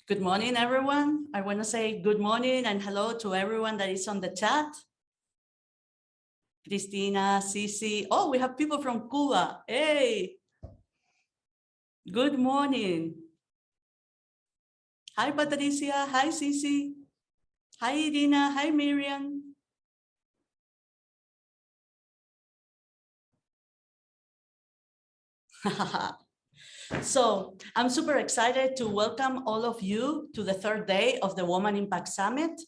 Good morning, everyone. I want to say good morning and hello to everyone that is on the chat. Cristina, Cici. Oh, we have people from Cuba. Hey. Good morning. Hi, Patricia. Hi, Cici. Hi, Irina. Hi, Miriam. So I'm super excited to welcome all of you to the third day of the Women Impact Summit.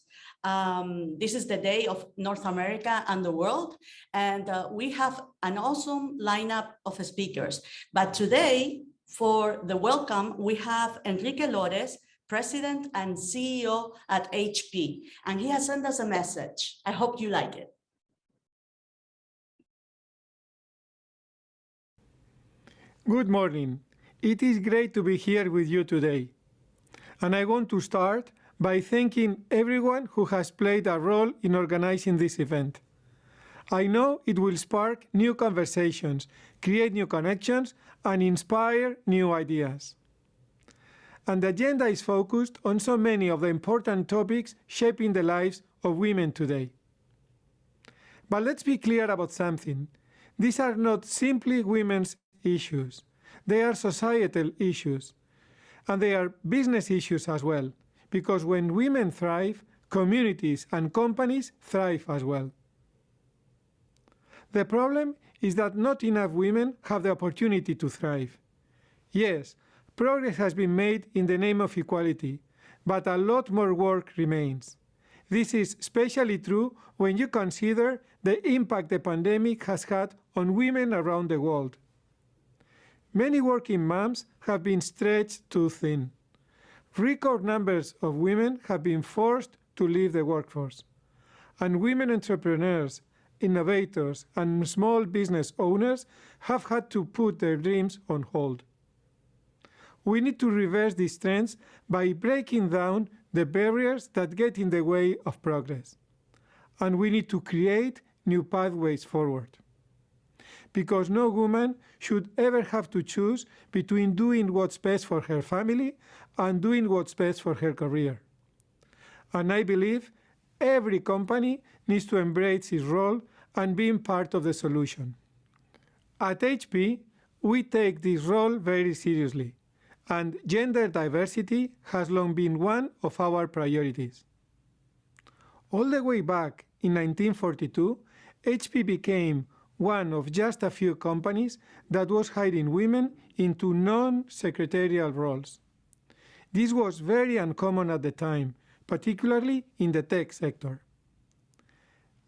This is the day of North America and the world, and we have an awesome lineup of speakers. But today, for the welcome, we have Enrique Lores, President and CEO at HP, and he has sent us a message. I hope you like it. Good morning. It is great to be here with you today. And I want to start by thanking everyone who has played a role in organizing this event. I know it will spark new conversations, create new connections, and inspire new ideas. And the agenda is focused on so many of the important topics shaping the lives of women today. But let's be clear about something. These are not simply women's issues. They are societal issues. And they are business issues as well, because when women thrive, communities and companies thrive as well. The problem is that not enough women have the opportunity to thrive. Yes, progress has been made in the name of equality, but a lot more work remains. This is especially true when you consider the impact the pandemic has had on women around the world. Many working moms have been stretched too thin. Record numbers of women have been forced to leave the workforce. And women entrepreneurs, innovators, and small business owners have had to put their dreams on hold. We need to reverse these trends by breaking down the barriers that get in the way of progress. And we need to create new pathways forward. Because no woman should ever have to choose between doing what's best for her family and doing what's best for her career. And I believe every company needs to embrace its role and being part of the solution. At HP, we take this role very seriously, and gender diversity has long been one of our priorities. All the way back in 1942, HP became one of just a few companies that was hiring women into non-secretarial roles. This was very uncommon at the time, particularly in the tech sector.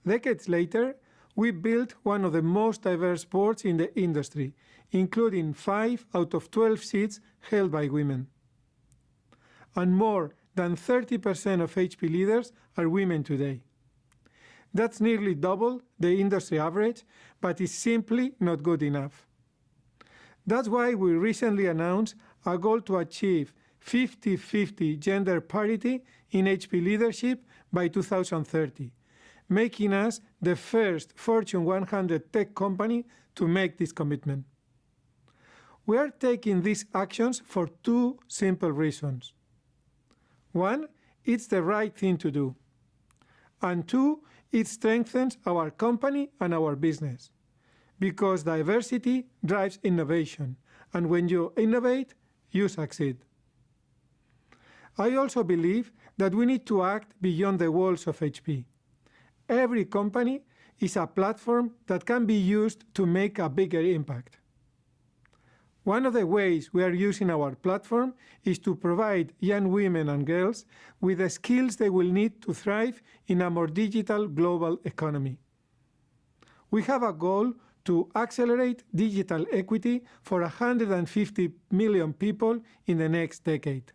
Decades later, we built one of the most diverse boards in the industry, including 5 out of 12 seats held by women. And more than 30% of HP leaders are women today. That's nearly double the industry average, but is simply not good enough. That's why we recently announced a goal to achieve 50-50 gender parity in HP leadership by 2030, making us the first Fortune 100 tech company to make this commitment. We are taking these actions for 2 simple reasons. 1, it's the right thing to do. And 2, it strengthens our company and our business, because diversity drives innovation, and when you innovate, you succeed. I also believe that we need to act beyond the walls of HP. Every company is a platform that can be used to make a bigger impact. One of the ways we are using our platform is to provide young women and girls with the skills they will need to thrive in a more digital global economy. We have a goal to accelerate digital equity for 150 million people in the next decade.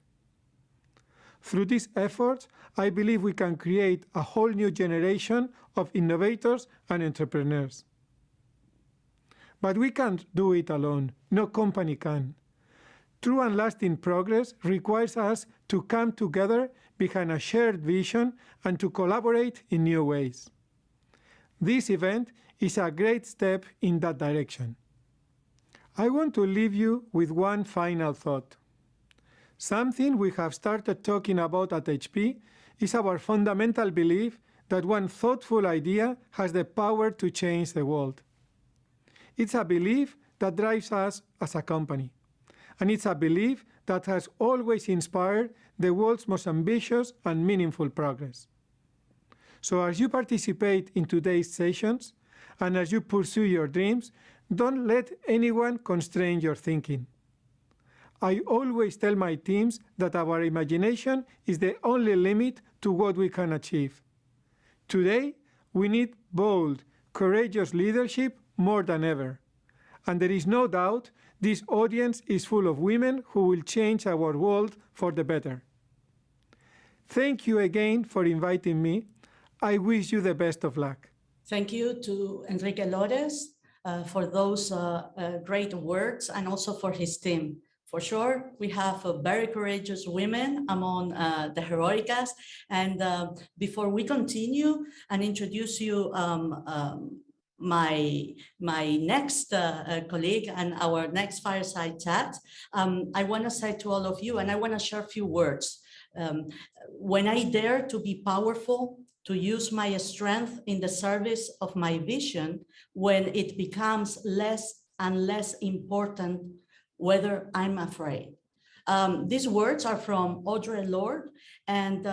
Through these efforts, I believe we can create a whole new generation of innovators and entrepreneurs. But we can't do it alone. No company can. True and lasting progress requires us to come together behind a shared vision and to collaborate in new ways. This event is a great step in that direction. I want to leave you with one final thought. Something we have started talking about at HP is our fundamental belief that one thoughtful idea has the power to change the world. It's a belief that drives us as a company, and it's a belief that has always inspired the world's most ambitious and meaningful progress. So as you participate in today's sessions, and as you pursue your dreams, don't let anyone constrain your thinking. I always tell my teams that our imagination is the only limit to what we can achieve. Today, we need bold, courageous leadership more than ever. And there is no doubt this audience is full of women who will change our world for the better. Thank you again for inviting me. I wish you the best of luck. Thank you to Enrique Lores for those great words, and also for his team. For sure, we have very courageous women among the Heroiccas. And before we continue and introduce you my next colleague and our next fireside chat, I want to say to all of you, and I want to share a few words. When I dare to be powerful, to use my strength in the service of my vision, when it becomes less and less important whether I'm afraid. These words are from Audre Lorde, and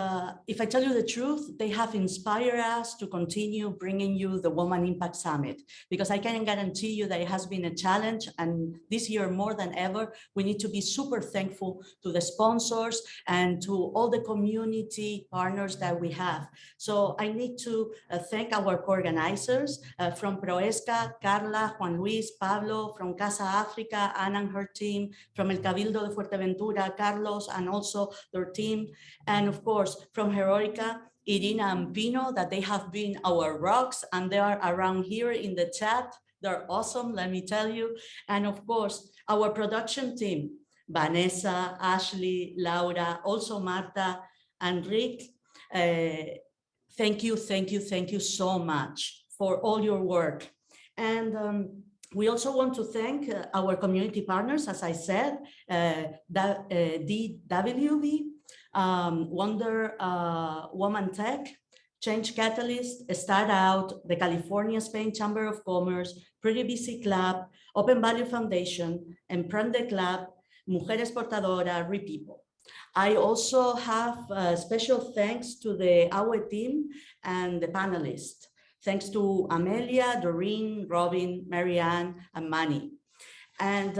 if I tell you the truth, they have inspired us to continue bringing you the Woman Impact Summit, because I can guarantee you that it has been a challenge, and this year more than ever, we need to be super thankful to the sponsors and to all the community partners that we have. So I need to thank our co-organizers from PROEXCA, Carla, Juan Luis, Pablo, from Casa, África, Ana and her team, from el Cabildo de Fuerteventura, Carlos, and also their team, and of course from Heroikka, Irina and Pino, that they have been our rocks, and they are around here in the chat. They're awesome, let me tell you. And of course our production team, Vanessa, Ashley, Laura, also Marta and Rick. Thank you so much for all your work. And we also want to thank our community partners, as I said, DWV, Wonder Woman Tech, Change Catalyst, Start Out, the California Spain Chamber of Commerce, Pretty Busy Club, Open Value Foundation, Emprende Club, Mujeres Portadoras, Repeople. I also have special thanks to our team and the panelists. Thanks to Amelia, Doreen, Robin, Marianne, and Manny. And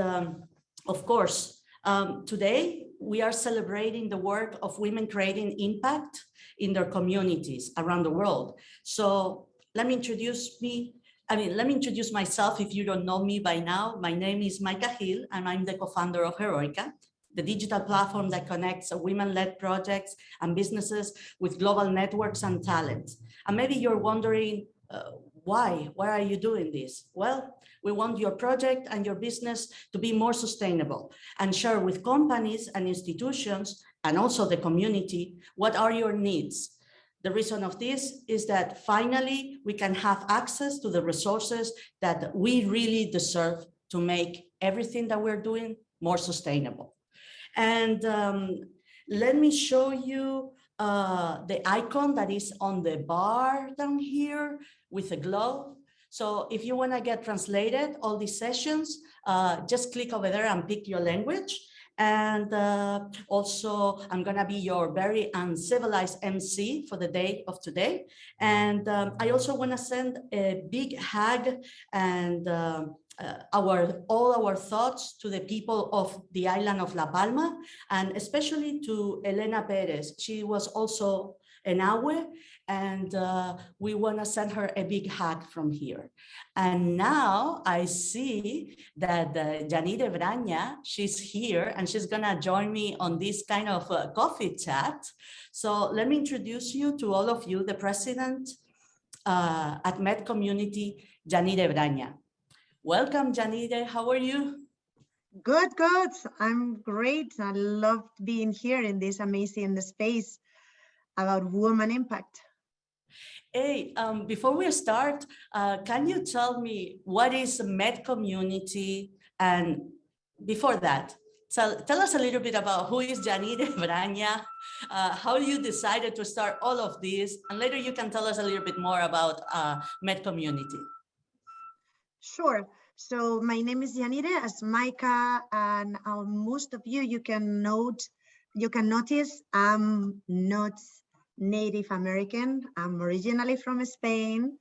of course, today we are celebrating the work of women creating impact in their communities around the world. So let me introduce myself if you don't know me by now. My name is Maika Hill, and I'm the co-founder of Heroikka, the digital platform that connects women-led projects and businesses with global networks and talent. And maybe you're wondering, why are you doing this? Well, we want your project and your business to be more sustainable and share with companies and institutions and also the community what are your needs. The reason of this is that finally we can have access to the resources that we really deserve to make everything that we're doing more sustainable. And let me show you the icon that is on the bar down here with a globe. So if you want to get translated all these sessions, just click over there and pick your language. And also I'm gonna be your very uncivilized MC for the day of today. And I also want to send a big hug and all our thoughts to the people of the island of La Palma, and especially to Elena Perez. She was also an Awe, and we want to send her a big hug from here. And now I see that Janine Braña, she's here, and she's gonna join me on this kind of coffee chat. So let me introduce you to all of you, the president at Med Community, Janine Braña. Welcome, Janine. How are you? Good. I'm great. I love being here in this amazing space about woman impact. Hey, before we start, can you tell me what is Med Community? And before that, So tell us a little bit about who is Janire Braña, how you decided to start all of this, and later you can tell us a little bit more about Med Community. Sure. So my name is Janire, as Micah and most of you can notice I'm not Native American. I'm originally from Spain,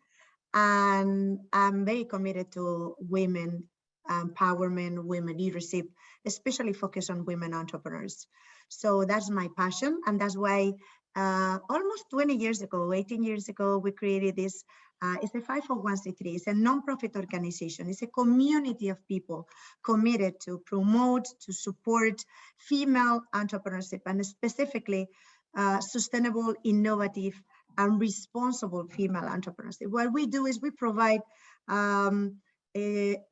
and I'm very committed to women empowerment, women leadership, especially focused on women entrepreneurs. So that's my passion, and that's why almost 20 years ago, 18 years ago, we created this. It's a 501c3. It's a nonprofit organization. It's a community of people committed to promote, to support female entrepreneurship, and specifically sustainable, innovative, and responsible female entrepreneurship. What we do is we provide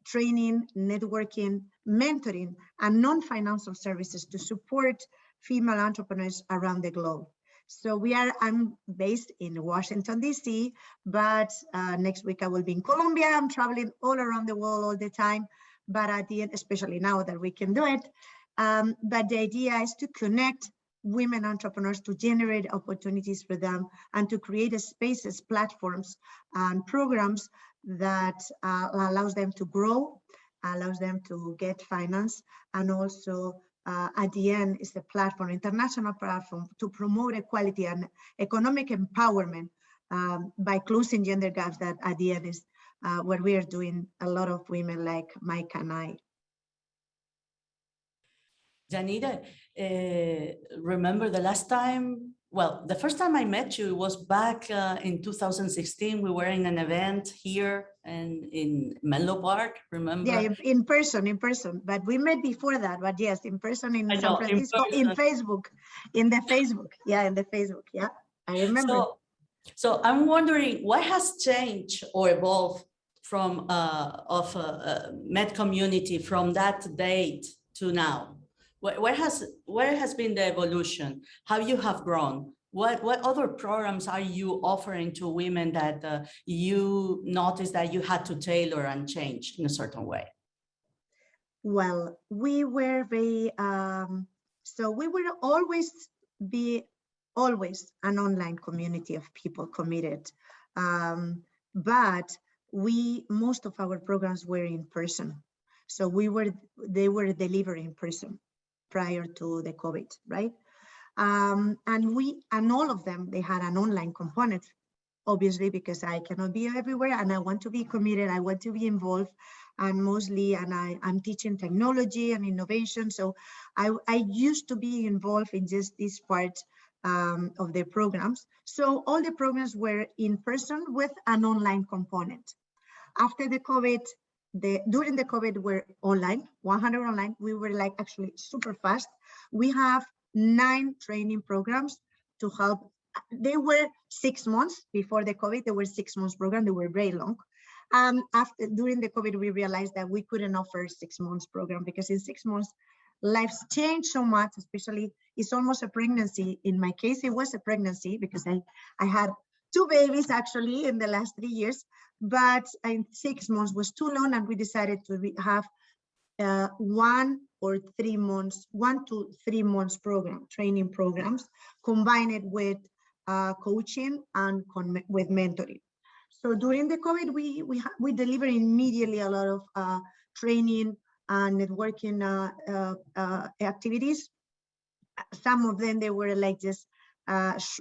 training, networking, mentoring, and non-financial services to support female entrepreneurs around the globe. So I'm based in Washington, D.C., but next week I will be in Colombia. I'm traveling all around the world all the time, but at the end, especially now that we can do it, but the idea is to connect women entrepreneurs, to generate opportunities for them, and to create spaces, platforms, and programs that allows them to grow, allows them to get finance, and also at the end is a platform, international platform, to promote equality and economic empowerment by closing gender gaps. That at the end is what we are doing, a lot of women like Mike and I. Janira, remember the last time, well, the first time I met you was back in 2016. We were in an event here and in Menlo Park, remember? Yeah, in person, but we met before that, but yes, in person in San Francisco, in Facebook, in the Facebook, yeah, I remember. So I'm wondering what has changed or evolved from Med Community from that date to now? Where has been the evolution? How you have grown? What other programs are you offering to women that you noticed that you had to tailor and change in a certain way? Well, we were very, so we will always be an online community of people committed. But most of our programs were in person. So they were delivered in person prior to the COVID, right? And all of them, they had an online component, obviously, because I cannot be everywhere and I want to be committed, I want to be involved, and I'm teaching technology and innovation. So I used to be involved in just this part of the programs. So all the programs were in person with an online component. After the COVID, during the COVID, we're online, 100 online. We were like actually super fast. We have 9 training programs to help. They were 6 months before the COVID. They were 6 months program. They were very long. During the COVID, we realized that we couldn't offer 6 months program because in 6 months, lives change so much. Especially, it's almost a pregnancy. In my case, it was a pregnancy because I had 2 babies actually in the last 3 years. But in 6 months was too long, and we decided to have 1 to 3 months program, training programs, combined with coaching and with mentoring. So during the COVID, we delivered immediately a lot of training and networking activities. Some of them, they were like just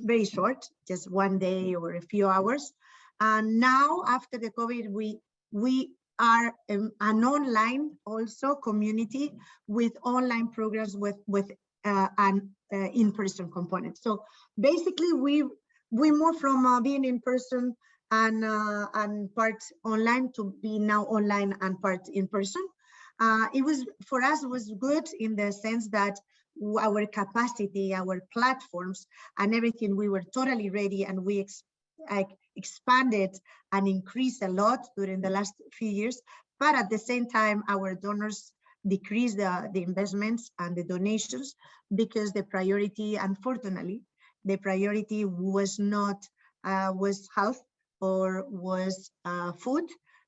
very short, just 1 day or a few hours. And now after the COVID, we are an online also community with online programs with an in-person component. So basically, we moved from being in person and part online to be now online and part in person. It was, for us, it was good in the sense that our capacity, our platforms, and everything, we were totally ready, and we expanded and increased a lot during the last few years. But at the same time, our donors decreased the investments and the donations because the priority, unfortunately, the priority was not was health or was food,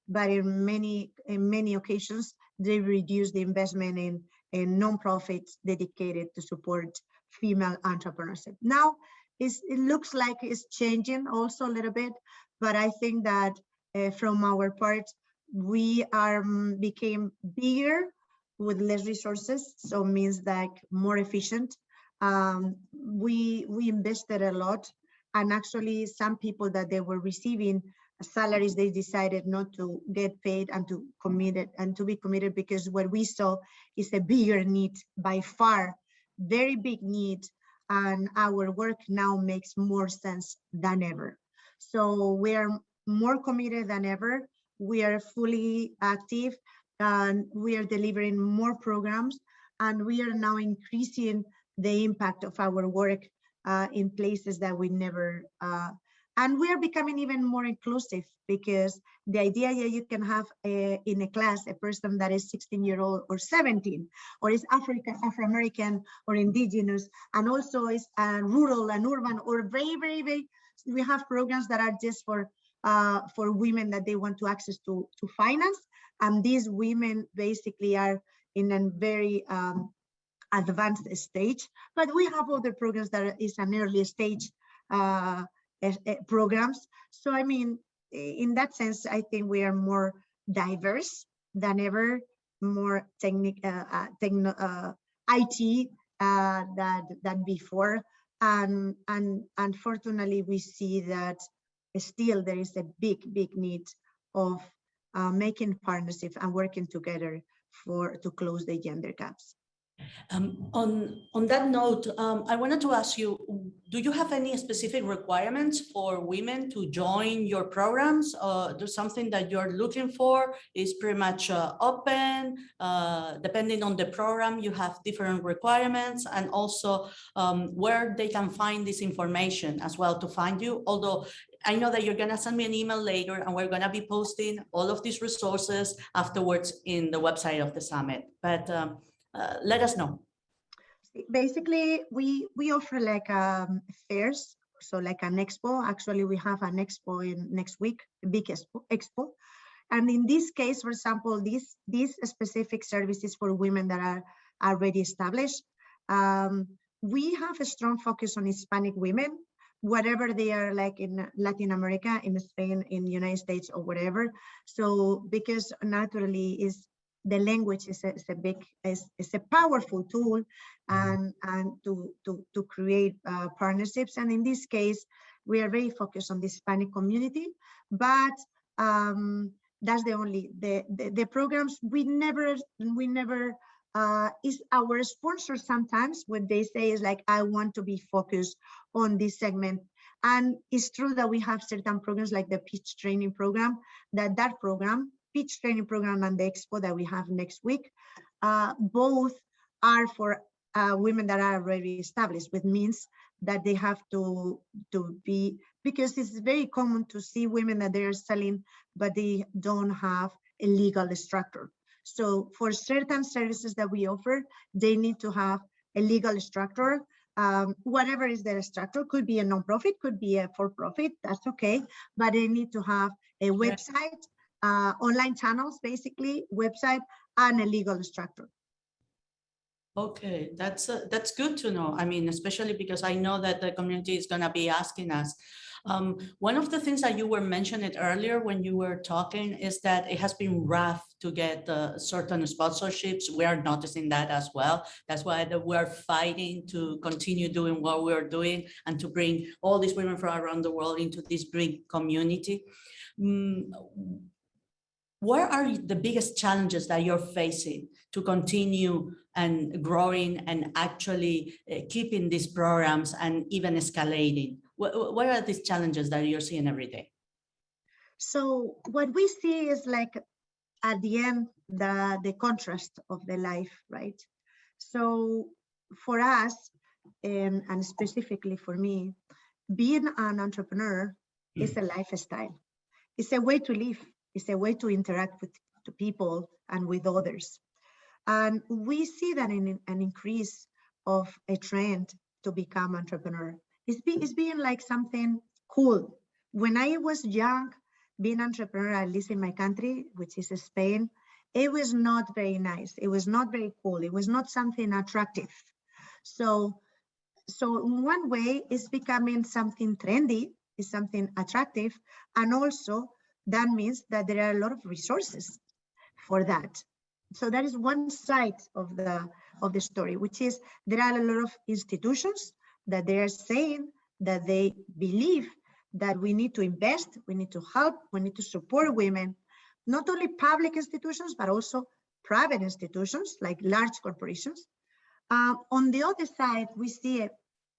but in many occasions they reduced the investment non-profits dedicated to support female entrepreneurship. Now, it looks like it's changing also a little bit, but I think that from our part, we became bigger with less resources, so means like more efficient. We invested a lot, and actually some people that they were receiving salaries, they decided not to get paid and to be committed, because what we saw is a bigger need, by far, very big need, and our work now makes more sense than ever. So we are more committed than ever. We are fully active, and we are delivering more programs, and we are now increasing the impact of our work in places that we never, and we are becoming even more inclusive, because the idea you can have in a class a person that is 16-year-old or 17, or is Afro-American or indigenous, and also is rural and urban, or very, we have programs that are just for women that they want to access to finance, and these women basically are in a very advanced stage. But we have other programs that is an early stage programs. So I mean, in that sense, I think we are more diverse than ever, more IT than before, and unfortunately we see that still there is a big need of making partnerships and working together to close the gender gaps. On that note, I wanted to ask you, do you have any specific requirements for women to join your programs? There's something that you're looking for? Is pretty much open, depending on the program, you have different requirements, and also where they can find this information as well to find you. Although I know that you're gonna send me an email later, and we're gonna be posting all of these resources afterwards in the website of the summit, but let us know. Basically, we offer like fairs, so like an expo. Actually, we have an expo in next week, a big expo. And in this case, for example, these specific services for women that are already established, we have a strong focus on Hispanic women, whatever they are, like in Latin America, in Spain, in the United States, or whatever. So because naturally the language is a powerful tool, and to create partnerships. And in this case, we are very focused on the Hispanic community, but that's the programs. We never is our sponsor. Sometimes what they say is like, I want to be focused on this segment. And it's true that we have certain programs like the pitch training program, that program, pitch training program, and the expo that we have next week, both are for women that are already established, which means that they have to be, because it's very common to see women that they're selling, but they don't have a legal structure. So for certain services that we offer, they need to have a legal structure. Whatever is their structure, could be a nonprofit, could be a for-profit, that's okay, but they need to have a website, online channels, basically, website, and a legal structure. Okay, that's good to know. I mean, especially because I know that the community is going to be asking us. One of the things that you were mentioning earlier when you were talking is that it has been rough to get certain sponsorships. We are noticing that as well. That's why we're fighting to continue doing what we're doing and to bring all these women from around the world into this big community. Where are the biggest challenges that you're facing to continue and growing and actually keeping these programs and even escalating? What are these challenges that you're seeing every day? So what we see is like at the end, the contrast of the life, right? So for us, and specifically for me, being an entrepreneur is a lifestyle. It's a way to live. It's a way to interact with the people and with others. And we see that in an increase of a trend to become entrepreneur. It's being like something cool. When I was young, being entrepreneur, at least in my country, which is Spain, it was not very nice. It was not very cool. It was not something attractive. So in one way, it's becoming something trendy, it's something attractive, and also that means that there are a lot of resources for that. So that is one side of the story, which is there are a lot of institutions that they are saying that they believe that we need to invest, we need to help, we need to support women, not only public institutions, but also private institutions like large corporations. On the other side, we see a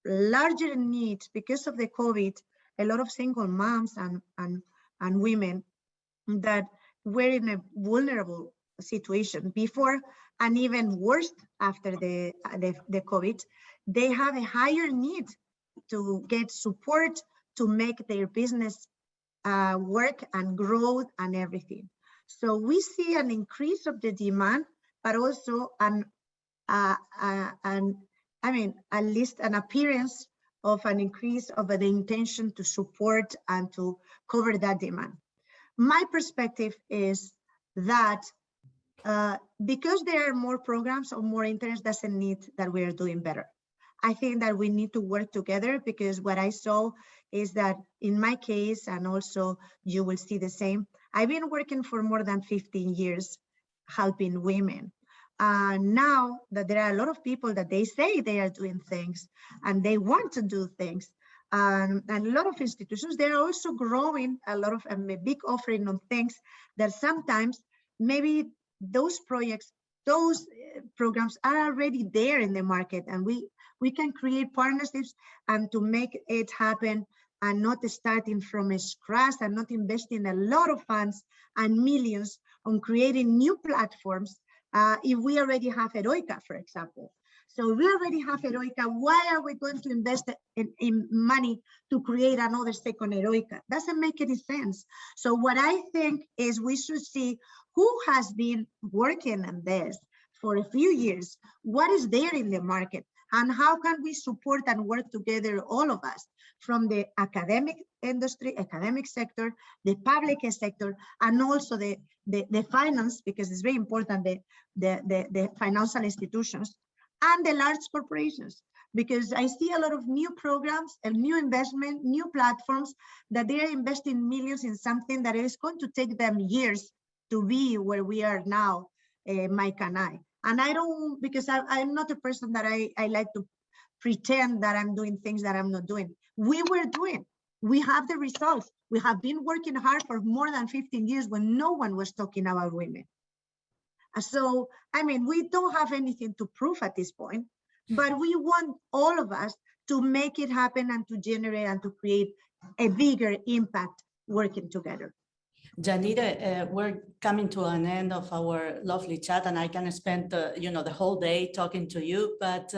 larger need because of the COVID, a lot of single moms and women that were in a vulnerable situation before and even worse after the COVID. They have a higher need to get support to make their business work and grow and everything. So we see an increase of the demand, but also at least an appearance of an increase of the intention to support and to cover that demand. My perspective is that because there are more programs or more interest doesn't mean that we are doing better. I think that we need to work together, because what I saw is that in my case, and also you will see the same, I've been working for more than 15 years helping women. Now that there are a lot of people that they say they are doing things and they want to do things, and a lot of institutions, they're also growing a lot of a big offering on things that sometimes maybe those projects, those programs are already there in the market, and we can create partnerships and to make it happen, and not starting from scratch and not investing a lot of funds and millions on creating new platforms. If we already have Heroikka, for example. So we already have Heroikka, why are we going to invest in money to create another second Heroikka? Doesn't make any sense. So what I think is we should see who has been working on this for a few years, what is there in the market, and how can we support and work together, all of us, from the academic industry, academic sector, the public sector, and also the finance, because it's very important, the financial institutions, and the large corporations, because I see a lot of new programs and new investment, new platforms that they are investing millions in something that is going to take them years to be where we are now, Mike and I. And I don't, because I'm not a person that I like to pretend that I'm doing things that I'm not doing. We were doing, we have the results. We have been working hard for more than 15 years when no one was talking about women. So, I mean, we don't have anything to prove at this point, but we want all of us to make it happen and to generate and to create a bigger impact working together. Janita, we're coming to an end of our lovely chat, and I can spend the whole day talking to you, but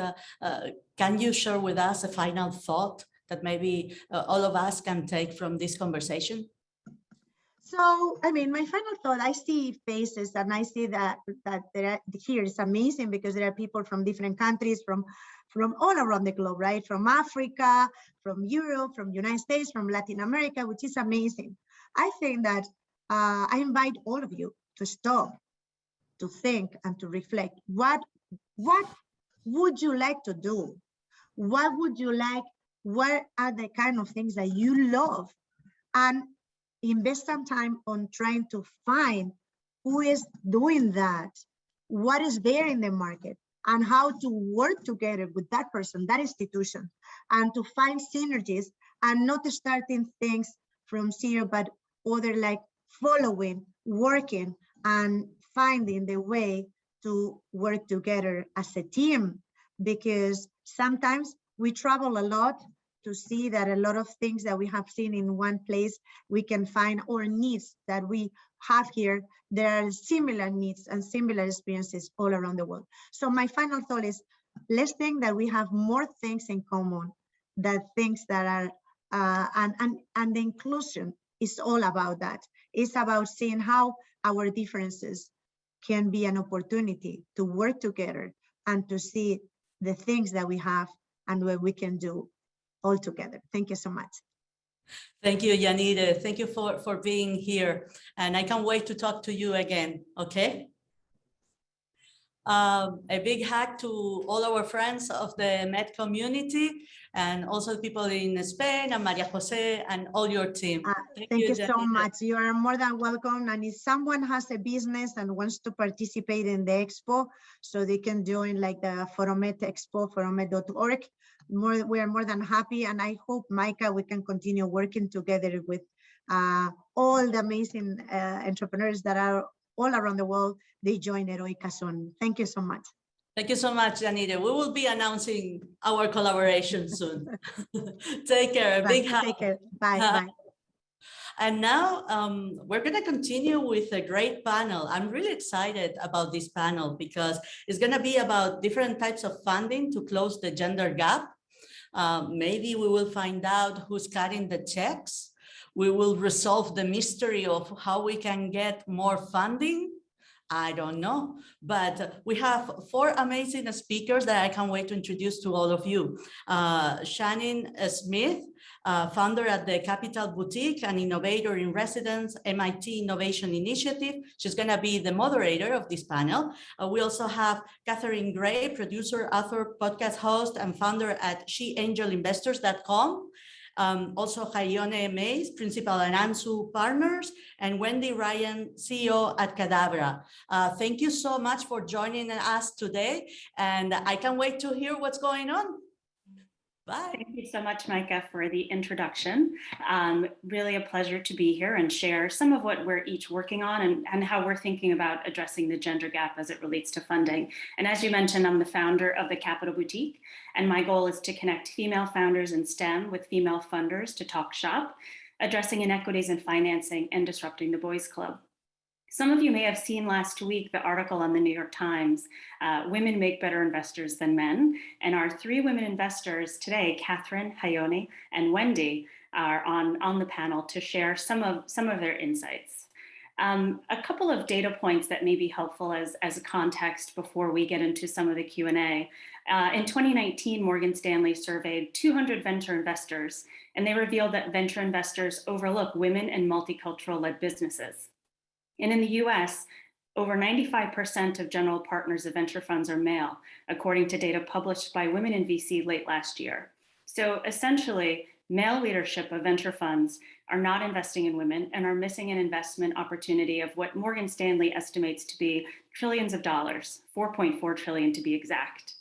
can you share with us a final thought that maybe all of us can take from this conversation? So, I mean, my final thought, I see faces, and I see that here is amazing, because there are people from different countries, from all around the globe, right? From Africa, from Europe, from United States, from Latin America, which is amazing. I think that I invite all of you to stop, to think, and to reflect. What would you like to do? What would you like? What are the kind of things that you love? And invest some time on trying to find who is doing that, what is there in the market, and how to work together with that person, that institution, and to find synergies, and not starting things from zero, but other like following, working, and finding the way to work together as a team. Because sometimes we travel a lot to see that a lot of things that we have seen in one place, we can find our needs that we have here. There are similar needs and similar experiences all around the world. So my final thought is, let's think that we have more things in common, that things that are, and the inclusion is all about that. It's about seeing how our differences can be an opportunity to work together and to see the things that we have and what we can do all together. Thank you so much. Thank you, Janita. Thank you for being here. And I can't wait to talk to you again, okay? A big hug to all our friends of the Med community and also the people in Spain and Maria Jose and all your team. Thank you so Janine. much. You are more than welcome. And if someone has a business and wants to participate in the expo, so they can join like the Foromed Expo, foromed.org. We are more than happy. And I hope, Micah, we can continue working together with all the amazing entrepreneurs that are all around the world. They join Heroikka soon. Thank you so much. Thank you so much, Janine. We will be announcing our collaboration soon. Take care. Big hug. Take care. Bye. Bye. And now we're going to continue with a great panel. I'm really excited about this panel because it's going to be about different types of funding to close the gender gap. Maybe we will find out who's cutting the checks. We will resolve the mystery of how we can get more funding. I don't know, but we have 4 amazing speakers that I can't wait to introduce to all of you. Shannon Smith, founder at the Capital Boutique, an innovator in residence, MIT Innovation Initiative. She's going to be the moderator of this panel. We also have Catherine Gray, producer, author, podcast host, and founder at sheangelinvestors.com. Also Hayone Mays, principal at Ansu Partners, and Wendy Ryan, CEO at Cadabra. Thank you so much for joining us today, and I can't wait to hear what's going on. Bye. Thank you so much, Micah, for the introduction. Really a pleasure to be here and share some of what we're each working on and how we're thinking about addressing the gender gap as it relates to funding. And as you mentioned, I'm the founder of the Capital Boutique, and my goal is to connect female founders in STEM with female funders to talk shop, addressing inequities in financing and disrupting the boys club. Some of you may have seen last week the article on the New York Times, Women Make Better Investors Than Men. And our 3 women investors today, Catherine, Hayone, and Wendy, are on the panel to share some of their insights. A couple of data points that may be helpful as a context before we get into some of the Q&A. In 2019, Morgan Stanley surveyed 200 venture investors, and they revealed that venture investors overlook women and multicultural-led businesses. And in the US, over 95% of general partners of venture funds are male, according to data published by Women in VC late last year. So essentially, male leadership of venture funds are not investing in women and are missing an investment opportunity of what Morgan Stanley estimates to be trillions of dollars, 4.4 trillion to be exact.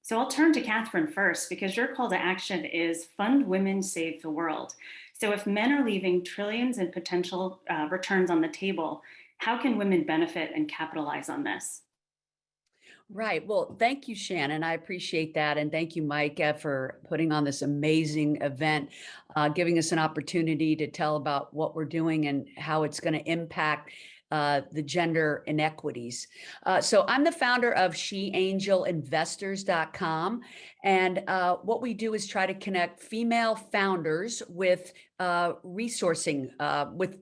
So I'll turn to Catherine first, because your call to action is Fund Women, Save the World. So if men are leaving trillions in potential returns on the table, how can women benefit and capitalize on this? Right. Well, thank you, Shannon. I appreciate that. And thank you, Micah, for putting on this amazing event, giving us an opportunity to tell about what we're doing and how it's going to impact the gender inequities. So I'm the founder of sheangelinvestors.com. And what we do is try to connect female founders with resourcing, with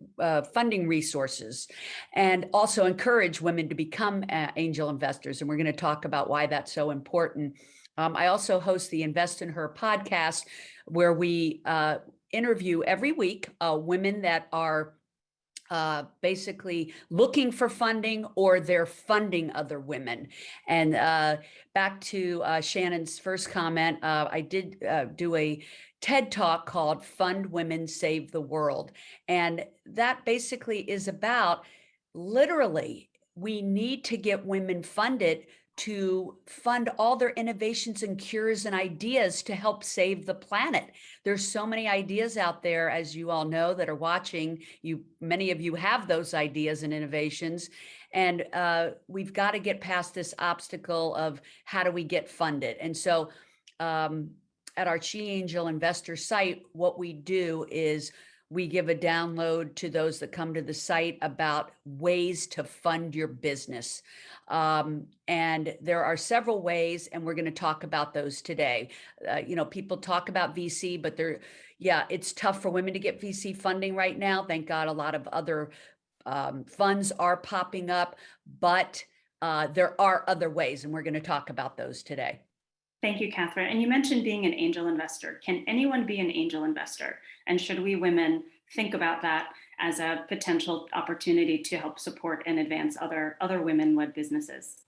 funding resources, and also encourage women to become angel investors. And we're going to talk about why that's so important. I also host the Invest in Her podcast, where we interview every week women that are basically looking for funding or they're funding other women. And back to Shannon's first comment, I did do a TED Talk called Fund Women, Save the World. And that basically is about literally, we need to get women funded to fund all their innovations and cures and ideas to help save the planet. There's so many ideas out there, as you all know, that are watching. Many of you have those ideas and innovations, and we've got to get past this obstacle of how do we get funded. And so at our She Angel Investor site, what we do is we give a download to those that come to the site about ways to fund your business. And there are several ways, and we're going to talk about those today. People talk about VC, but it's tough for women to get VC funding right now. Thank God a lot of other funds are popping up, but there are other ways, and we're going to talk about those today. Thank you, Catherine. And you mentioned being an angel investor. Can anyone be an angel investor? And should we women think about that as a potential opportunity to help support and advance other women-led businesses?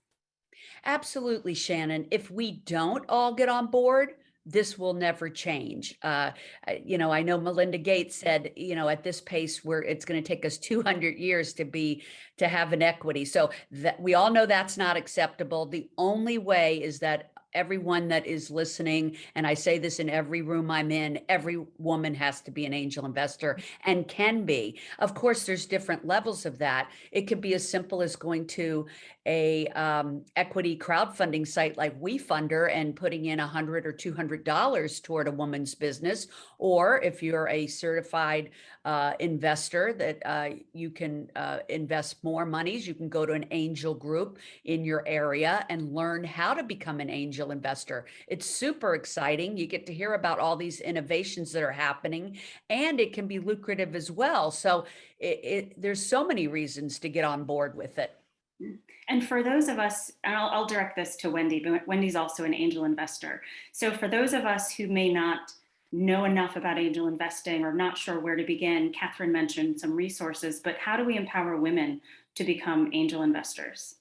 Absolutely, Shannon. If we don't all get on board, this will never change. I know Melinda Gates said, at this pace, where it's going to take us 200 years to have an equity. So that we all know that's not acceptable. The only way is that everyone that is listening, and I say this in every room I'm in, every woman has to be an angel investor and can be. Of course, there's different levels of that. It could be as simple as going to a equity crowdfunding site like WeFunder and putting in $100 or $200 toward a woman's business. Or if you're a certified investor that you can invest more monies, you can go to an angel group in your area and learn how to become an angel investor. It's super exciting. You get to hear about all these innovations that are happening, and it can be lucrative as well. So there's so many reasons to get on board with it. And for those of us, and I'll direct this to Wendy, but Wendy's also an angel investor. So for those of us who may not know enough about angel investing or not sure where to begin, Catherine mentioned some resources, but how do we empower women to become angel investors?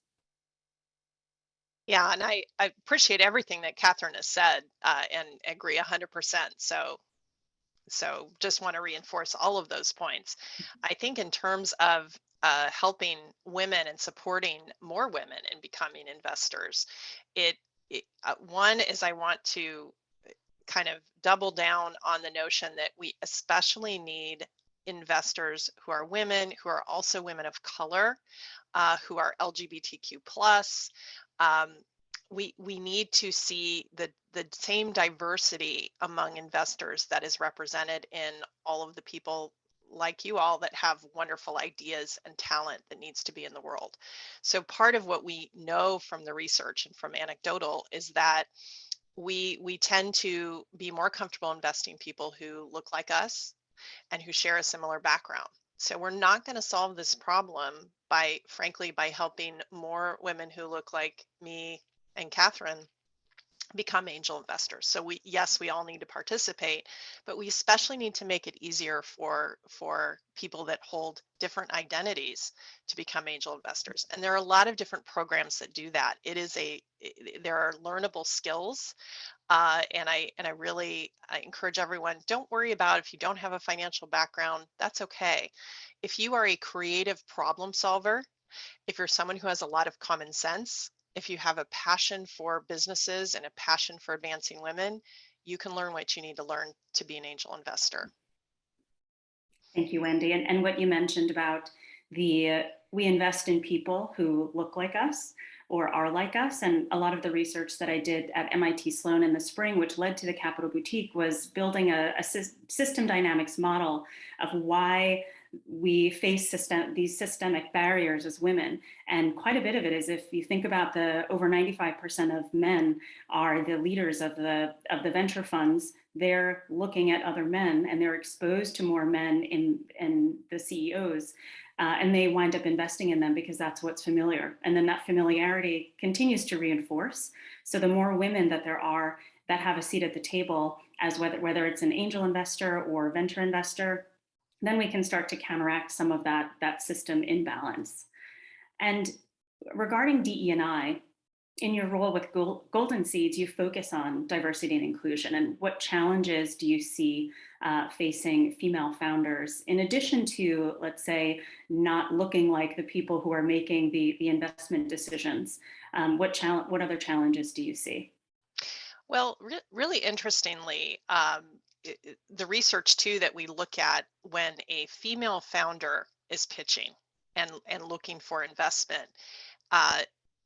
Yeah, and I appreciate everything that Catherine has said and agree 100%. So just want to reinforce all of those points. I think in terms of helping women and supporting more women in becoming investors, one is I want to kind of double down on the notion that we especially need investors who are women, who are also women of color, who are LGBTQ plus. We need to see the same diversity among investors that is represented in all of the people like you all that have wonderful ideas and talent that needs to be in the world. So part of what we know from the research and from anecdotal is that we tend to be more comfortable investing people who look like us and who share a similar background. So we're not going to solve this problem by helping more women who look like me and Catherine become angel investors. So we all need to participate, but we especially need to make it easier for people that hold different identities to become angel investors. And there are a lot of different programs that do that. There are learnable skills. And I encourage everyone, don't worry about if you don't have a financial background, that's okay. If you are a creative problem solver, if you're someone who has a lot of common sense, if you have a passion for businesses and a passion for advancing women, you can learn what you need to learn to be an angel investor. Thank you, Wendy. And what you mentioned about we invest in people who look like us or are like us. And a lot of the research that I did at MIT Sloan in the spring, which led to the Capital Boutique, was building a system dynamics model of why we face these systemic barriers as women. And quite a bit of it is, if you think about the over 95% of men are the leaders of the venture funds, they're looking at other men and they're exposed to more men in the CEOs. And they wind up investing in them because that's what's familiar. And then that familiarity continues to reinforce. So the more women that there are that have a seat at the table, as whether it's an angel investor or venture investor, then we can start to counteract some of that system imbalance. And regarding DE&I, in your role with Golden Seeds, you focus on diversity and inclusion. And what challenges do you see facing female founders, in addition to, let's say, not looking like the people who are making the investment decisions? What other challenges do you see? Well, really interestingly, the research too that we look at when a female founder is pitching and looking for investment,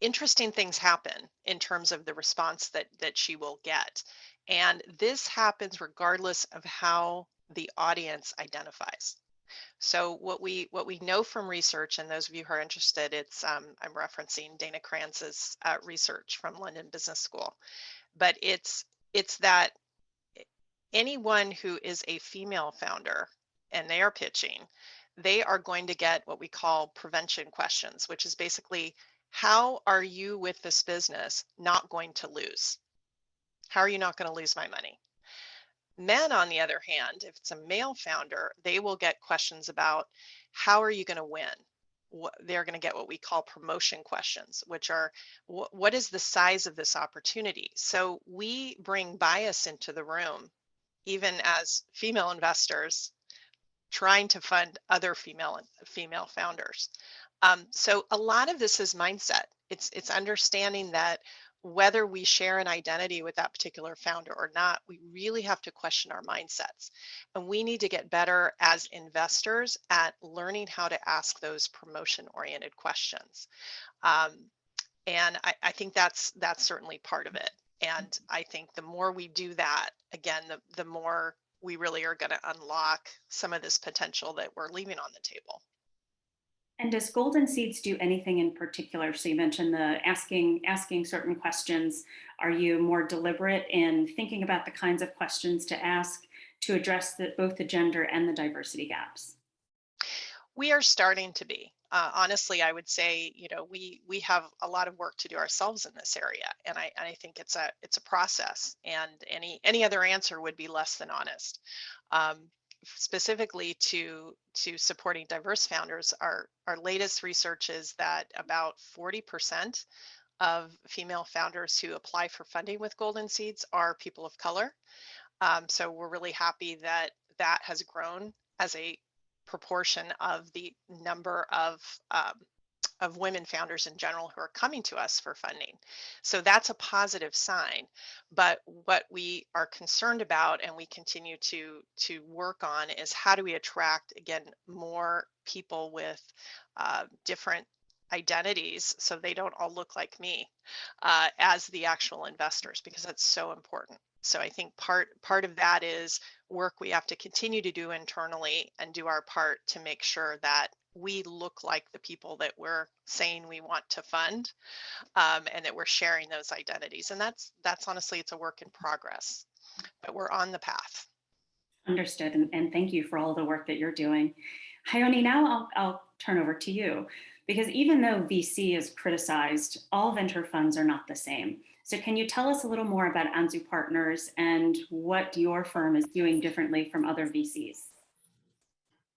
interesting things happen in terms of the response that she will get. And this happens regardless of how the audience identifies. So what we know from research, and those of you who are interested, it's I'm referencing Dana Kranz's research from London Business School, but it's that anyone who is a female founder and they are pitching, they are going to get what we call prevention questions, which is basically, how are you with this business not going to lose? How are you not going to lose my money? Men, on the other hand, if it's a male founder, they will get questions about, how are you going to win? they're going to get what we call promotion questions, which are what is the size of this opportunity? So we bring bias into the room, even as female investors trying to fund other female founders. So a lot of this is mindset. It's understanding that whether we share an identity with that particular founder or not, we really have to question our mindsets. And we need to get better as investors at learning how to ask those promotion-oriented questions. And I think that's certainly part of it. And I think the more we do that, again, the more we really are going to unlock some of this potential that we're leaving on the table. And does Golden Seeds do anything in particular? So you mentioned the asking certain questions. Are you more deliberate in thinking about the kinds of questions to ask to address both the gender and the diversity gaps? We are starting to be. Honestly, I would say, we have a lot of work to do ourselves in this area, and I think it's a process. And any other answer would be less than honest. Specifically to supporting diverse founders, our latest research is that about 40% of female founders who apply for funding with Golden Seeds are people of color. So we're really happy that that has grown as a proportion of the number of women founders in general who are coming to us for funding. So that's a positive sign. But what we are concerned about and we continue to work on is how do we attract, again, more people with different identities so they don't all look like me as the actual investors, because that's so important. So I think part of that is work we have to continue to do internally and do our part to make sure that we look like the people that we're saying we want to fund, and that we're sharing those identities. And that's honestly, it's a work in progress, but we're on the path. Understood, and thank you for all the work that you're doing. Hayoni, now I'll turn over to you, because even though VC is criticized, all venture funds are not the same. So can you tell us a little more about Anzu Partners and what your firm is doing differently from other VCs?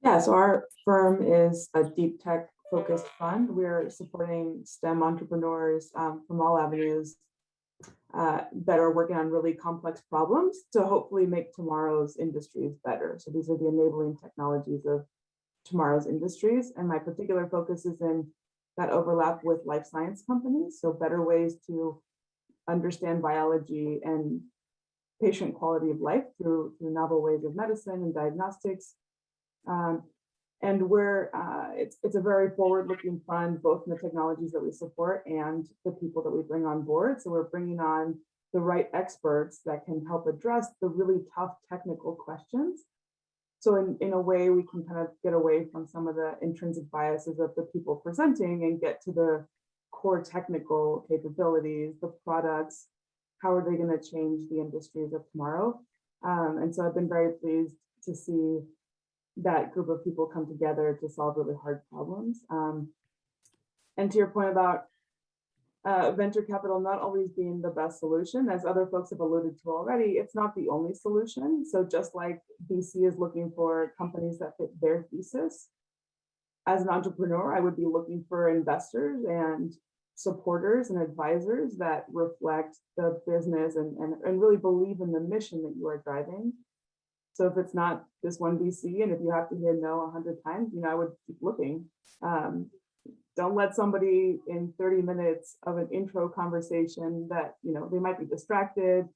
Yeah, so our firm is a deep tech focused fund. We're supporting STEM entrepreneurs from all avenues that are working on really complex problems to hopefully make tomorrow's industries better. So these are the enabling technologies of tomorrow's industries. And my particular focus is in that overlap with life science companies. So better ways to understand biology and patient quality of life through novel ways of medicine and diagnostics. And it's a very forward-looking fund, both in the technologies that we support and the people that we bring on board. So we're bringing on the right experts that can help address the really tough technical questions. So in a way, we can kind of get away from some of the intrinsic biases of the people presenting and get to the core technical capabilities, the products, how are they going to change the industries of tomorrow? And so I've been very pleased to see that group of people come together to solve really hard problems. And to your point about venture capital not always being the best solution, as other folks have alluded to already, it's not the only solution. So just like VC is looking for companies that fit their thesis, as an entrepreneur, I would be looking for investors and supporters and advisors that reflect the business and really believe in the mission that you are driving. So if it's not this one VC, and if you have to hear no 100 times, I would keep looking. Don't let somebody in 30 minutes of an intro conversation that, they might be distracted.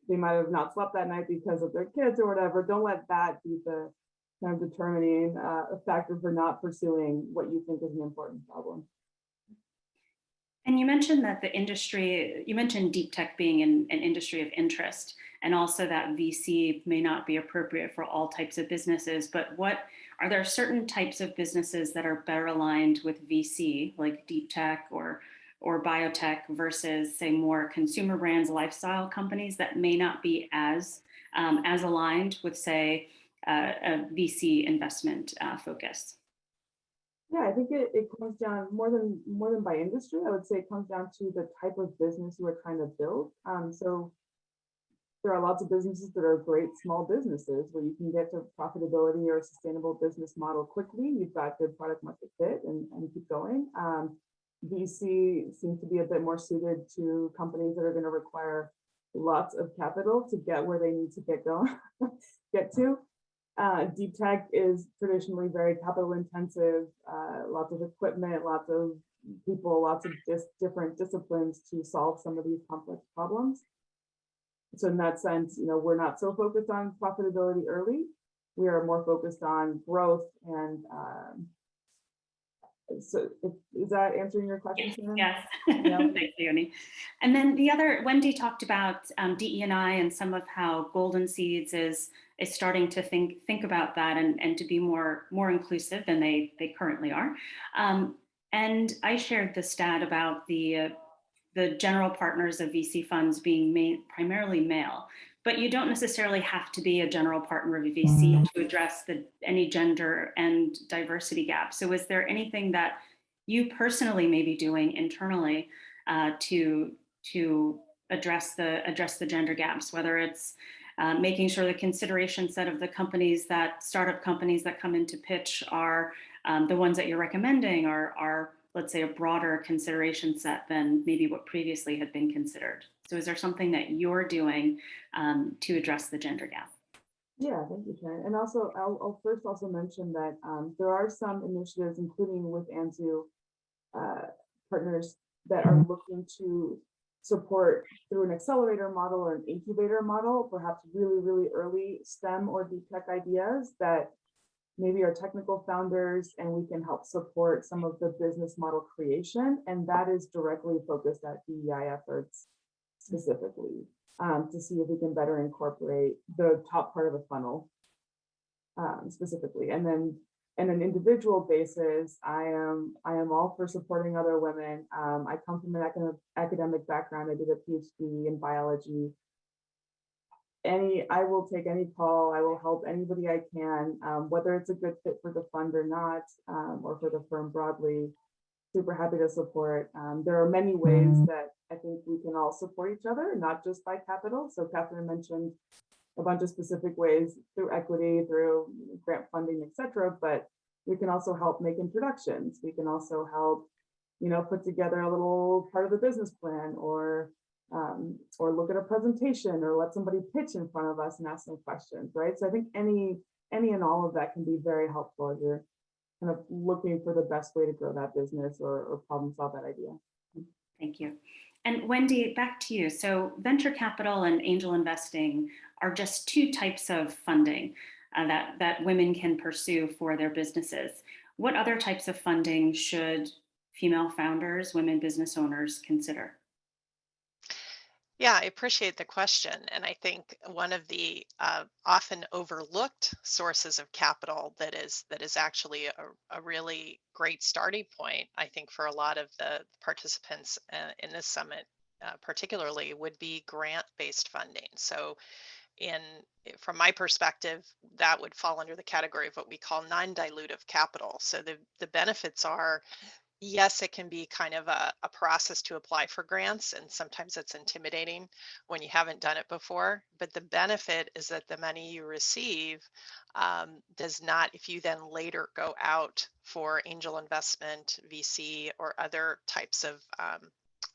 They might have not slept that night because of their kids or whatever. Don't let that be the kind of determining factor for not pursuing what you think is an important problem. And you mentioned that you mentioned deep tech being an industry of interest, and also that VC may not be appropriate for all types of businesses, but are there certain types of businesses that are better aligned with VC, like deep tech or biotech, versus say more consumer brands, lifestyle companies that may not be as aligned with say a VC investment focus? Yeah, I think it comes down more than by industry. I would say it comes down to the type of business you are trying to build. So there are lots of businesses that are great small businesses where you can get to profitability or a sustainable business model quickly. You've got good product market fit and keep going. VC seems to be a bit more suited to companies that are going to require lots of capital to get where they need to get to. Deep tech is traditionally very capital intensive, lots of equipment, lots of people, lots of different disciplines to solve some of these complex problems. So in that sense, we're not so focused on profitability early. We are more focused on growth. And so is that answering your question, Shannon? Yes. Thanks, Leonie. And then the other, Wendy talked about DE&I and some of how Golden Seeds is starting to think about that and to be more inclusive than they currently are. And I shared the stat about the general partners of VC funds being primarily male, but you don't necessarily have to be a general partner of a VC to address any gender and diversity gap. So is there anything that you personally may be doing internally to address the gender gaps, whether it's making sure the consideration set of the startup companies that come in to pitch are the ones that you're recommending are, let's say, a broader consideration set than maybe what previously had been considered. So is there something that you're doing to address the gender gap? Yeah, thank you, Shannon. And also, I'll first also mention that there are some initiatives, including with ANZU partners, that are looking to support through an accelerator model or an incubator model, perhaps really, really early STEM or deep tech ideas that maybe are technical founders, and we can help support some of the business model creation. And that is directly focused at DEI efforts specifically, to see if we can better incorporate the top part of the funnel specifically. And then on an individual basis, I am all for supporting other women. I come from an academic background. I did a PhD in biology. I will take any call. I will help anybody I can, whether it's a good fit for the fund or not, or for the firm broadly. Super happy to support. There are many ways that I think we can all support each other, not just by capital. So Catherine mentioned a bunch of specific ways through equity, through grant funding, etc. But we can also help make introductions. We can also help, put together a little part of the business plan, or look at a presentation, or let somebody pitch in front of us and ask some questions, right? So I think any and all of that can be very helpful as you're kind of looking for the best way to grow that business or problem solve that idea. Thank you. And Wendy, back to you. So venture capital and angel investing are just two types of funding that women can pursue for their businesses. What other types of funding should female founders, women business owners consider? Yeah, I appreciate the question. And I think one of the often overlooked sources of capital that is actually a really great starting point, I think, for a lot of the participants in this summit particularly, would be grant-based funding. So from my perspective, that would fall under the category of what we call non-dilutive capital. So the benefits are, yes, it can be kind of a process to apply for grants, and sometimes it's intimidating when you haven't done it before. But the benefit is that the money you receive does not, if you then later go out for angel investment, VC, or other types of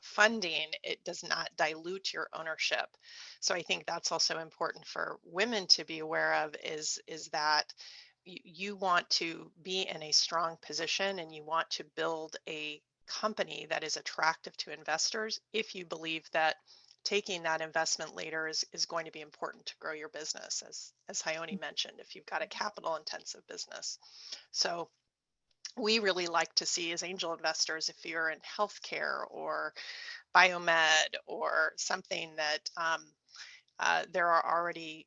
funding, it does not dilute your ownership. So I think that's also important for women to be aware of, is that you want to be in a strong position, and you want to build a company that is attractive to investors if you believe that taking that investment later is going to be important to grow your business, as Ione mentioned, if you've got a capital intensive business. So we really like to see, as angel investors, if you're in healthcare or biomed or something that there are already,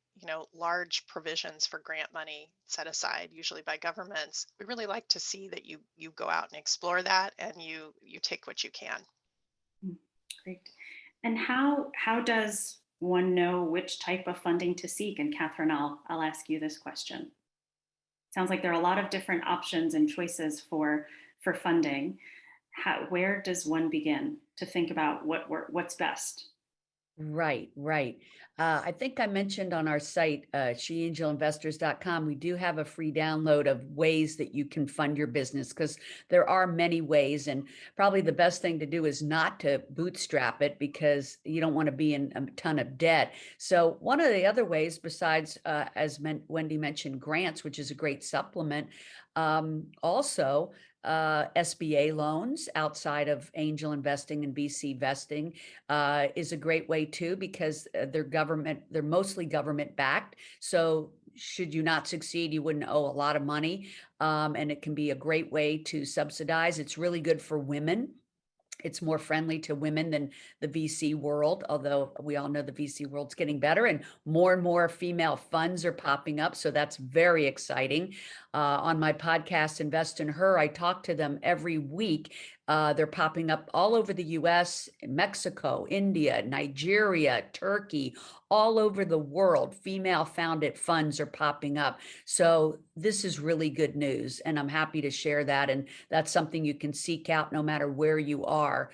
large provisions for grant money set aside, usually by governments. We really like to see that you go out and explore that, and you take what you can. Great. And how does one know which type of funding to seek? And Catherine, I'll ask you this question. Sounds like there are a lot of different options and choices for funding. Where does one begin to think about what's best? Right, right. I think I mentioned on our site, sheangelinvestors.com, we do have a free download of ways that you can fund your business, because there are many ways. And probably the best thing to do is not to bootstrap it, because you don't want to be in a ton of debt. So one of the other ways, besides, Wendy mentioned, grants, which is a great supplement, also SBA loans outside of angel investing and VC vesting is a great way too, because they're mostly government backed. So should you not succeed, you wouldn't owe a lot of money. And it can be a great way to subsidize. It's really good for women. It's more friendly to women than the VC world, although we all know the VC world's getting better and more female funds are popping up. So that's very exciting. On my podcast, Invest in Her, I talk to them every week. They're popping up all over the US, Mexico, India, Nigeria, Turkey, all over the world. Female founded funds are popping up. So this is really good news, and I'm happy to share that. And that's something you can seek out no matter where you are.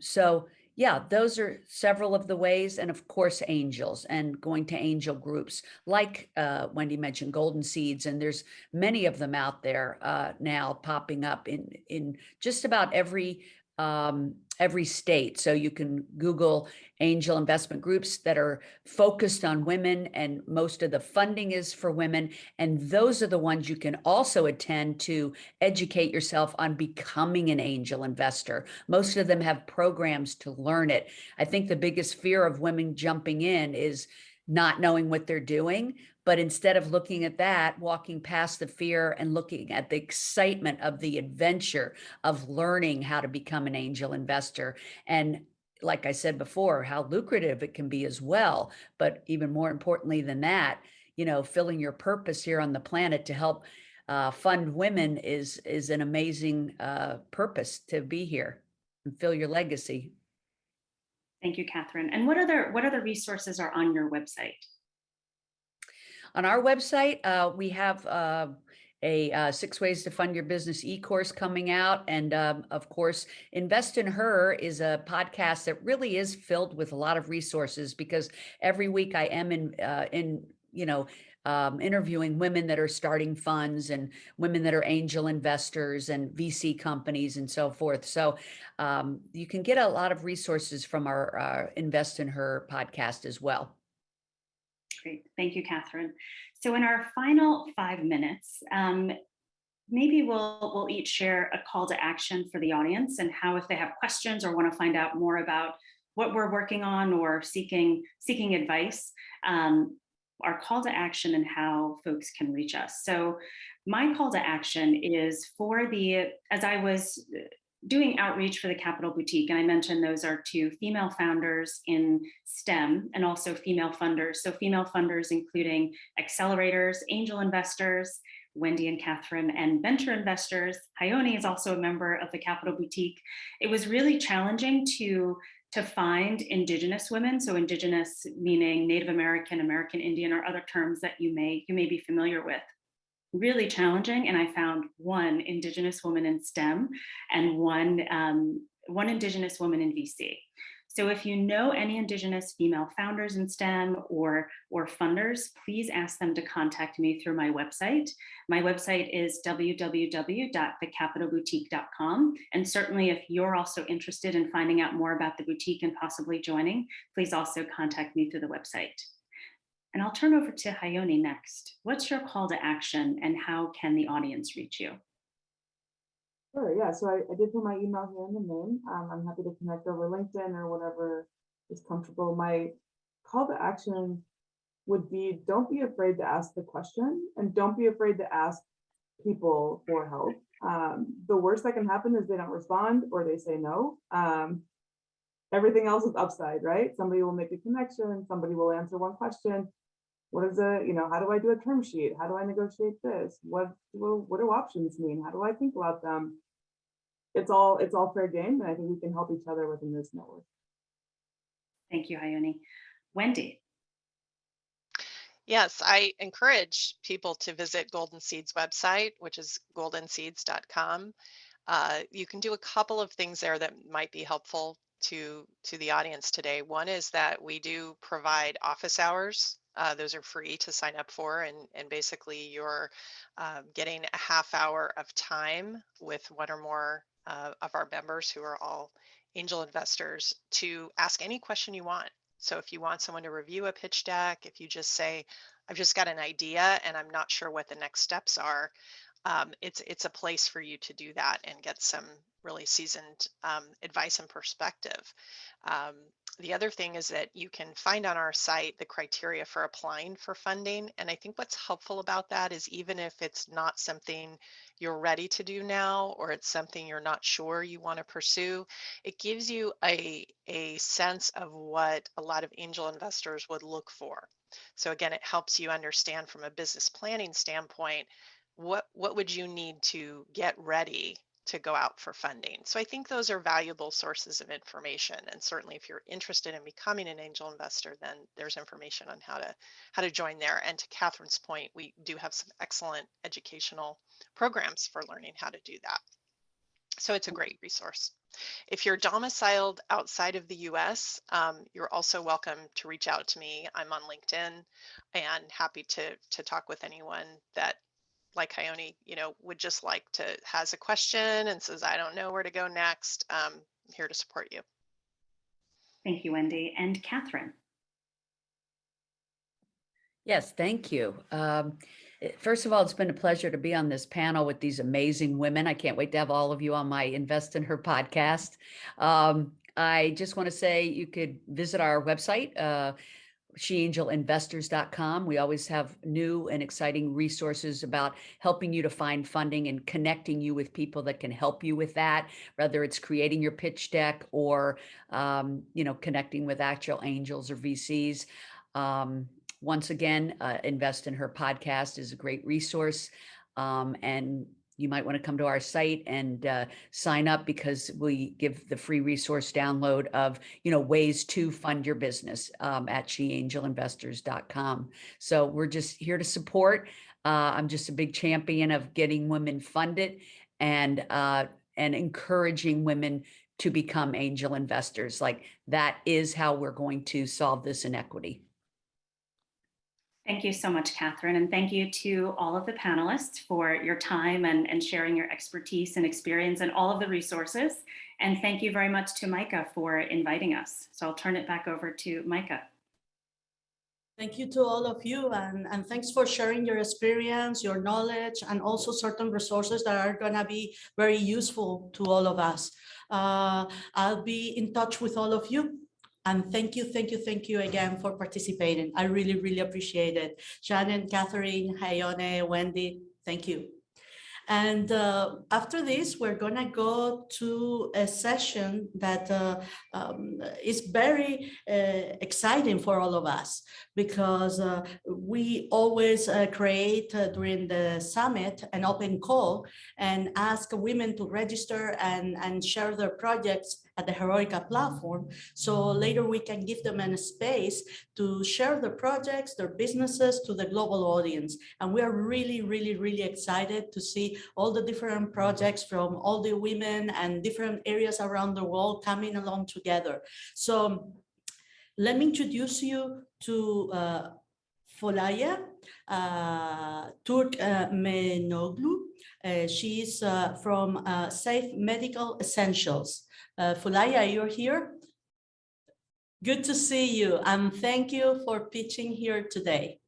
So yeah, those are several of the ways. And of course, angels and going to angel groups like Wendy mentioned, Golden Seeds. And there's many of them out there now popping up in just about every state. So you can Google angel investment groups that are focused on women, and most of the funding is for women. And those are the ones you can also attend to educate yourself on becoming an angel investor. Most of them have programs to learn it. I think the biggest fear of women jumping in is not knowing what they're doing. But instead of looking at that, walking past the fear and looking at the excitement of the adventure of learning how to become an angel investor. And like I said before, how lucrative it can be as well. But even more importantly than that, filling your purpose here on the planet to help fund women is an amazing purpose to be here and fill your legacy. Thank you, Catherine. And what other resources are on your website? On our website, we have a 6 Ways to Fund Your Business e-course coming out. And of course, Invest in Her is a podcast that really is filled with a lot of resources, because every week I am interviewing women that are starting funds and women that are angel investors and VC companies and so forth. So you can get a lot of resources from our Invest in Her podcast as well. Great. Thank you, Catherine. So in our final 5 minutes, maybe we'll each share a call to action for the audience, and how, if they have questions or want to find out more about what we're working on or seeking advice, our call to action and how folks can reach us. So my call to action is as I was doing outreach for the Capital Boutique, and I mentioned those are 2 female founders in STEM and also female funders. So female funders including accelerators, angel investors, Wendy and Catherine, and venture investors. Hayoni is also a member of the Capital Boutique. It was really challenging to find Indigenous women. So Indigenous meaning Native American, American Indian, or other terms that you may be familiar with. Really challenging, and I found 1 Indigenous woman in STEM and one Indigenous woman in VC. So if you know any Indigenous female founders in STEM or funders, please ask them to contact me through my website. My website is www.thecapitalboutique.com. And certainly if you're also interested in finding out more about the boutique and possibly joining, please also contact me through the website. And I'll turn over to Hayoni next. What's your call to action, and how can the audience reach you? Sure, yeah, so I did put my email here in the name. I'm happy to connect over LinkedIn or whatever is comfortable. My call to action would be, don't be afraid to ask the question, and don't be afraid to ask people for help. The worst that can happen is they don't respond or they say no. Everything else is upside, right? Somebody will make a connection, somebody will answer one question. What is how do I do a term sheet? How do I negotiate this? What do options mean? How do I think about them? It's all fair game, and I think we can help each other within this network. Thank you, Hayoni. Wendy. Yes, I encourage people to visit Golden Seeds website, which is goldenseeds.com. You can do a couple of things there that might be helpful to the audience today. One is that we do provide office hours. Those are free to sign up for, and basically you're getting a half hour of time with one or more of our members who are all angel investors to ask any question you want. So if you want someone to review a pitch deck, if you just say, I've just got an idea and I'm not sure what the next steps are, it's a place for you to do that and get some really seasoned advice and perspective. The other thing is that you can find on our site the criteria for applying for funding. And I think what's helpful about that is even if it's not something you're ready to do now, or it's something you're not sure you want to pursue, it gives you a sense of what a lot of angel investors would look for. So again, it helps you understand from a business planning standpoint, what would you need to get ready to go out for funding. So I think those are valuable sources of information. And certainly if you're interested in becoming an angel investor, then there's information on how to join there. And to Catherine's point, we do have some excellent educational programs for learning how to do that. So it's a great resource. If you're domiciled outside of the US, you're also welcome to reach out to me. I'm on LinkedIn and happy to talk with anyone that, like Ione, would just has a question and says, I don't know where to go next. I'm here to support you. Thank you, Wendy. And Catherine. Yes, thank you. First of all, it's been a pleasure to be on this panel with these amazing women. I can't wait to have all of you on my Invest in Her podcast. I just want to say you could visit our website, sheangelinvestors.com. We always have new and exciting resources about helping you to find funding and connecting you with people that can help you with that, whether it's creating your pitch deck or, connecting with actual angels or VCs. Once again, Invest in Her podcast is a great resource. And you might want to come to our site and sign up, because we give the free resource download of, ways to fund your business at sheangelinvestors.com. So we're just here to support. I'm just a big champion of getting women funded and encouraging women to become angel investors. Like, that is how we're going to solve this inequity. Thank you so much, Catherine. And thank you to all of the panelists for your time and sharing your expertise and experience and all of the resources. And thank you very much to Micah for inviting us. So I'll turn it back over to Micah. Thank you to all of you, and thanks for sharing your experience, your knowledge, and also certain resources that are gonna be very useful to all of us. I'll be in touch with all of you. And thank you again for participating. I really, really appreciate it. Shannon, Catherine, Ione, Wendy, thank you. And after this, we're gonna go to a session that is very exciting for all of us, because we always create during the summit an open call and ask women to register and share their projects at the Heroikka platform. So later we can give them a space to share their projects, their businesses to the global audience. And we are really, really, really excited to see all the different projects from all the women and different areas around the world coming along together. So let me introduce you to Fulaya Turkmenoglu. She's from Safe Medical Essentials. Fulaya, you're here? Good to see you, and thank you for pitching here today.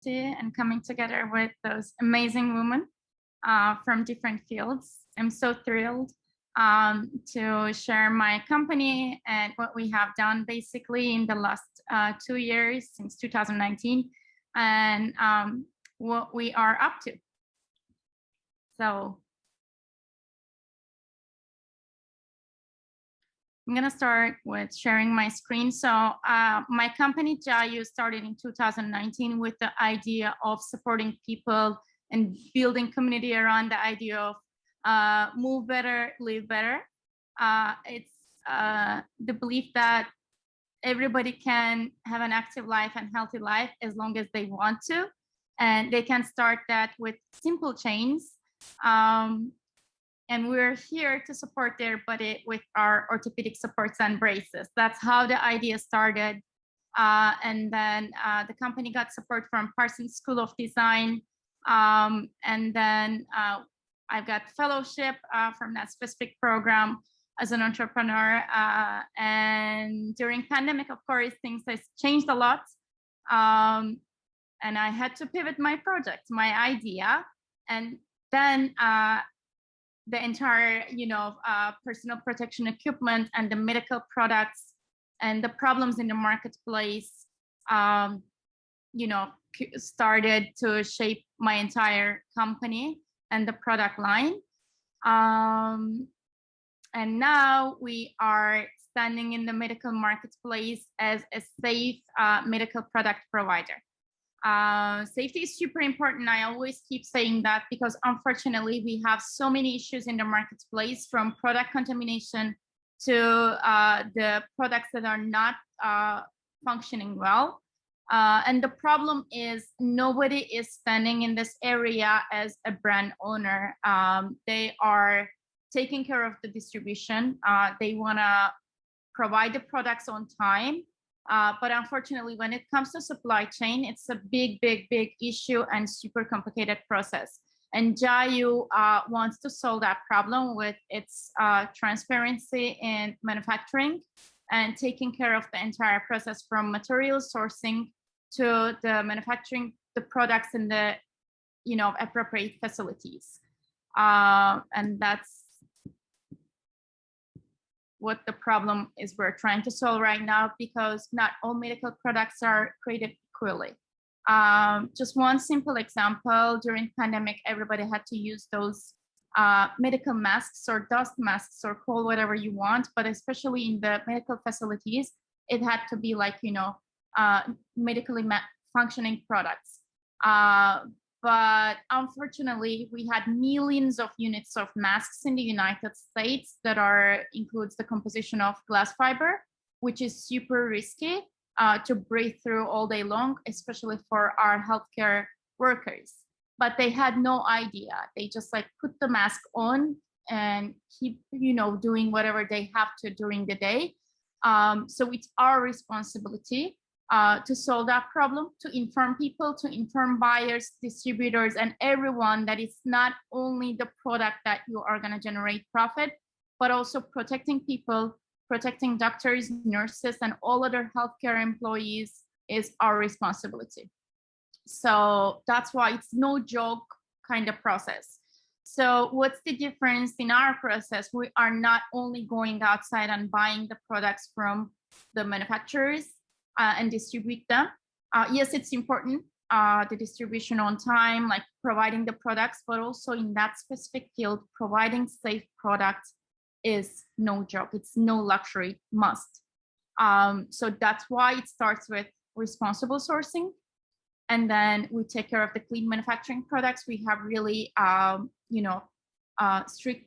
And coming together with those amazing women from different fields. I'm so thrilled to share my company and what we have done basically in the last 2 years, since 2019, and what we are up to. So I'm going to start with sharing my screen. So my company, Jayu, started in 2019 with the idea of supporting people and building community around the idea of move better, live better. It's the belief that everybody can have an active life and healthy life as long as they want to. And they can start that with simple changes. And we're here to support their body with our orthopedic supports and braces. That's how the idea started. And then the company got support from Parsons School of Design. And then I got fellowship from that specific program as an entrepreneur. And during pandemic, of course, things has changed a lot. And I had to pivot my project, my idea. And then the entire, personal protection equipment and the medical products and the problems in the marketplace, started to shape my entire company and the product line. And now we are standing in the medical marketplace as a safe medical product provider. Safety is super important. I always keep saying that because unfortunately we have so many issues in the marketplace, from product contamination to the products that are not functioning well. And the problem is nobody is standing in this area as a brand owner. They are taking care of the distribution. They want to provide the products on time. But unfortunately, when it comes to supply chain, it's a big issue and super complicated process. And Jayu wants to solve that problem with its transparency in manufacturing and taking care of the entire process, from material sourcing to the manufacturing the products in the appropriate facilities. And that's what the problem is we're trying to solve right now, because not all medical products are created equally. Just one simple example, during pandemic, everybody had to use those medical masks or dust masks, or call whatever you want, but especially in the medical facilities, it had to be like, medically functioning products. But unfortunately, we had millions of units of masks in the United States that includes the composition of glass fiber, which is super risky to breathe through all day long, especially for our healthcare workers. But they had no idea. They just put the mask on and keep, doing whatever they have to during the day. So it's our responsibility to solve that problem, to inform people, to inform buyers, distributors, and everyone that it's not only the product that you are going to generate profit, but also protecting people, protecting doctors, nurses, and all other healthcare employees is our responsibility. So that's why it's no joke kind of process. So what's the difference in our process? We are not only going outside and buying the products from the manufacturers and distribute them. Yes, it's important, the distribution on time, like providing the products, but also in that specific field, providing safe products is no joke. It's no luxury, must. So that's why it starts with responsible sourcing. And then we take care of the clean manufacturing products. We have really, strict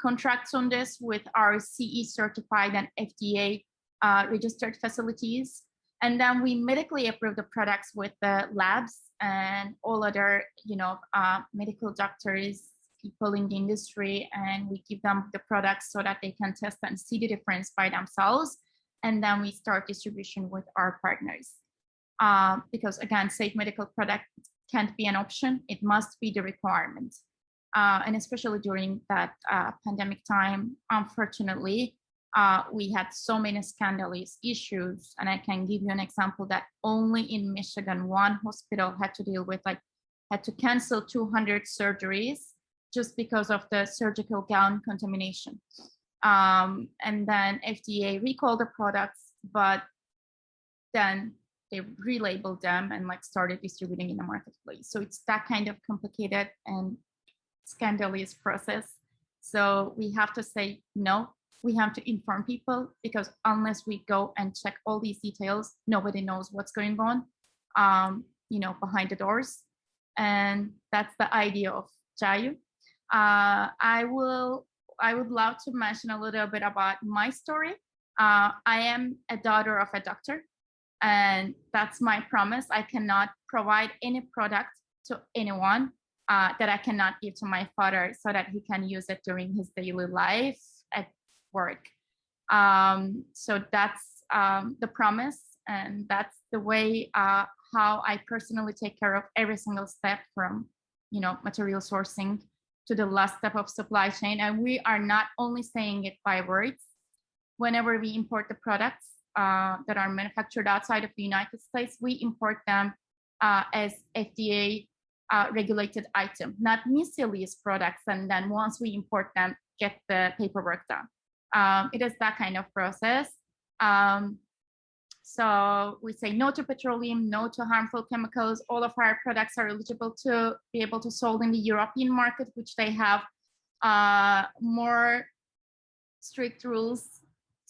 contracts on this with our CE certified and FDA registered facilities. And then we medically approve the products with the labs and all other, medical doctors, people in the industry, and we give them the products so that they can test and see the difference by themselves. And then we start distribution with our partners. Because again, safe medical product can't be an option, it must be the requirement. And especially during that pandemic time, unfortunately, we had so many scandalous issues. And I can give you an example that only in Michigan, one hospital had to deal with, had to cancel 200 surgeries just because of the surgical gown contamination. And then FDA recalled the products, but then they relabeled them and started distributing in the marketplace. So it's that kind of complicated and scandalous process. So we have to say no. We have to inform people, because unless we go and check all these details, nobody knows what's going on, behind the doors. And that's the idea of Jayu. I would love to mention a little bit about my story. I am a daughter of a doctor, and that's my promise. I cannot provide any product to anyone that I cannot give to my father so that he can use it during his daily life at work. So that's the promise, and that's the way how I personally take care of every single step from, material sourcing to the last step of supply chain. And we are not only saying it by words. Whenever we import the products that are manufactured outside of the United States, we import them as FDA regulated item, not miscellaneous products. And then once we import them, get the paperwork done. It is that kind of process. So we say no to petroleum, no to harmful chemicals. All of our products are eligible to be able to sold in the European market, which they have more strict rules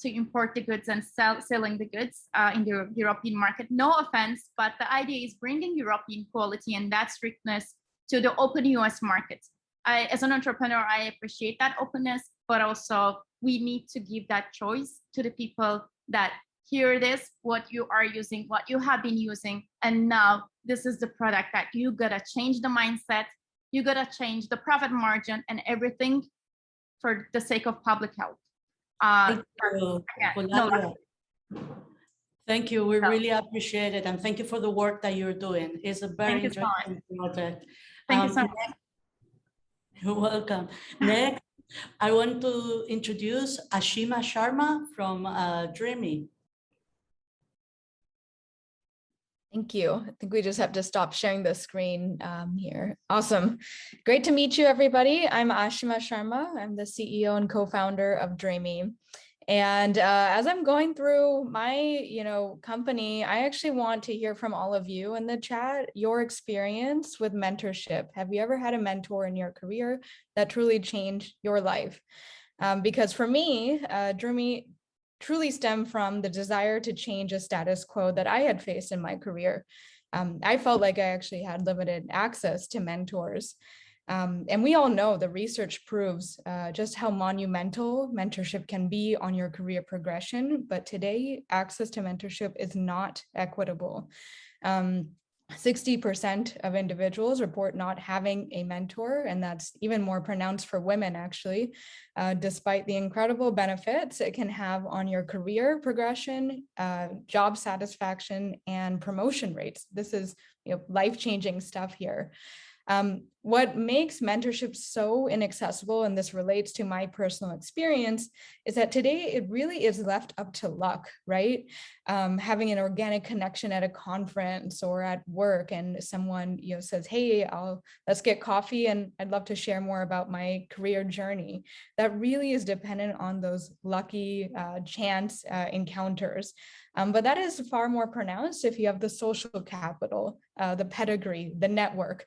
to import the goods and selling the goods in the European market. No offense, but the idea is bringing European quality and that strictness to the open US market. As an entrepreneur, I appreciate that openness, but also we need to give that choice to the people that here it is, what you are using, what you have been using, and now this is the product that you gotta change the mindset, you gotta change the profit margin and everything for the sake of public health. Thank you, Pulalia. Thank you. We really appreciate it. And thank you for the work that you're doing. It's a very interesting project. Thank you so much. You're welcome. Next, I want to introduce Ashima Sharma from Dreamy. Thank you. I think we just have to stop sharing the screen here. Awesome. Great to meet you, everybody. I'm Ashima Sharma. I'm the CEO and co-founder of Dreamy. And as I'm going through my, company, I actually want to hear from all of you in the chat, your experience with mentorship. Have you ever had a mentor in your career that truly changed your life? Because for me, Dreamy truly stem from the desire to change a status quo that I had faced in my career. I felt like I actually had limited access to mentors. And we all know the research proves just how monumental mentorship can be on your career progression. But today, access to mentorship is not equitable. 60% of individuals report not having a mentor, and that's even more pronounced for women, actually, despite the incredible benefits it can have on your career progression, job satisfaction, and promotion rates. This is life-changing stuff here. What makes mentorship so inaccessible, and this relates to my personal experience, is that today it really is left up to luck, right? Having an organic connection at a conference or at work, and someone says, "Hey, let's get coffee, and I'd love to share more about my career journey." That really is dependent on those lucky chance encounters. But that is far more pronounced if you have the social capital, the pedigree, the network,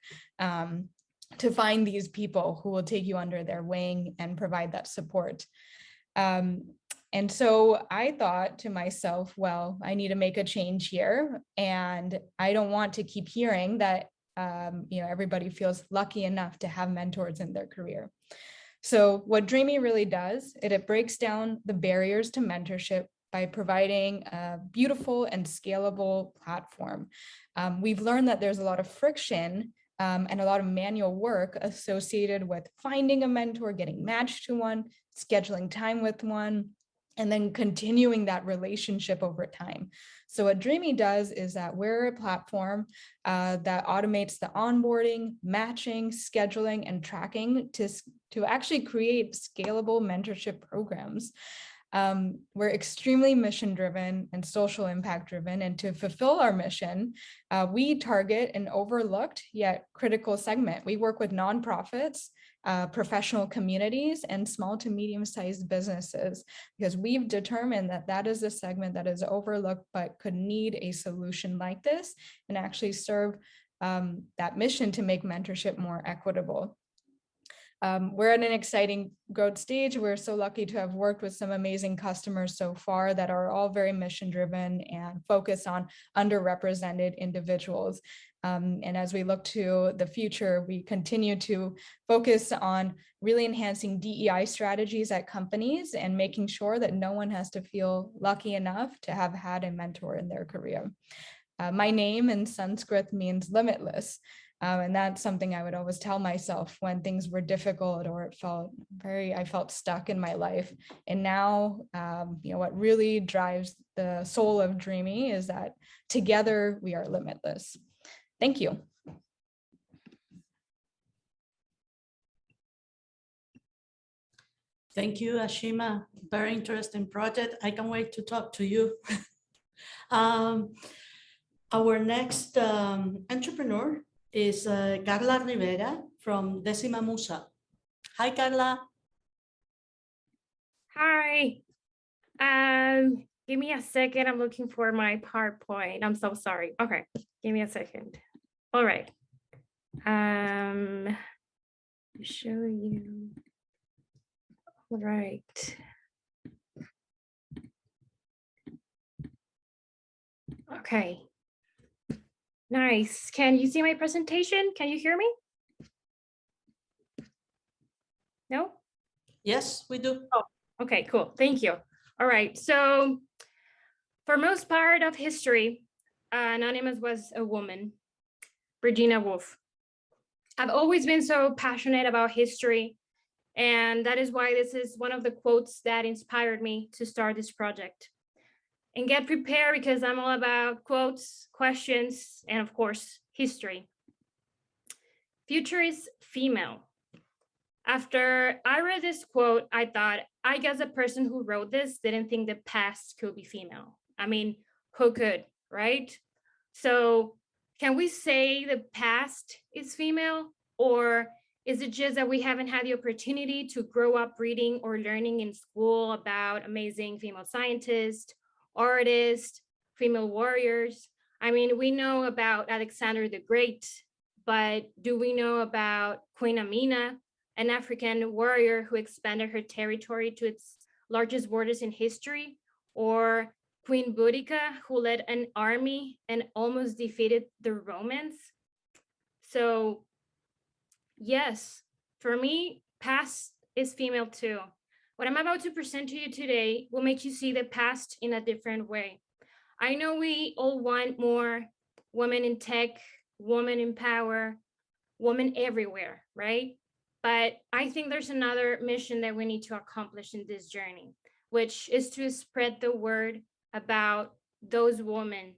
to find these people who will take you under their wing and provide that support. And so I thought to myself, well, I need to make a change here. And I don't want to keep hearing that, everybody feels lucky enough to have mentors in their career. So what Dreamy really does, it breaks down the barriers to mentorship by providing a beautiful and scalable platform. We've learned that there's a lot of friction and a lot of manual work associated with finding a mentor, getting matched to one, scheduling time with one, and then continuing that relationship over time. So what Dreamy does is that we're a platform that automates the onboarding, matching, scheduling, and tracking to actually create scalable mentorship programs. We're extremely mission-driven and social impact-driven, and to fulfill our mission, we target an overlooked yet critical segment. We work with nonprofits, professional communities, and small to medium-sized businesses, because we've determined that that is a segment that is overlooked but could need a solution like this and actually serve that mission to make mentorship more equitable. We're at an exciting growth stage. We're so lucky to have worked with some amazing customers so far that are all very mission driven and focus on underrepresented individuals. And as we look to the future, we continue to focus on really enhancing DEI strategies at companies and making sure that no one has to feel lucky enough to have had a mentor in their career. My name in Sanskrit means limitless. And that's something I would always tell myself when things were difficult or I felt stuck in my life. And now, what really drives the soul of Dreamy is that together we are limitless. Thank you. Thank you, Ashima. Very interesting project. I can't wait to talk to you. Our next entrepreneur is Carla Rivera from Décima Musa. Hi, Carla. Hi. Give me a second. I'm looking for my PowerPoint. I'm so sorry. Okay, give me a second. All right. Show you. All right. Okay. Nice. Can you see my presentation? Can you hear me? No? Yes, we do. Oh, okay, cool. Thank you. All right. So for most part of history, Anonymous was a woman, Virginia Woolf. I've always been so passionate about history, and that is why this is one of the quotes that inspired me to start this project. And get prepared because I'm all about quotes, questions, and of course, history. Future is female. After I read this quote, I thought, I guess the person who wrote this didn't think the past could be female. I mean, who could, right? So can we say the past is female? Or is it just that we haven't had the opportunity to grow up reading or learning in school about amazing female scientists, artists, female warriors? I mean, we know about Alexander the Great, but do we know about Queen Amina, an African warrior who expanded her territory to its largest borders in history? Or Queen Boudica, who led an army and almost defeated the Romans? So yes, for me, past is female too. What I'm about to present to you today will make you see the past in a different way. I know we all want more women in tech, women in power, women everywhere, right? But I think there's another mission that we need to accomplish in this journey, which is to spread the word about those women.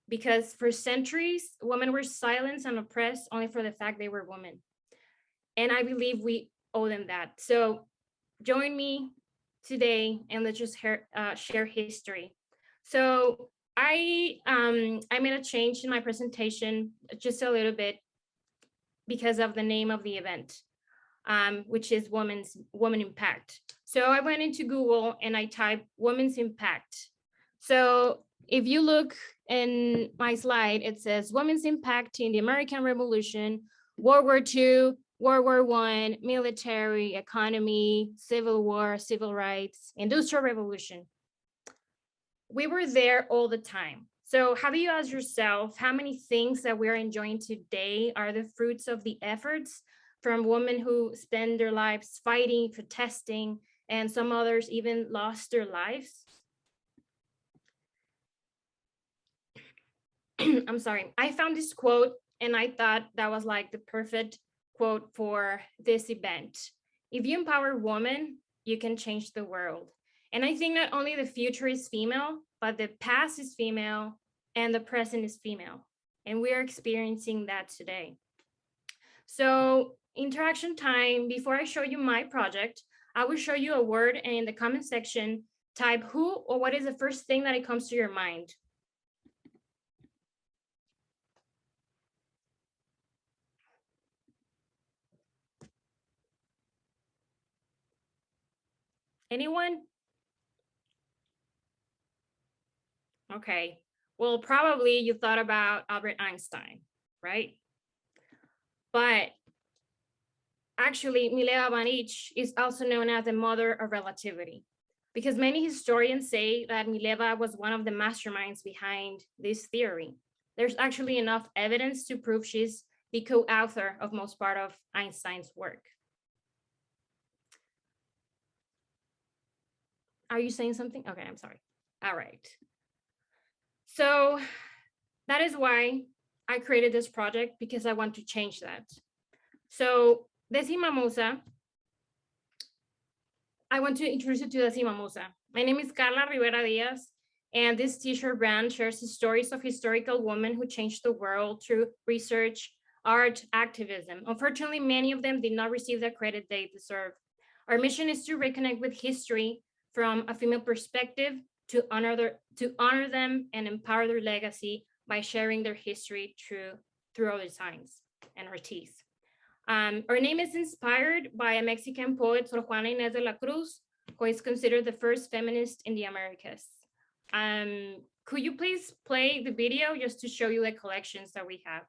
Because for centuries, women were silenced and oppressed only for the fact they were women. And I believe we owe them that. So join me today and let's just share history. So I made a change in my presentation just a little bit because of the name of the event, which is Women Impact. So I went into Google and I typed Women's Impact. So if you look in my slide, it says Women's Impact in the American Revolution, World War II, World War I, military, economy, Civil War, civil rights, Industrial Revolution. We were there all the time. So have you asked yourself how many things that we're enjoying today are the fruits of the efforts from women who spend their lives fighting, protesting, and some others even lost their lives? I'm sorry, I found this quote and I thought that was like the perfect quote for this event. If you empower women, you can change the world. And I think not only the future is female, but the past is female and the present is female. And we are experiencing that today. So interaction time, before I show you my project, I will show you a word and in the comment section, type who or what is the first thing that it comes to your mind. Anyone? Okay, well, probably you thought about Albert Einstein, right? But actually, Mileva Banich is also known as the mother of relativity, because many historians say that Mileva was one of the masterminds behind this theory. There's actually enough evidence to prove she's the co-author of most part of Einstein's work. Are you saying something? Okay, I'm sorry. All right. So that is why I created this project because I want to change that. So Décima Musa, I want to introduce you to Décima Musa. My name is Carla Rivera Diaz, and this t-shirt brand shares the stories of historical women who changed the world through research, art, activism. Unfortunately, many of them did not receive the credit they deserve. Our mission is to reconnect with history from a female perspective, to honor them and empower their legacy by sharing their history through our designs and our teeth. Our name is inspired by a Mexican poet, Sor Juana Inés de la Cruz, who is considered the first feminist in the Americas. Could you please play the video just to show you the collections that we have?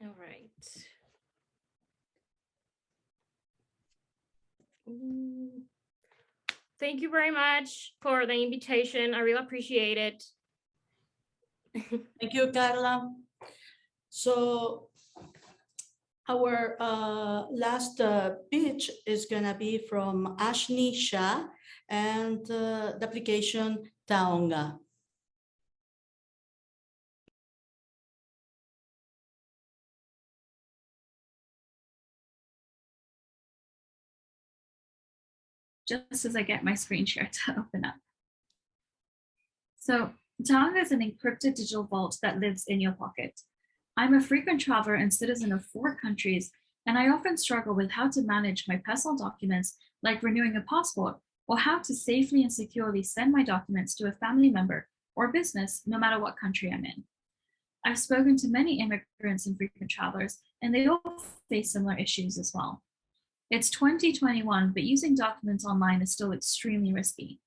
All right. Thank you very much for the invitation. I really appreciate it. Thank you, Carla. So our last pitch is gonna be from Ashni Shah and the application Taonga. Just as I get my screen share to open up. So Taonga is an encrypted digital vault that lives in your pocket. I'm a frequent traveler and citizen of 4 countries, and I often struggle with how to manage my personal documents, like renewing a passport, or how to safely and securely send my documents to a family member or business, no matter what country I'm in. I've spoken to many immigrants and frequent travelers, and they all face similar issues as well. It's 2021, but using documents online is still extremely risky.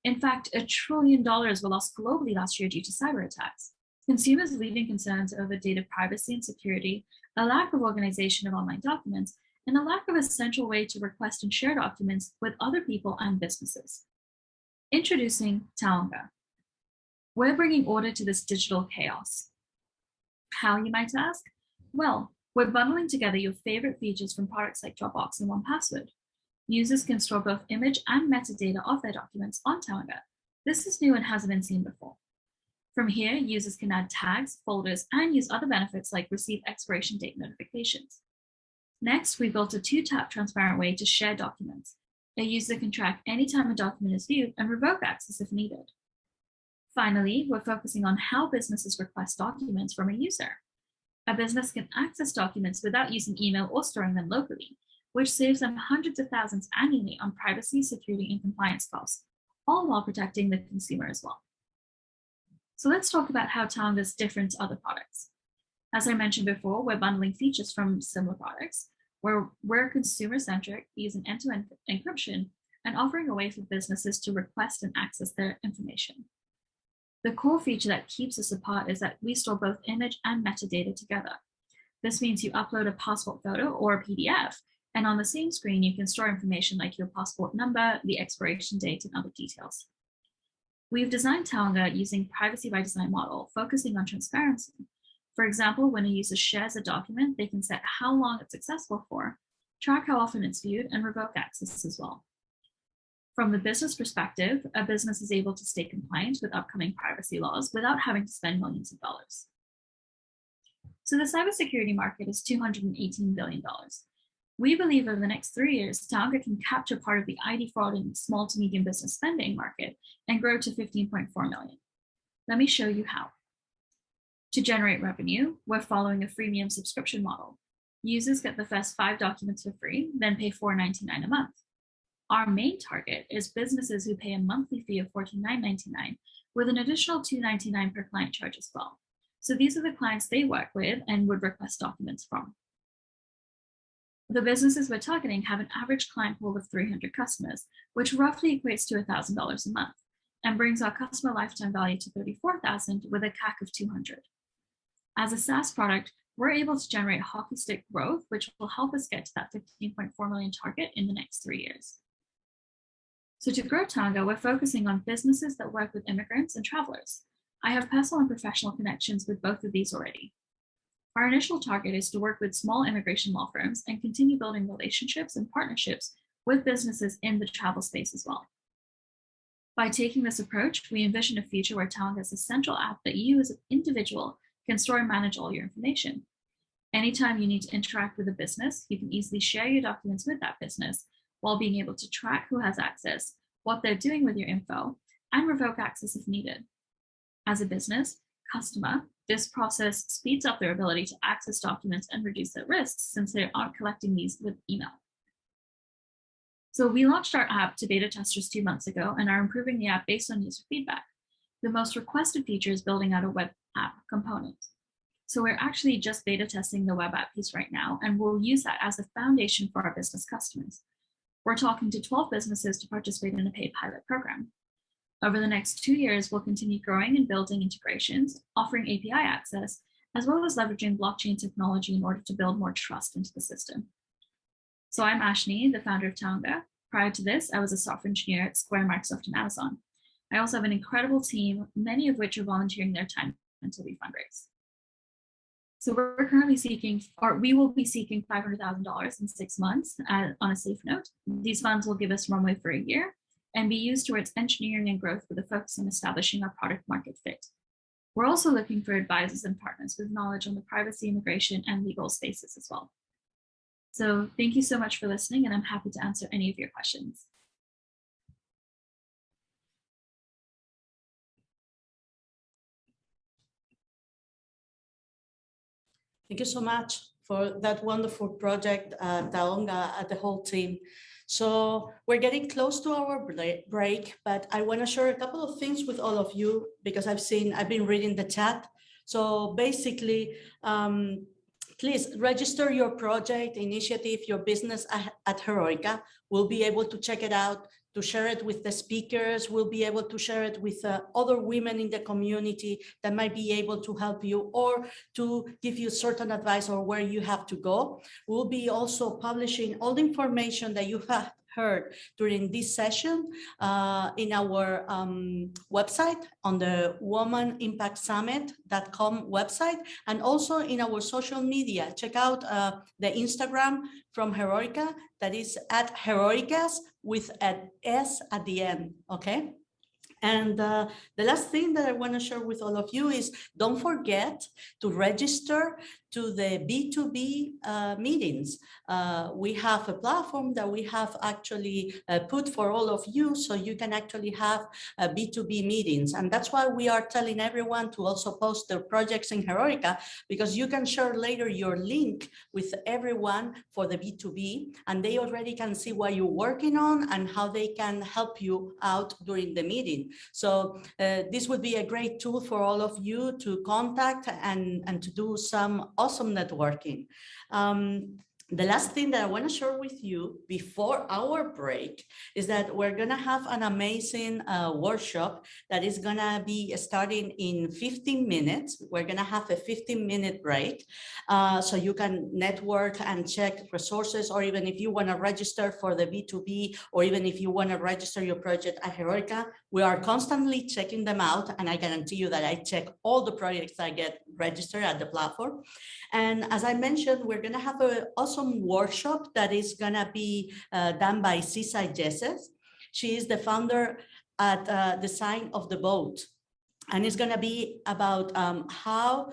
In fact, $1 trillion were lost globally last year due to cyber attacks. Consumers leaving concerns over data privacy and security, a lack of organization of online documents, and a lack of a central way to request and share documents with other people and businesses. Introducing Taonga. We're bringing order to this digital chaos. How, you might ask? Well, we're bundling together your favorite features from products like Dropbox in one password. Users can store both image and metadata of their documents on Taonga. This is new and hasn't been seen before. From here, users can add tags, folders, and use other benefits like receive expiration date notifications. Next, we built a 2-tap transparent way to share documents. A user can track any time a document is viewed and revoke access if needed. Finally, we're focusing on how businesses request documents from a user. A business can access documents without using email or storing them locally, which saves them hundreds of thousands annually on privacy, security, and compliance costs, all while protecting the consumer as well. So let's talk about how Taonga is different to other products. As I mentioned before, we're bundling features from similar products, where we're consumer-centric, using end-to-end encryption, and offering a way for businesses to request and access their information. The core feature that keeps us apart is that we store both image and metadata together. This means you upload a passport photo or a PDF, and on the same screen, you can store information like your passport number, the expiration date, and other details. We've designed Taonga using privacy by design model, focusing on transparency. For example, when a user shares a document, they can set how long it's accessible for, track how often it's viewed, and revoke access as well. From the business perspective, a business is able to stay compliant with upcoming privacy laws without having to spend millions of dollars. So the cybersecurity market is $218 billion. We believe over the next 3 years, Taonga can capture part of the ID fraud in small to medium business spending market and grow to 15.4 million. Let me show you how. To generate revenue, we're following a freemium subscription model. Users get the first 5 documents for free, then pay $4.99 a month. Our main target is businesses who pay a monthly fee of $49.99 with an additional $2.99 per client charge as well. So these are the clients they work with and would request documents from. The businesses we're targeting have an average client pool of 300 customers, which roughly equates to $1,000 a month and brings our customer lifetime value to $34,000 with a CAC of 200. As a SaaS product, we're able to generate hockey stick growth, which will help us get to that 15.4 million target in the next 3 years. So to grow Tonga, we're focusing on businesses that work with immigrants and travelers. I have personal and professional connections with both of these already. Our initial target is to work with small immigration law firms and continue building relationships and partnerships with businesses in the travel space as well. By taking this approach, we envision a future where Tonga is a central app that you as an individual can store and manage all your information. Anytime you need to interact with a business, you can easily share your documents with that business while being able to track who has access, what they're doing with your info, and revoke access if needed. As a business customer, this process speeds up their ability to access documents and reduce their risks since they aren't collecting these with email. So we launched our app to beta testers 2 months ago and are improving the app based on user feedback. The most requested feature is building out a web app component. So we're actually just beta testing the web app piece right now, and we'll use that as a foundation for our business customers. We're talking to 12 businesses to participate in a paid pilot program. Over the next 2 years, we'll continue growing and building integrations, offering API access, as well as leveraging blockchain technology in order to build more trust into the system. So I'm Ashni, the founder of Tonga. Prior to this, I was a software engineer at Square, Microsoft, and Amazon. I also have an incredible team, many of which are volunteering their time until we fundraise. So we're currently seeking, or we will be seeking $500,000 in 6 months on a safe note. These funds will give us runway for a year and be used towards engineering and growth with a focus on establishing our product market fit. We're also looking for advisors and partners with knowledge on the privacy, immigration, and legal spaces as well. So thank you so much for listening, and I'm happy to answer any of your questions. Thank you so much for that wonderful project, Taonga, and the whole team. So we're getting close to our break, but I want to share a couple of things with all of you because I've been reading the chat. So basically, please register your project, initiative, your business at Heroikka. We'll be able to check it out, to share it with the speakers. We'll be able to share it with other women in the community that might be able to help you or to give you certain advice or where you have to go. We'll be also publishing all the information that you have heard during this session in our website on the womanimpactsummit.com website, and also in our social media. Check out the Instagram from Heroikka, that is at Heroikkas with an S at the end, okay? And the last thing that I want to share with all of you is don't forget to register to the B2B meetings. We have a platform that we have actually put for all of you, so you can actually have B2B meetings. And that's why we are telling everyone to also post their projects in Heroikka, because you can share later your link with everyone for the B2B, and they already can see what you're working on and how they can help you out during the meeting. So this would be a great tool for all of you to contact and to do some awesome networking. The last thing that I want to share with you before our break is that we're going to have an amazing workshop that is going to be starting in 15 minutes. We're going to have a 15-minute break so you can network and check resources, or even if you want to register for the B2B, or even if you want to register your project at Heroikka, we are constantly checking them out. And I guarantee you that I check all the projects that get registered at the platform. And as I mentioned, we're going to have an awesome workshop that is going to be done by Sba Loans. She is the founder at the Sign of the Boat. And it's going to be about how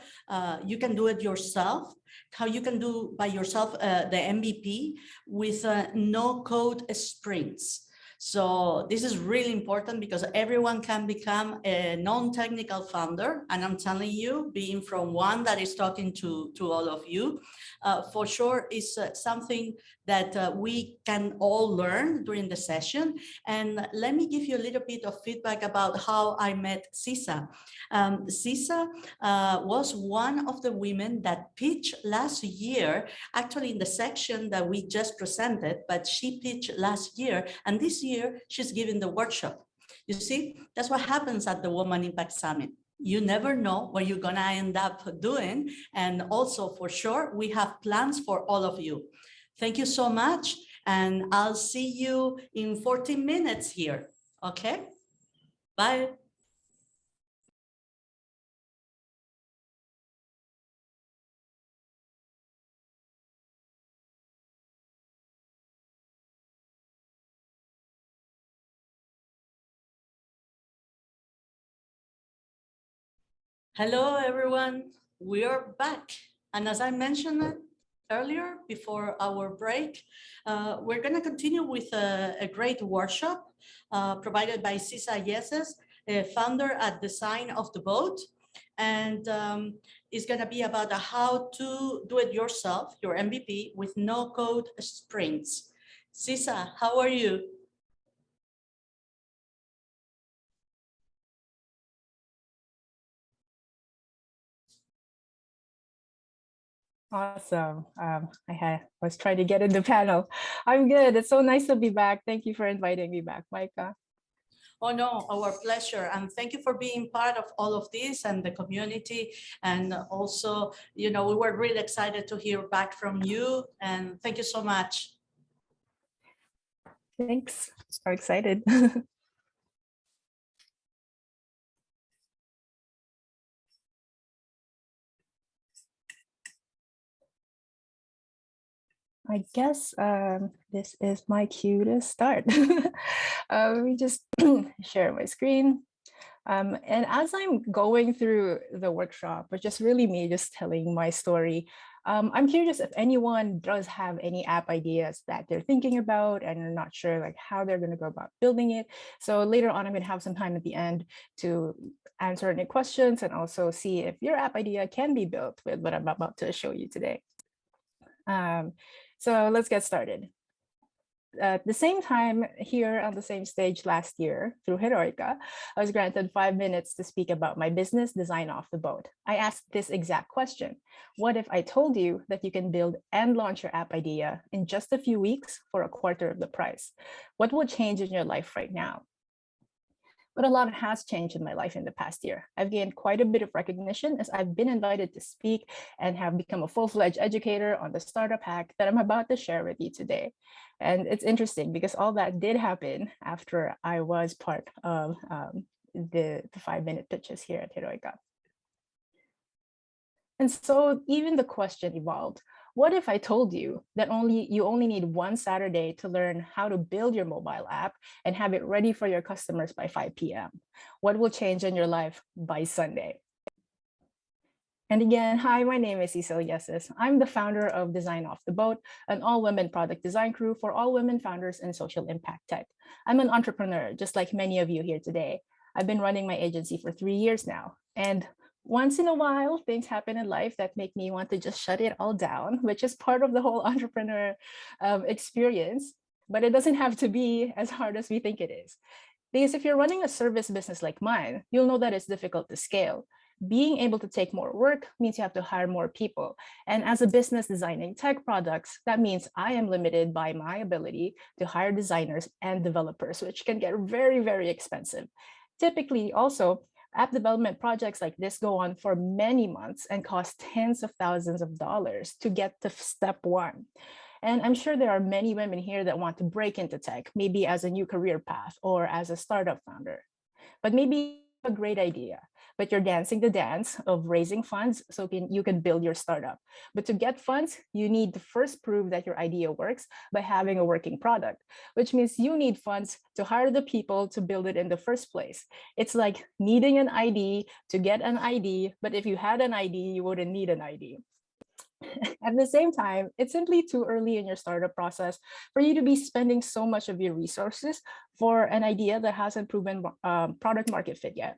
you can do it yourself, how you can do by yourself the MVP with no code sprints. So this is really important because everyone can become a non-technical founder. And I'm telling you, being from one that is talking to all of you, for sure is something that we can all learn during the session. And let me give you a little bit of feedback about how I met Sisa. Sisa was one of the women that pitched last year, actually in the section that we just presented, but she pitched last year, and this year she's giving the workshop. You see, that's what happens at the Woman Impact Summit. You never know what you're gonna end up doing. And also for sure, we have plans for all of you. Thank you so much. And I'll see you in 14 minutes here. Okay, bye. Hello, everyone. We are back. And as I mentioned earlier, before our break, we're going to continue with a great workshop provided by Sisa Yeses, a founder at Design of the Boat. And it's going to be about how to do it yourself, your MVP, with no-code sprints. Sisa, how are you? Awesome. I was trying to get in the panel. I'm good. It's so nice to be back. Thank you for inviting me back, Micah. Oh no, our pleasure. And thank you for being part of all of this and the community. And also, you know, we were really excited to hear back from you. And thank you so much. Thanks. So excited. I guess this is my cue to start. Let me just share my screen. And as I'm going through the workshop, but just really me just telling my story, I'm curious if anyone does have any app ideas that they're thinking about and are not sure like how they're going to go about building it. So later on, I'm going to have some time at the end to answer any questions and also see if your app idea can be built with what I'm about to show you today. So let's get started. At the same time, here on the same stage last year through Heroikka, I was granted 5 minutes to speak about my business, Design Off the Boat. I asked this exact question: what if I told you that you can build and launch your app idea in just a few weeks for a quarter of the price? What will change in your life right now? But a lot has changed in my life in the past year. I've gained quite a bit of recognition as I've been invited to speak and have become a full-fledged educator on the startup hack that I'm about to share with you today. And it's interesting because all that did happen after I was part of the 5-minute pitches here at Heroikka. And so even the question evolved. What if I told you that you only need one Saturday to learn how to build your mobile app and have it ready for your customers by 5 p.m.? What will change in your life by Sunday? And again, hi, my name is Sisa Yeses. I'm the founder of Design Off the Boat, an all-women product design crew for all women founders in social impact tech. I'm an entrepreneur, just like many of you here today. I've been running my agency for 3 years now. And once in a while, things happen in life that make me want to just shut it all down, which is part of the whole entrepreneur experience. But it doesn't have to be as hard as we think it is. Because if you're running a service business like mine, you'll know that it's difficult to scale. Being able to take more work means you have to hire more people. And as a business designing tech products, that means I am limited by my ability to hire designers and developers, which can get very, very expensive. Typically, also, app development projects like this go on for many months and cost tens of thousands of dollars to get to step one. And I'm sure there are many women here that want to break into tech, maybe as a new career path or as a startup founder. But maybe a great idea, but you're dancing the dance of raising funds so you can build your startup. But to get funds, you need to first prove that your idea works by having a working product, which means you need funds to hire the people to build it in the first place. It's like needing an ID to get an ID, but if you had an ID, you wouldn't need an ID. At the same time, it's simply too early in your startup process for you to be spending so much of your resources for an idea that hasn't proven product market fit yet.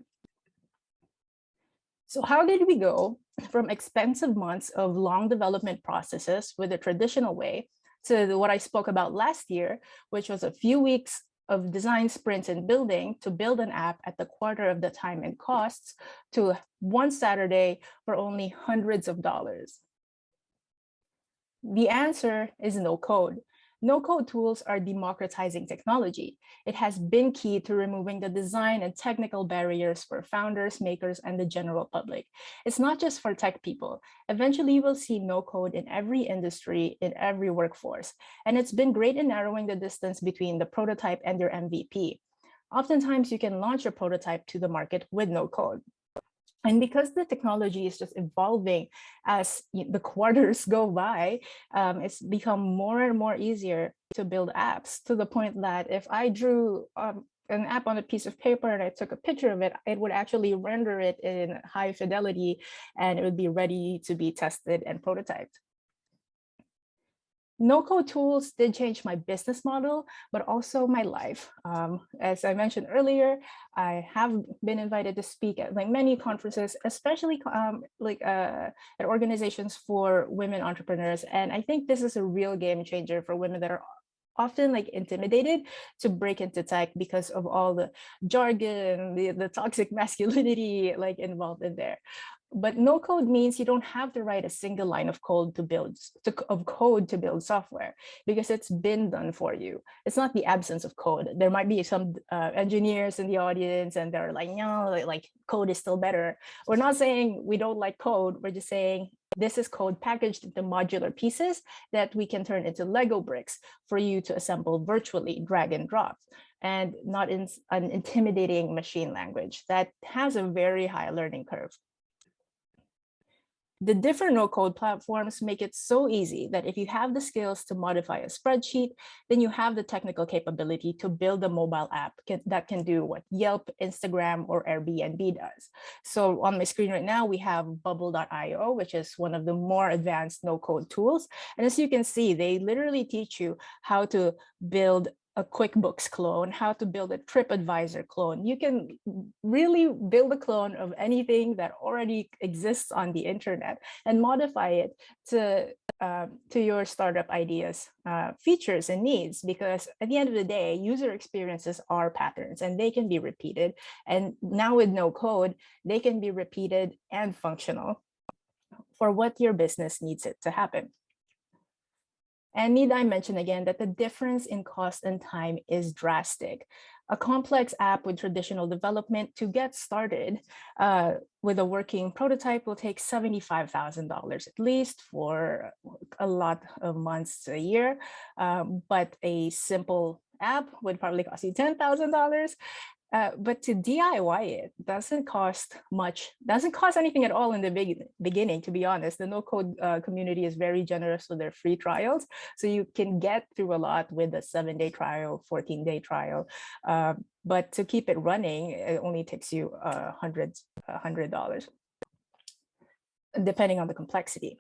So how did we go from expensive months of long development processes with the traditional way to what I spoke about last year, which was a few weeks of design sprints and building to build an app at the quarter of the time and costs to one Saturday for only hundreds of dollars? The answer is no code. No code tools are democratizing technology. It has been key to removing the design and technical barriers for founders, makers, and the general public. It's not just for tech people. Eventually, you will see no code in every industry, in every workforce. And it's been great in narrowing the distance between the prototype and your MVP. Oftentimes, you can launch your prototype to the market with no code. And because the technology is just evolving as the quarters go by, it's become more and more easier to build apps, to the point that if I drew an app on a piece of paper and I took a picture of it, it would actually render it in high fidelity and it would be ready to be tested and prototyped. No-code tools did change my business model, but also my life. As I mentioned earlier, I have been invited to speak at many conferences, especially at organizations for women entrepreneurs. And I think this is a real game changer for women that are often intimidated to break into tech because of all the jargon, the toxic masculinity involved in there. But no code means you don't have to write a single line of code to build software, because it's been done for you. It's not the absence of code. There might be some engineers in the audience and they're like, no, code is still better. We're not saying we don't like code. We're just saying this is code packaged into modular pieces that we can turn into Lego bricks for you to assemble virtually, drag and drop, and not in an intimidating machine language that has a very high learning curve. The different no-code platforms make it so easy that if you have the skills to modify a spreadsheet, then you have the technical capability to build a mobile app that can do what Yelp, Instagram, or Airbnb does. So on my screen right now, we have bubble.io, which is one of the more advanced no-code tools. And as you can see, they literally teach you how to build a QuickBooks clone, how to build a TripAdvisor clone. You can really build a clone of anything that already exists on the internet and modify it to your startup ideas, features and needs, because at the end of the day, user experiences are patterns and they can be repeated. And now with no code, they can be repeated and functional for what your business needs it to happen. And need I mention again that the difference in cost and time is drastic. A complex app with traditional development to get started with a working prototype will take $75,000 at least for a lot of months to a year. But a simple app would probably cost you $10,000. But to DIY it doesn't cost much, doesn't cost anything at all in the beginning, to be honest. The no-code community is very generous with their free trials. So you can get through a lot with a 7-day trial, 14-day trial. But to keep it running, it only takes you $100, depending on the complexity.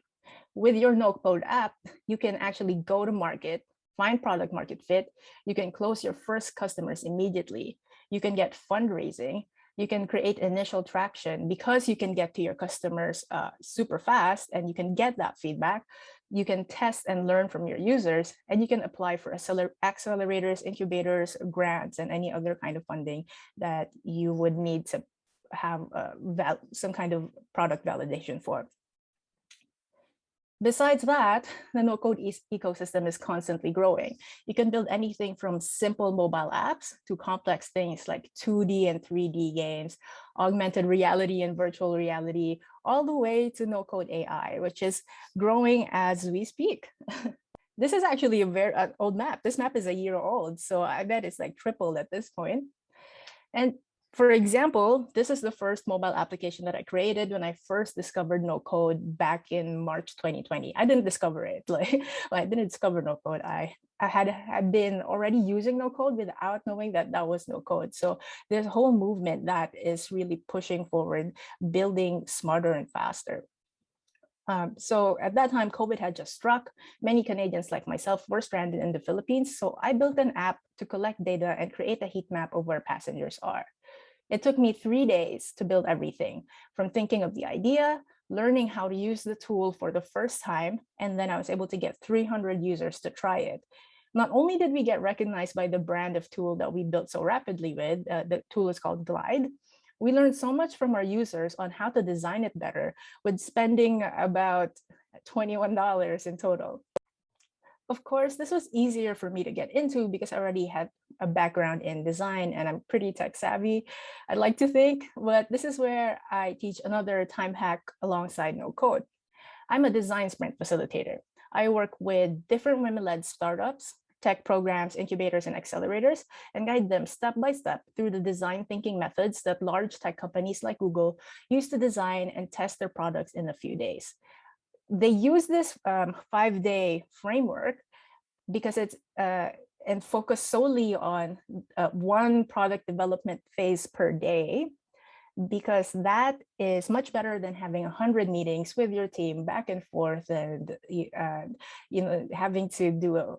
With your no-code app, you can actually go to market, find product market fit. You can close your first customers immediately. You can get fundraising, you can create initial traction because you can get to your customers super fast and you can get that feedback. You can test and learn from your users, and you can apply for accelerators, incubators, grants, and any other kind of funding that you would need to have some kind of product validation for. Besides that, the no-code ecosystem is constantly growing. You can build anything from simple mobile apps to complex things like 2D and 3D games, augmented reality and virtual reality, all the way to no-code AI, which is growing as we speak. This is actually a very old map. This map is a year old, so I bet it's tripled at this point. And for example, this is the first mobile application that I created when I first discovered no code back in March 2020. I didn't discover it. I didn't discover no code. I had been already using no code without knowing that that was no code. So there's a whole movement that is really pushing forward, building smarter and faster. So at that time, COVID had just struck. Many Canadians like myself were stranded in the Philippines. So I built an app to collect data and create a heat map of where passengers are. It took me 3 days to build everything, from thinking of the idea, learning how to use the tool for the first time, and then I was able to get 300 users to try it. Not only did we get recognized by the brand of tool that we built so rapidly with, the tool is called Glide, we learned so much from our users on how to design it better, with spending about $21 in total. Of course, this was easier for me to get into because I already had a background in design and I'm pretty tech savvy, I'd like to think, but this is where I teach another time hack alongside no code. I'm a design sprint facilitator. I work with different women-led startups, tech programs, incubators, and accelerators, and guide them step by step through the design thinking methods that large tech companies like Google use to design and test their products in a few days. They use this 5-day framework because it's and focus solely on one product development phase per day, because that is much better than having 100 meetings with your team back and forth and having to do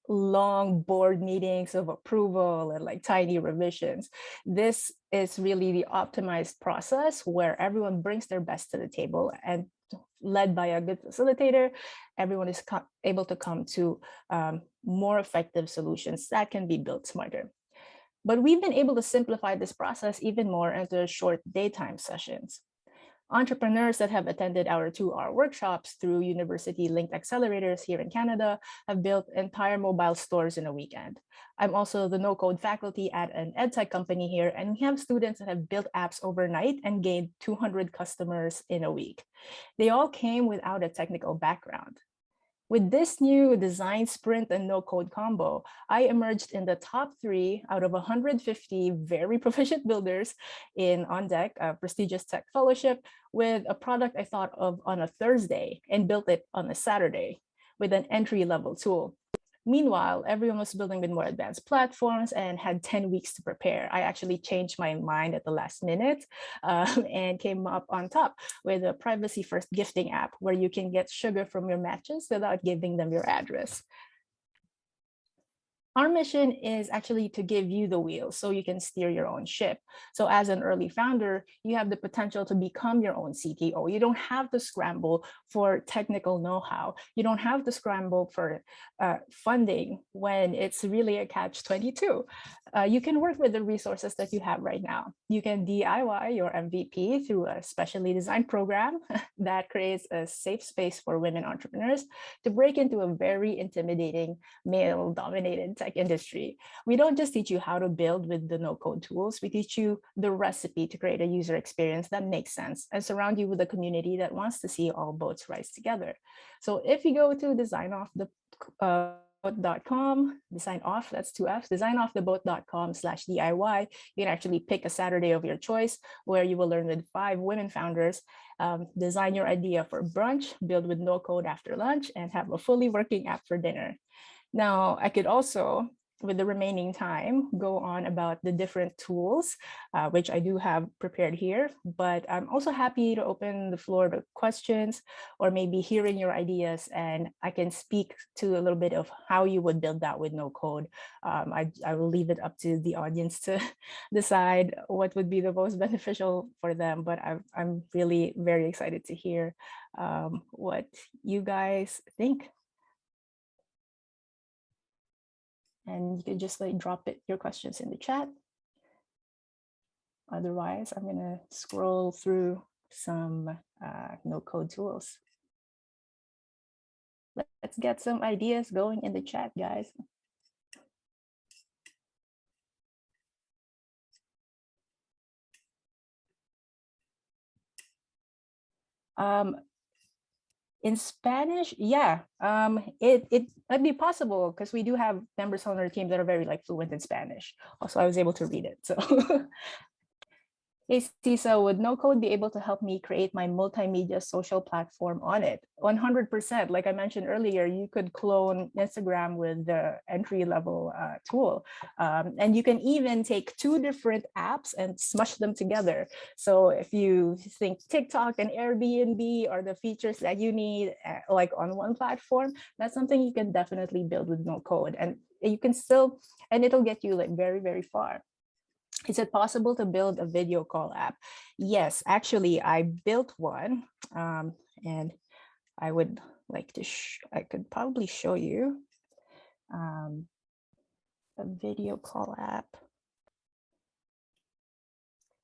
long board meetings of approval and like tiny revisions. This is really the optimized process where everyone brings their best to the table, and led by a good facilitator, everyone is able to come to more effective solutions that can be built smarter. But we've been able to simplify this process even more into short daytime sessions. Entrepreneurs that have attended our 2-hour workshops through university-linked accelerators here in Canada have built entire mobile stores in a weekend. I'm also the no-code faculty at an edtech company here, and we have students that have built apps overnight and gained 200 customers in a week. They all came without a technical background. With this new design sprint and no code combo, I emerged in the top 3 out of 150 very proficient builders in On Deck, a prestigious tech fellowship, with a product I thought of on a Thursday and built it on a Saturday with an entry-level tool. Meanwhile, everyone was building with more advanced platforms and had 10 weeks to prepare. I actually changed my mind at the last minute and came up on top with a privacy-first gifting app where you can get sugar from your matches without giving them your address. Our mission is actually to give you the wheel so you can steer your own ship. So as an early founder, you have the potential to become your own CTO. You don't have to scramble for technical know-how. You don't have to scramble for funding when it's really a catch-22. You can work with the resources that you have right now. You can DIY your MVP through a specially designed program that creates a safe space for women entrepreneurs to break into a very intimidating male-dominated tech industry. We don't just teach you how to build with the no-code tools. We teach you the recipe to create a user experience that makes sense and surround you with a community that wants to see all boats rise together. So if you go to designofftheboat.com, design off, that's 2 F's, designofftheboat.com/DIY, you can actually pick a Saturday of your choice where you will learn with 5 women founders, design your idea for brunch, build with no code after lunch, and have a fully working app for dinner. Now, I could also, with the remaining time, go on about the different tools, which I do have prepared here, but I'm also happy to open the floor to questions or maybe hearing your ideas, and I can speak to a little bit of how you would build that with no code. I will leave it up to the audience to decide what would be the most beneficial for them, but I'm really very excited to hear what you guys think. And you can just like drop your questions in the chat. Otherwise, I'm gonna scroll through some no-code tools. Let's get some ideas going in the chat, guys. In Spanish, yeah, it might be possible because we do have members on our team that are very like fluent in Spanish. Also, I was able to read it, so. Hey, Sisa, would no code be able to help me create my multimedia social platform on it? 100%. Like I mentioned earlier, you could clone Instagram with the entry-level tool. And you can even take two different apps and smush them together. So if you think TikTok and Airbnb are the features that you need like on one platform, that's something you can definitely build with no code. And you can still, and it'll get you like very, very far. Is it possible to build a video call app? Yes, actually, I built one, and I would like to, I could probably show you a video call app.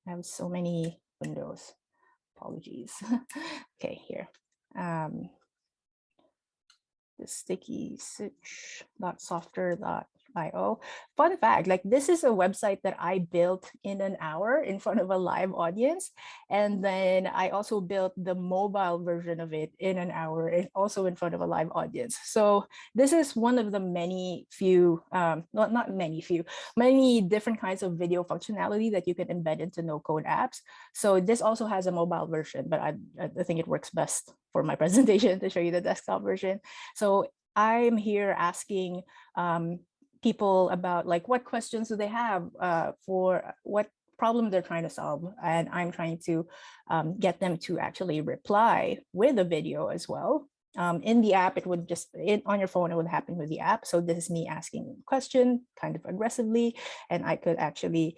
I have so many windows, apologies. Okay, here. The sticky stitch.softer.io. Fun fact, like this is a website that I built in an hour in front of a live audience. And then I also built the mobile version of it in an hour, and also in front of a live audience. So this is one of the many many different kinds of video functionality that you can embed into no-code apps. So this also has a mobile version, but I think it works best for my presentation to show you the desktop version. So I'm here asking people about like what questions do they have for what problem they're trying to solve, and I'm trying to get them to actually reply with a video as well. In the app, it would just on your phone, it would happen with the app. So this is me asking a question kind of aggressively, and I could actually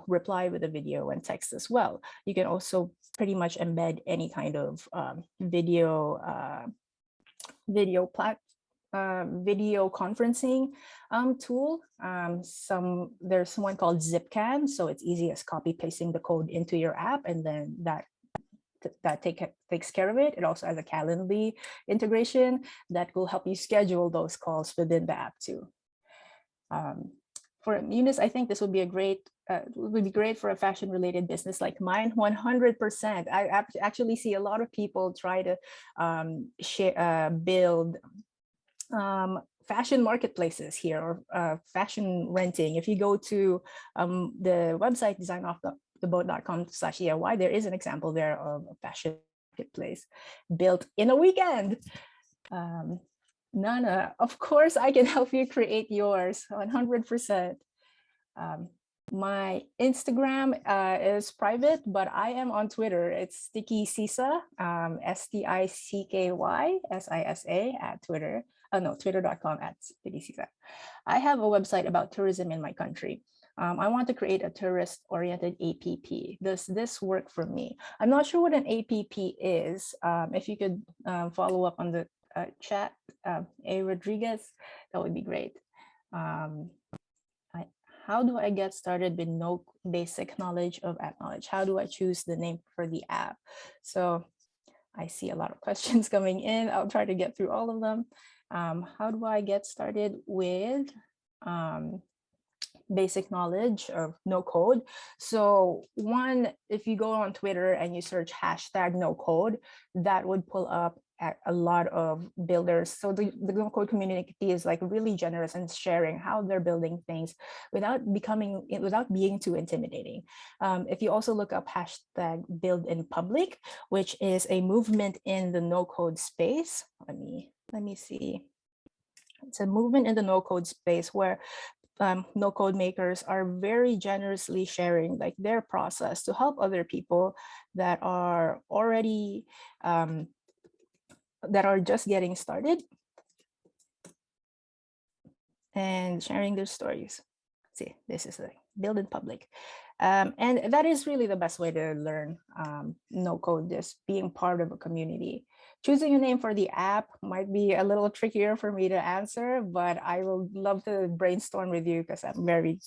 reply with a video and text as well. You can also pretty much embed any kind of video conferencing tool. There's one called Zipcan, so it's easy as copy pasting the code into your app, and then that takes care of it. It also has a Calendly integration that will help you schedule those calls within the app too. For Eunice, I think this would be great for a fashion-related business like mine. 100%. I actually see a lot of people try to build fashion marketplaces here, or fashion renting. If you go to the website designofftheboat.com/DIY, there is an example there of a fashion marketplace built in a weekend. Nana, of course I can help you create yours, 100%. My Instagram is private, but I am on Twitter. It's Sticky Sisa, STICKYSISA at Twitter. No, twitter.com/StickySisa. I have a website about tourism in my country. I want to create a tourist-oriented APP. Does this work for me? I'm not sure what an APP is. If you could follow up on the chat, A. Rodriguez, that would be great. How do I get started with no basic knowledge of app knowledge? How do I choose the name for the app? So I see a lot of questions coming in. I'll try to get through all of them. How do I get started with basic knowledge of no code? So one, if you go on Twitter and you search #no-code, that would pull up a lot of builders. So the no code community is like really generous in sharing how they're building things without being too intimidating. If you also look up #build-in-public, which is a movement in the no code space. Let me see. It's a movement in the no code space where no code makers are very generously sharing like their process to help other people that are already that are just getting started and sharing their stories. See, this is like build in public. And that is really the best way to learn no code, just being part of a community. Choosing a name for the app might be a little trickier for me to answer, but I will love to brainstorm with you because I'm very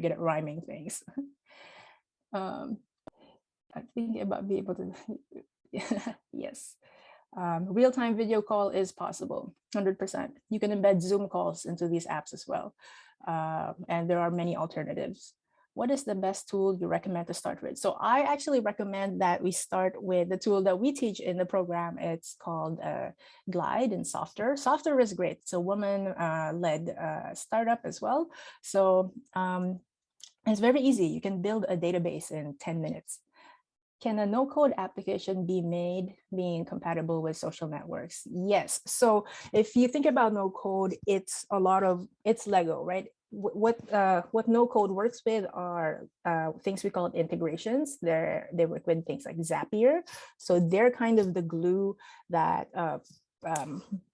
good at rhyming things. I'm thinking about being able to, yes. Real-time video call is possible, 100%. You can embed Zoom calls into these apps as well. And there are many alternatives. What is the best tool you recommend to start with? So I actually recommend that we start with the tool that we teach in the program. It's called Glide and Softer. Softer is great. It's a woman-led startup as well. So It's very easy. You can build a database in 10 minutes. Can a no-code application be made being compatible with social networks? Yes. So if you think about no-code, it's Lego, right? What no-code works with are things we call integrations. They work with things like Zapier. So they're kind of the glue that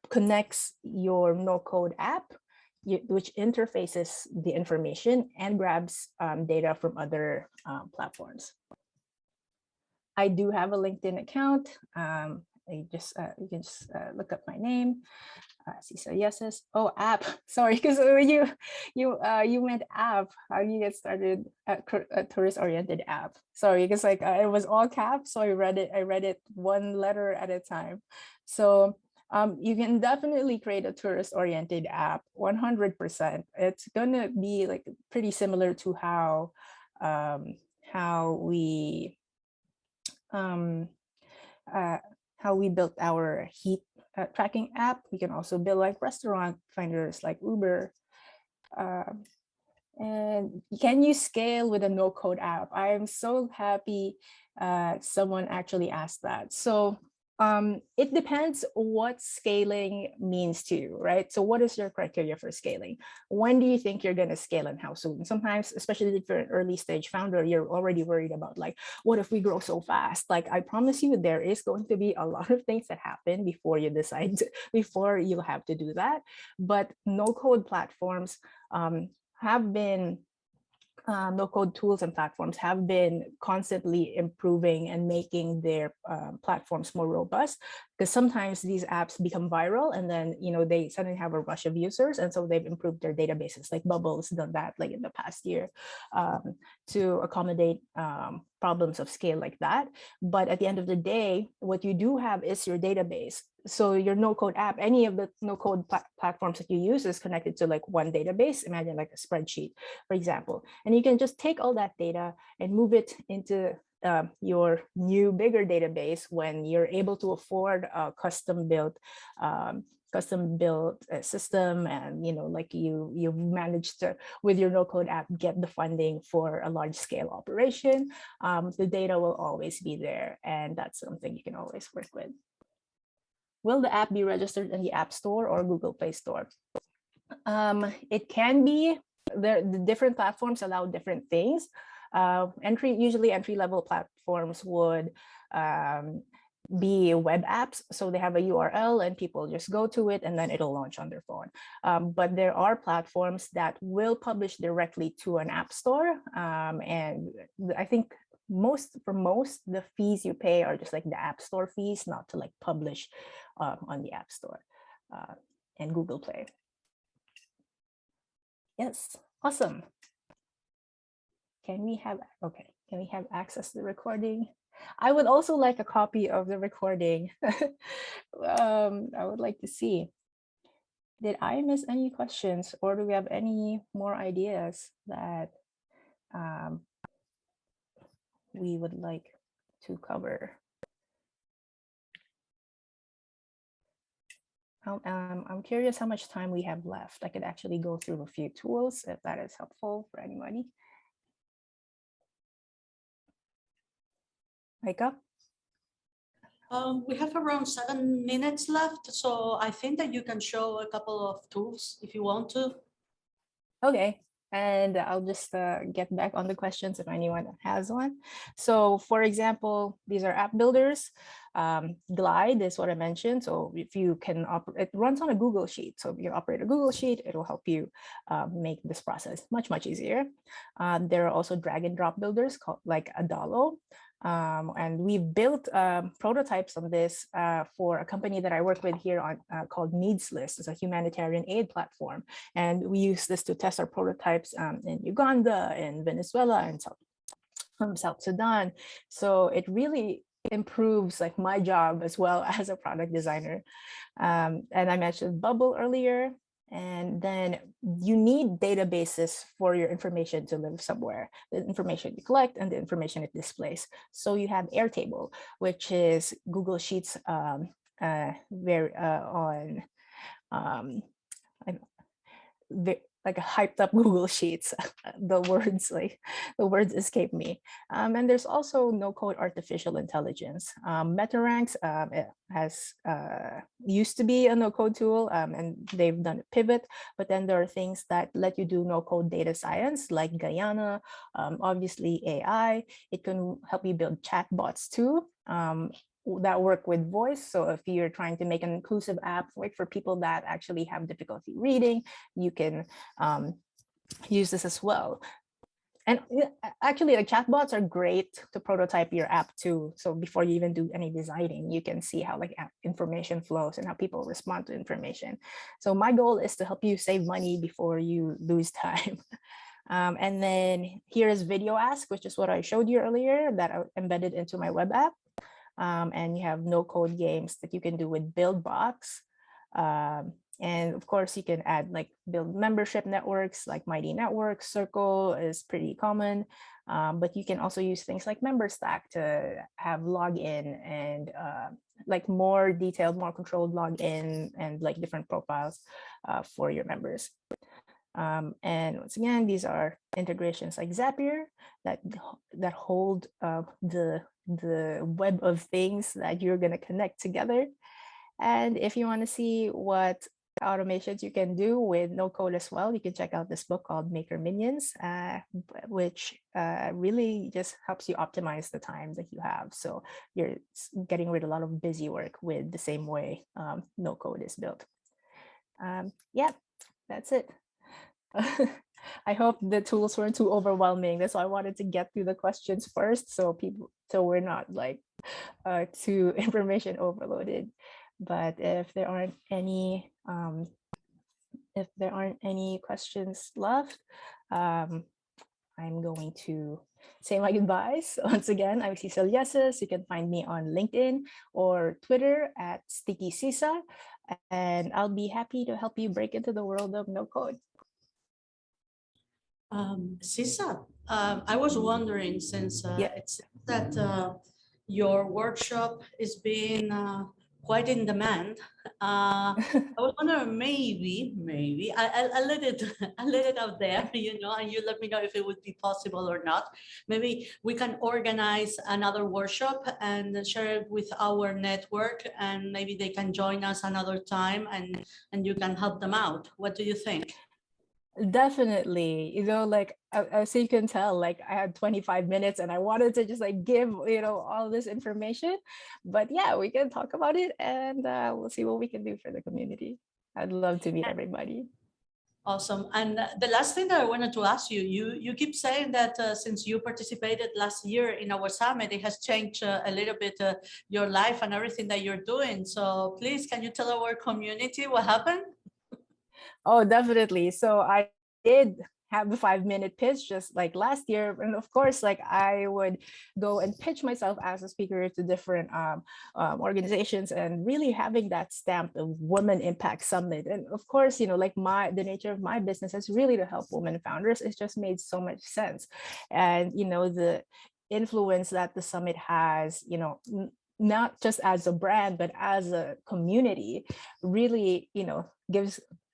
connects your no-code app, which interfaces the information and grabs data from other platforms. I do have a LinkedIn account. You can just look up my name. Cisa Yeses. Oh, app. Sorry, because you meant app. How do you get started at a tourist-oriented app? Sorry, because like it was all caps, so I read it one letter at a time. So you can definitely create a tourist-oriented app. 100%. It's gonna be like pretty similar to how we built our heat tracking app. We can also build like restaurant finders like Uber. And can you scale with a no-code app? I am so happy someone actually asked that. So it depends what scaling means to you, right? So what is your criteria for scaling? When do you think you're going to scale and how soon? Sometimes, especially if you're an early stage founder, you're already worried about like, what if we grow so fast? Like, I promise you, there is going to be a lot of things that happen before you decide, before you have to do that. But no-code platforms have been no-code tools and platforms have been constantly improving and making their platforms more robust, because sometimes these apps become viral and then they suddenly have a rush of users, and so they've improved their databases. Like Bubble's done that like in the past year to accommodate problems of scale like that. But at the end of the day, what you do have is your database. So your no-code app, any of the no-code platforms that you use is connected to like one database. Imagine like a spreadsheet, for example, and you can just take all that data and move it into your new bigger database when you're able to afford a custom-built system, and like you've managed to, with your no-code app, get the funding for a large-scale operation. The data will always be there, and that's something you can always work with. Will the app be registered in the App Store or Google Play Store? It can be. The different platforms allow different things. Usually entry-level platforms would be web apps. So they have a URL and people just go to it and then it'll launch on their phone. But there are platforms that will publish directly to an app store. And I think for most, the fees you pay are just like the App Store fees, not to like publish on the App Store and Google Play. Yes, awesome. Can we have access to the recording? I would also like a copy of the recording. I would like to see. Did I miss any questions, or do we have any more ideas that we would like to cover? I'm curious how much time we have left. I could actually go through a few tools if that is helpful for anybody. Heroikka? We have around 7 minutes left, so I think that you can show a couple of tools if you want to. Okay, and I'll just get back on the questions if anyone has one. So for example, these are app builders. Glide is what I mentioned. So if you can it runs on a Google Sheet. So if you operate a Google Sheet, it will help you make this process much, much easier. There are also drag and drop builders called like Adalo. And we've built prototypes of this for a company that I work with here on called Needs List. It's a humanitarian aid platform. And we use this to test our prototypes in Uganda, in Venezuela, and South Sudan. So it really improves like my job as well as a product designer. And I mentioned Bubble earlier. And then you need databases for your information to live somewhere, the information you collect and the information it displays. So you have Airtable, which is Google Sheets like a hyped up Google Sheets. the words escape me. And there's also no code artificial intelligence. MetaRanks it has used to be a no code tool, and they've done a pivot, but then there are things that let you do no code data science like Guyana, obviously AI. It can help you build chatbots too. That work with voice. So if you're trying to make an inclusive app like for people that actually have difficulty reading, you can use this as well. And actually, the chatbots are great to prototype your app too. So before you even do any designing, you can see how like information flows and how people respond to information. So my goal is to help you save money before you lose time. And then here is Video Ask, which is what I showed you earlier that I embedded into my web app. And you have no code games that you can do with BuildBox. And of course, you can add like build membership networks like Mighty Network. Circle is pretty common, but you can also use things like MemberStack to have login and like more detailed, more controlled login and like different profiles for your members. And once again, these are integrations like Zapier that hold the web of things that you're going to connect together. And if you want to see what automations you can do with no code as well, you can check out this book called Maker Minions, which really just helps you optimize the time that you have. So you're getting rid of a lot of busy work with the same way no code is built. Yeah, that's it. I hope the tools weren't too overwhelming. That's why I wanted to get through the questions first, so we're not like too information overloaded. But if there aren't any questions left, I'm going to say my goodbyes. Once again, I'm Cecil Yeses. You can find me on LinkedIn or Twitter at Sticky Sisa, and I'll be happy to help you break into the world of no code. Sisa, I was wondering, since it's that your workshop is being quite in demand. I was wondering, maybe I'll let it out there, you know, and you let me know if it would be possible or not. Maybe we can organize another workshop and share it with our network, and maybe they can join us another time, and you can help them out. What do you think? Definitely, you know, like as you can tell, like I had 25 minutes and I wanted to just like give, you know, all this information, but yeah, we can talk about it, and we'll see what we can do for the community. I'd love to meet everybody. Awesome. And the last thing that I wanted to ask you, you keep saying that since you participated last year in our summit, it has changed a little bit your life and everything that you're doing. So please, can you tell our community what happened? Oh, definitely. So I did have the 5-minute pitch just like last year. And of course, like I would go and pitch myself as a speaker to different organizations, and really having that stamp of Women Impact Summit. And of course, you know, like the nature of my business is really to help women founders. It's just made so much sense. And, you know, the influence that the summit has, you know, not just as a brand, but as a community, really, you know,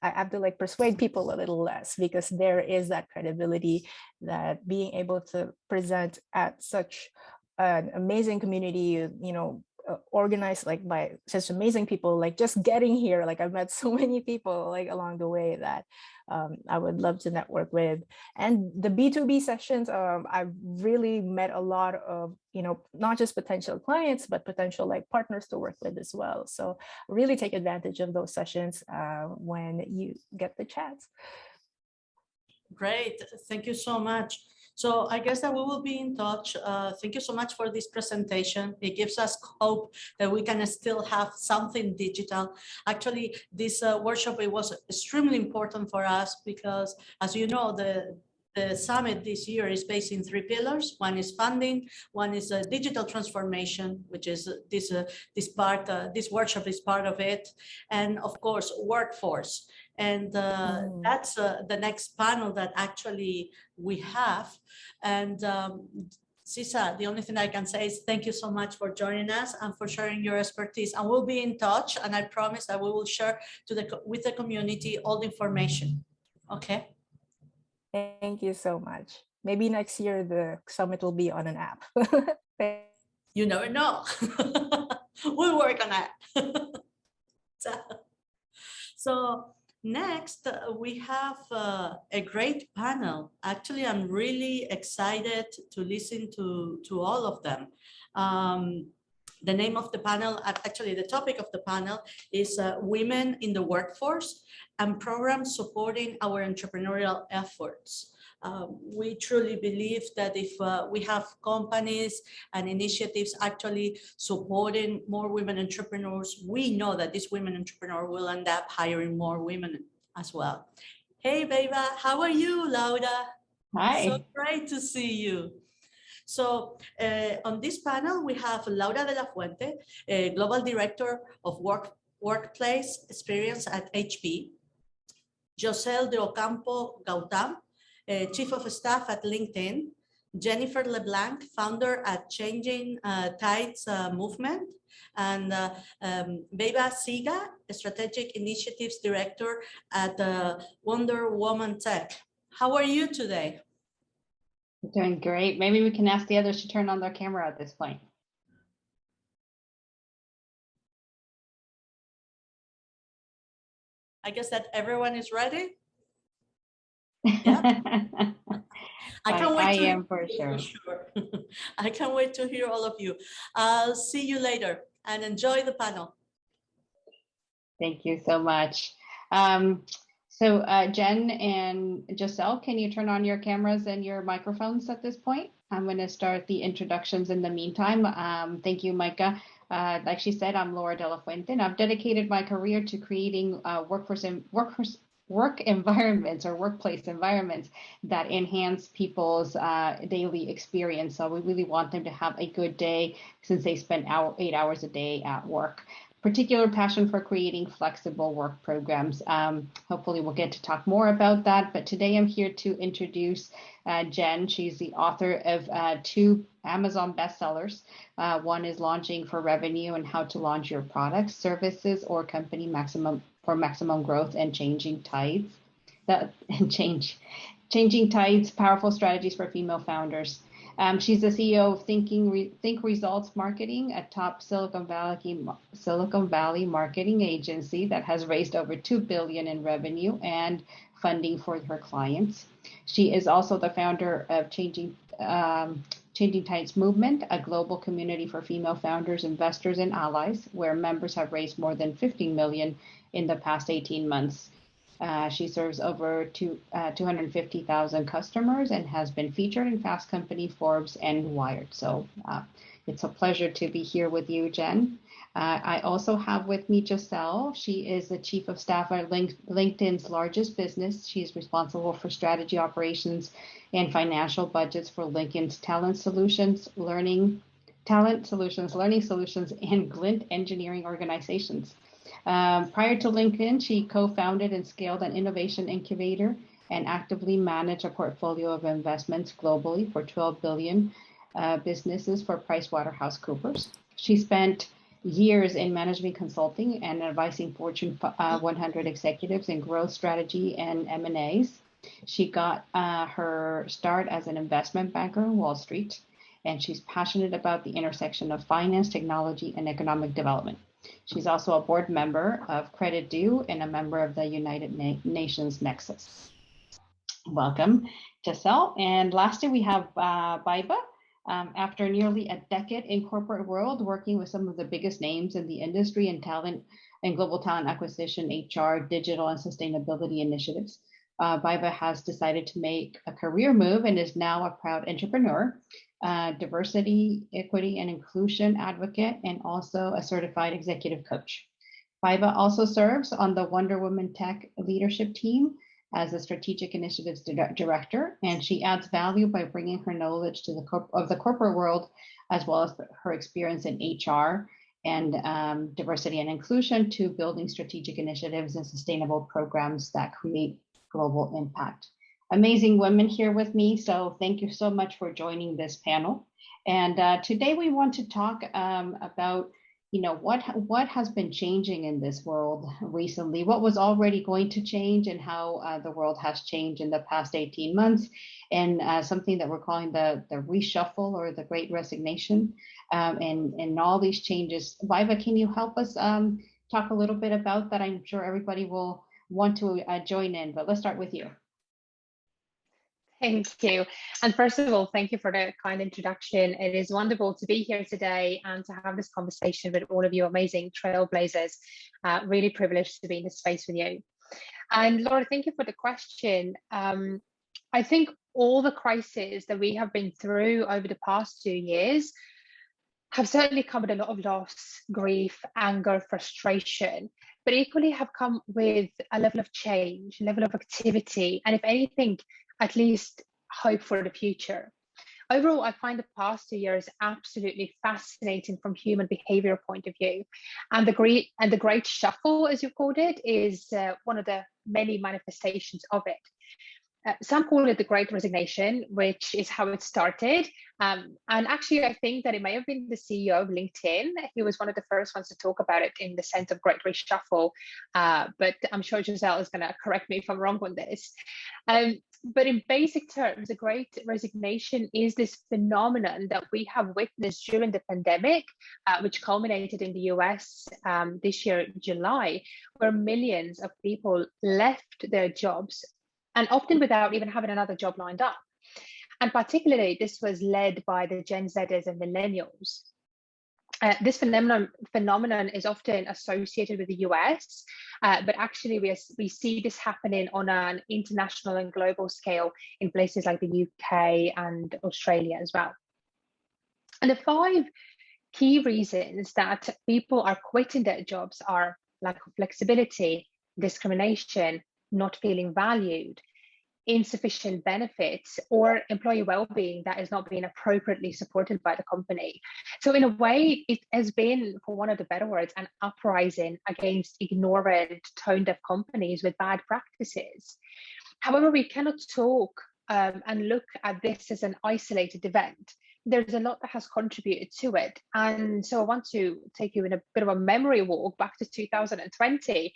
I have to like persuade people a little less, because there is that credibility that being able to present at such an amazing community, you know, organized like by such amazing people, like just getting here, like I've met so many people like along the way that I would love to network with. And the B2B sessions, I've really met a lot of, you know, not just potential clients, but potential like partners to work with as well. So really take advantage of those sessions when you get the chance. Great, thank you so much. So I guess that we will be in touch. Thank you so much for this presentation. It gives us hope that we can still have something digital. Actually, this workshop, it was extremely important for us because, as you know, the summit this year is based in 3 pillars. One is funding, one is digital transformation, which is this workshop is part of it, and of course, workforce. And that's the next panel that actually we have. And Sisa, the only thing I can say is thank you so much for joining us and for sharing your expertise. And we'll be in touch. And I promise that we will share with the community all the information. Okay. Thank you so much. Maybe next year the summit will be on an app. You never know. We'll work on that. So next, we have a great panel. Actually, I'm really excited to listen to all of them. The name of the panel, actually the topic of the panel is Women in the Workforce and Programs Supporting Our Entrepreneurial Efforts. We truly believe that if we have companies and initiatives actually supporting more women entrepreneurs, we know that this women entrepreneur will end up hiring more women as well. Hey, Beba, how are you, Laura? Hi. So great to see you. So on this panel, we have Laura de la Fuente, Global Director of Workplace Experience at HP, Josel de Ocampo Gautam, Chief of Staff at LinkedIn, Jennifer LeBlanc, founder at Changing Tides Movement, and Beba Siga, Strategic Initiatives Director at Wonder Woman Tech. How are you today? Doing great. Maybe we can ask the others to turn on their camera at this point. I guess that everyone is ready. Yeah. I am for sure. I can't wait to hear all of you. I'll see you later and enjoy the panel. Thank you so much. So Jen and Giselle, can you turn on your cameras and your microphones at this point? I'm going to start the introductions in the meantime. Thank you, Micah. Like she said, I'm Laura de la Fuente, and I've dedicated my career to creating work environments or workplace environments that enhance people's daily experience. So we really want them to have a good day since they spend 8 hours a day at work. Particular passion for creating flexible work programs. Hopefully we'll get to talk more about that, but today I'm here to introduce Jen. She's the author of 2 Amazon bestsellers. One is Launching for Revenue and How to Launch Your Products, Services, or Company for Maximum Growth and Changing Tides. Changing Tides, Powerful Strategies for Female Founders. She's the CEO of Think Results Marketing, a top Silicon Valley marketing agency that has raised over $2 billion in revenue and funding for her clients. She is also the founder of Changing Tides Movement, a global community for female founders, investors, and allies, where members have raised more than $15 million in the past 18 months. She serves over 250,000 customers and has been featured in Fast Company, Forbes, and Wired. So it's a pleasure to be here with you, Jen. I also have with me Giselle. She is the Chief of Staff at LinkedIn's largest business. She's responsible for strategy, operations, and financial budgets for LinkedIn's Talent Solutions, Learning Solutions, and Glint Engineering organizations. Prior to LinkedIn, she co-founded and scaled an innovation incubator and actively managed a portfolio of investments globally for 12 billion businesses for PricewaterhouseCoopers. She spent years in management consulting and advising Fortune 100 executives in growth strategy and M&As. She got her start as an investment banker on Wall Street, and she's passionate about the intersection of finance, technology, and economic development. She's also a board member of Credit Due and a member of the United Nations Nexus. Welcome, Giselle. And lastly, we have Baiba. After nearly a decade in corporate world, working with some of the biggest names in the industry and talent and global talent acquisition, HR, digital, and sustainability initiatives, Baiba has decided to make a career move and is now a proud entrepreneur, diversity, equity, and inclusion advocate, and also a certified executive coach. Baiba also serves on the Wonder Woman Tech leadership team as a strategic initiatives director, and she adds value by bringing her knowledge to the corporate world, as well as her experience in HR and diversity and inclusion, to building strategic initiatives and sustainable programs that create global impact. Amazing women here with me, so thank you so much for joining this panel. And today we want to talk about what has been changing in this world recently, what was already going to change, and how the world has changed in the past 18 months, and something that we're calling the reshuffle or the Great Resignation, and all these changes. Viva, can you help us talk a little bit about that? I'm sure everybody will want to join in, but let's start with you. Thank you. And first of all, thank you for the kind introduction. It is wonderful to be here today and to have this conversation with all of you amazing trailblazers. Really privileged to be in this space with you. And Laura, thank you for the question. I think all the crises that we have been through over the past 2 years have certainly come with a lot of loss, grief, anger, frustration, but equally have come with a level of change, level of activity, and if anything, at least hope for the future. Overall, I find the past 2 years absolutely fascinating from human behavior point of view. And the great shuffle, as you called it, is one of the many manifestations of it. Some call it the Great Resignation, which is how it started. And actually, I think that it may have been the CEO of LinkedIn. He was one of the first ones to talk about it in the sense of Great Reshuffle. But I'm sure Giselle is going to correct me if I'm wrong on this. But in basic terms, the Great Resignation is this phenomenon that we have witnessed during the pandemic, which culminated in the US this year, July, where millions of people left their jobs, and often without even having another job lined up. And particularly, this was led by the Gen Zers and millennials. This phenomenon is often associated with the US, but actually we see this happening on an international and global scale in places like the UK and Australia as well. And the 5 key reasons that people are quitting their jobs are lack of flexibility, discrimination, not feeling valued, insufficient benefits, or employee well-being that is not being appropriately supported by the company. So in a way, it has been, for one of the better words, an uprising against ignorant, tone-deaf companies with bad practices. However, we cannot talk and look at this as an isolated event. There's a lot that has contributed to it. And so I want to take you in a bit of a memory walk back to 2020.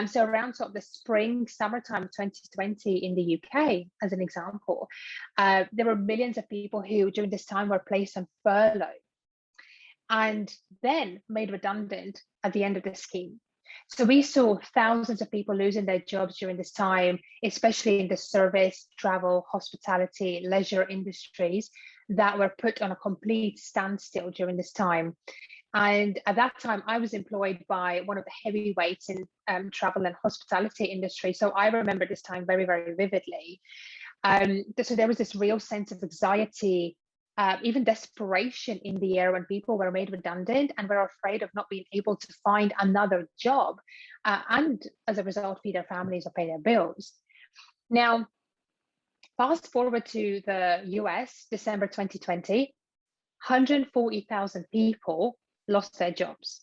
So around sort of the spring, summertime of 2020 in the UK, as an example, there were millions of people who during this time were placed on furlough and then made redundant at the end of the scheme. So we saw thousands of people losing their jobs during this time, especially in the service, travel, hospitality, leisure industries that were put on a complete standstill during this time. And at that time, I was employed by one of the heavyweights in travel and hospitality industry. So I remember this time very, very vividly. So there was this real sense of anxiety, even desperation in the air when people were made redundant and were afraid of not being able to find another job and as a result feed their families or pay their bills. Now, fast forward to the US, December 2020, 140,000 people lost their jobs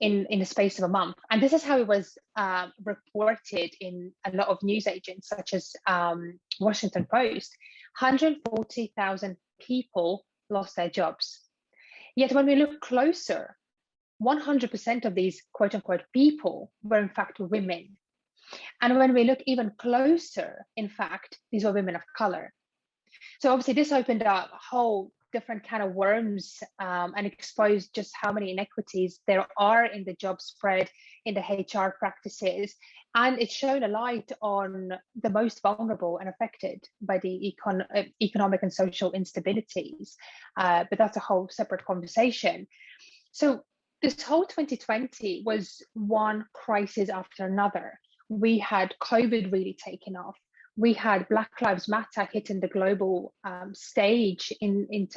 in the space of a month. And this is how it was reported in a lot of news agents such as Washington Post. 140,000 people lost their jobs. Yet when we look closer, 100% of these quote unquote people were in fact women. And when we look even closer, in fact, these were women of color. So obviously this opened up a whole different kind of worms and exposed just how many inequities there are in the job spread, in the HR practices. And it's shown a light on the most vulnerable and affected by the economic and social instabilities. But that's a whole separate conversation. So this whole 2020 was one crisis after another. We had COVID really taking off. We had Black Lives Matter hitting the global stage in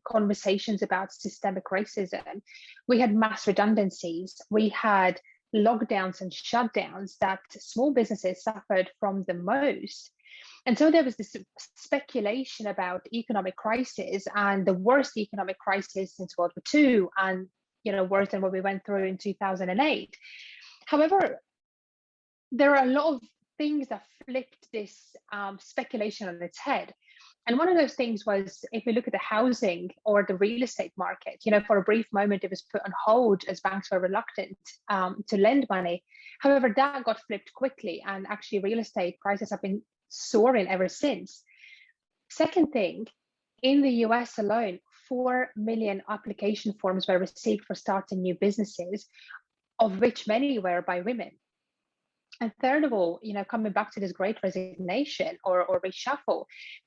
conversations about systemic racism. We had mass redundancies. We had lockdowns and shutdowns that small businesses suffered from the most. And so there was this speculation about economic crisis and the worst economic crisis since World War II, and worse than what we went through in 2008. However, there are a lot of things that flipped this speculation on its head. And one of those things was, if we look at the housing or the real estate market, for a brief moment, it was put on hold as banks were reluctant to lend money. However, that got flipped quickly, and actually real estate prices have been soaring ever since. Second thing, in the US alone, 4 million application forms were received for starting new businesses, of which many were by women. And third of all, coming back to this Great Resignation or reshuffle,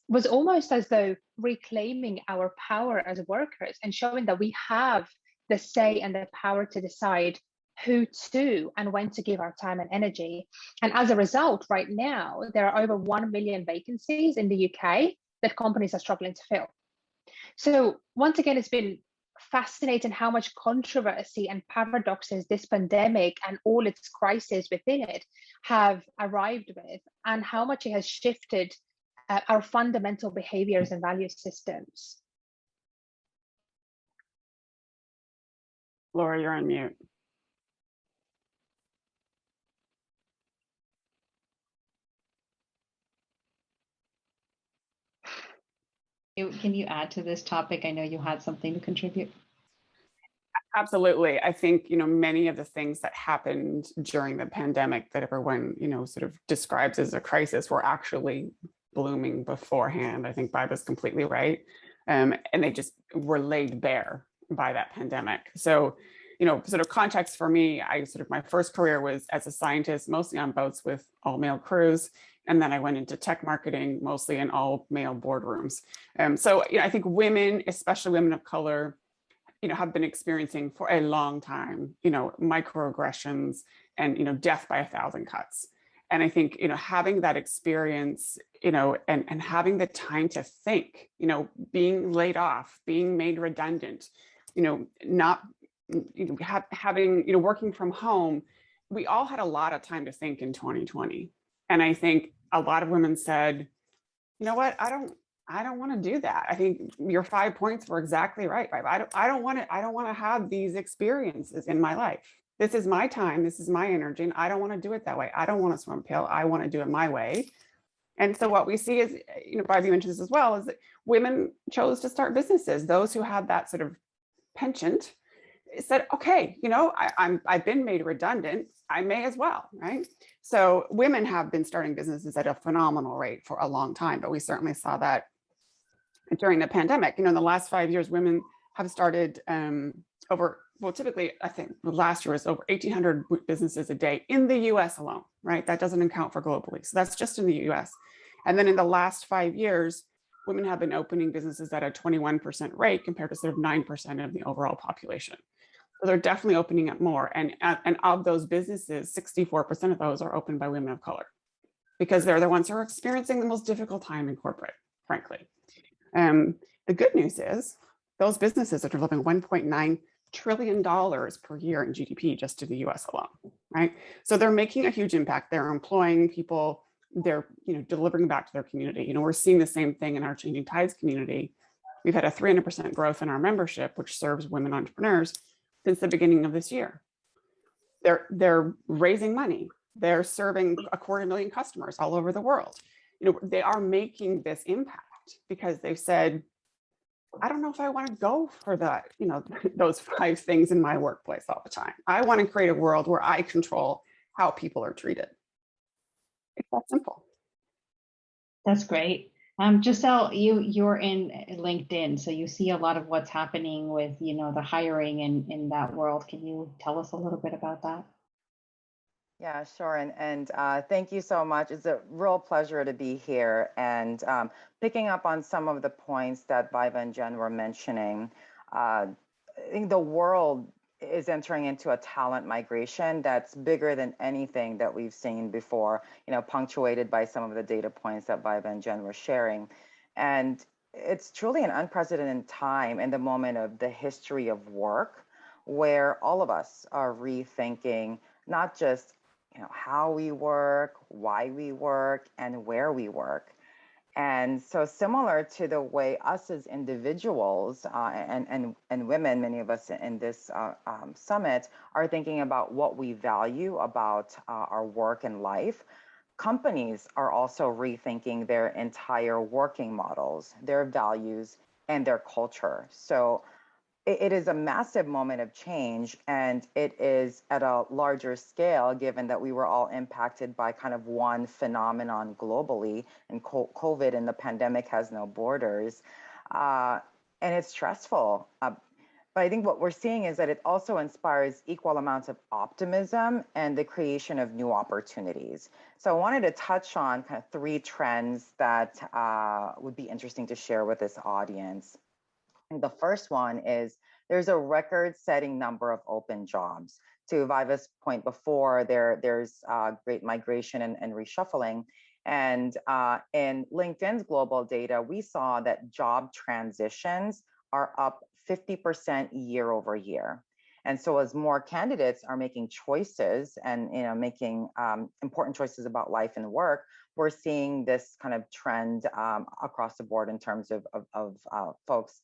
was almost as though reclaiming our power as workers and showing that we have the say and the power to decide who to and when to give our time and energy. And as a result, right now, there are over 1 million vacancies in the UK that companies are struggling to fill. So once again, it's been fascinating how much controversy and paradoxes this pandemic and all its crises within it have arrived with, and how much it has shifted our fundamental behaviors and value systems. Laura, you're on mute. Can you add to this topic? I know you had something to contribute. Absolutely. I think, many of the things that happened during the pandemic that everyone, sort of describes as a crisis were actually blooming beforehand. I think Viva's completely right. And they just were laid bare by that pandemic. So, sort of context for me, my first career was as a scientist, mostly on boats with all male crews. And then I went into tech marketing, mostly in all male boardrooms. So, I think women, especially women of color, have been experiencing for a long time, microaggressions and, death by 1,000 cuts. And I think, having that experience, and having the time to think, being laid off, being made redundant, not, having, working from home, we all had a lot of time to think in 2020. And I think a lot of women said, you know what, I don't want to do that. I think your 5 points were exactly right. I don't want to have these experiences in my life. This is my time. This is my energy. And I don't want to do it that way. I don't want to swim uphill. I want to do it my way. And so what we see is, Barbie mentioned this as well, is that women chose to start businesses. Those who had that sort of penchant said, okay, I've been made redundant. I may as well, right? So women have been starting businesses at a phenomenal rate for a long time, but we certainly saw that during the pandemic. In the last 5 years, women have started typically, I think last year was over 1,800 businesses a day in the US alone, right? That doesn't account for globally. So that's just in the US. And then in the last 5 years, women have been opening businesses at a 21% rate compared to sort of 9% of the overall population. So they're definitely opening up more. And of those businesses, 64% of those are opened by women of color, because they're the ones who are experiencing the most difficult time in corporate, frankly. The good news is those businesses are delivering $1.9 trillion per year in GDP just to the US alone, right? So they're making a huge impact. They're employing people, they're delivering back to their community. We're seeing the same thing in our Changing Tides community. We've had a 300% growth in our membership, which serves women entrepreneurs, since the beginning of this year. They're raising money. They're serving 250,000 customers all over the world. They are making this impact because they've said, I don't know if I want to go for that, those 5 things in my workplace all the time. I want to create a world where I control how people are treated. It's that simple. That's great. Giselle, you're in LinkedIn, so you see a lot of what's happening with, the hiring in that world. Can you tell us a little bit about that? Yeah, sure. And thank you so much. It's a real pleasure to be here. And picking up on some of the points that Viva and Jen were mentioning, I think the world is entering into a talent migration that's bigger than anything that we've seen before, punctuated by some of the data points that Viva and Jen were sharing. And it's truly an unprecedented time in the moment of the history of work, where all of us are rethinking not just how we work, why we work, and where we work. And so similar to the way us as individuals and women, many of us in this summit, are thinking about what we value about our work and life, companies are also rethinking their entire working models, their values, and their culture. So it is a massive moment of change, and it is at a larger scale, given that we were all impacted by kind of one phenomenon globally, and COVID and the pandemic has no borders. And it's stressful. But I think what we're seeing is that it also inspires equal amounts of optimism and the creation of new opportunities. So I wanted to touch on kind of 3 trends that would be interesting to share with this audience. And the first one is there's a record-setting number of open jobs. To Viva's point before, there's great migration and reshuffling. And in LinkedIn's global data, we saw that job transitions are up 50% year over year. And so as more candidates are making choices and making important choices about life and work, we're seeing this kind of trend across the board in terms of folks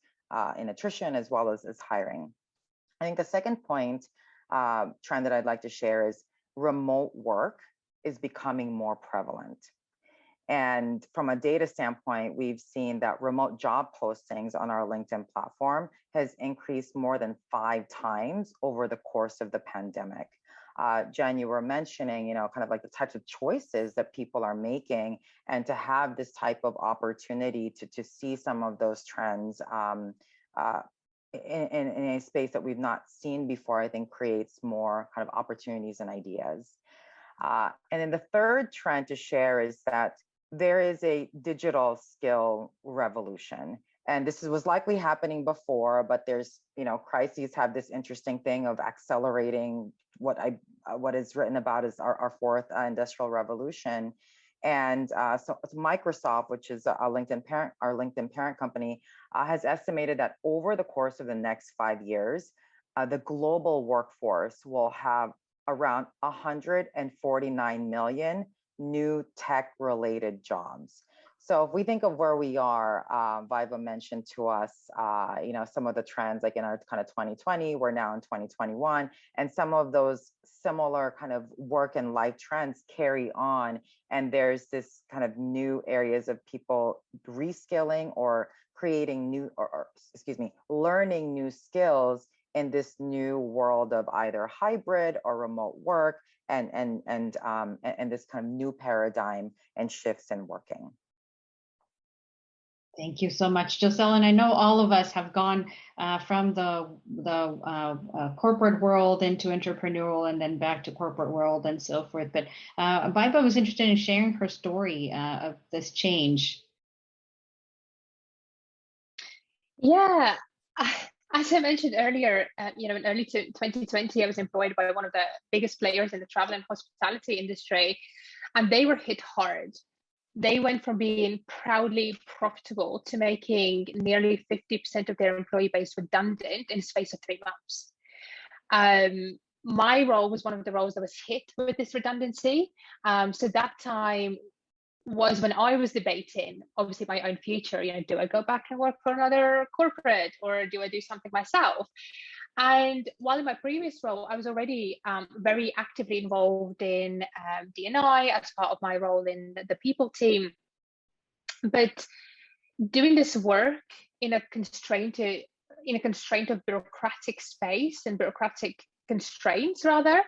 in attrition as well as hiring. I think the second point trend that I'd like to share is remote work is becoming more prevalent. And from a data standpoint, we've seen that remote job postings on our LinkedIn platform has increased more than 5 times over the course of the pandemic. Jen, you were mentioning, kind of like the types of choices that people are making, and to have this type of opportunity to see some of those trends in a space that we've not seen before, I think creates more kind of opportunities and ideas. And then the third trend to share is that there is a digital skill revolution. And this was likely happening before, but there's, crises have this interesting thing of accelerating what is written about as our 4th industrial revolution. And so Microsoft, which is our LinkedIn parent company, has estimated that over the course of the next 5 years, the global workforce will have around 149 million new tech-related jobs. So if we think of where we are, Viva mentioned to us, some of the trends, like in our kind of 2020, we're now in 2021, and some of those similar kind of work and life trends carry on. And there's this kind of new areas of people reskilling or creating new, learning new skills in this new world of either hybrid or remote work, and this kind of new paradigm and shifts in working. Thank you so much, Giselle. And I know all of us have gone from the corporate world into entrepreneurial and then back to corporate world and so forth. But Viva was interested in sharing her story of this change. Yeah. As I mentioned earlier, in early 2020, I was employed by one of the biggest players in the travel and hospitality industry, and they were hit hard. They went from being proudly profitable to making nearly 50% of their employee base redundant in the space of 3 months. My role was one of the roles that was hit with this redundancy. So that time was when I was debating, obviously, my own future. Do I go back and work for another corporate, or do I do something myself? And while in my previous role, I was already very actively involved in D&I as part of my role in the people team. But doing this work in a constraint of bureaucratic space and bureaucratic constraints, rather,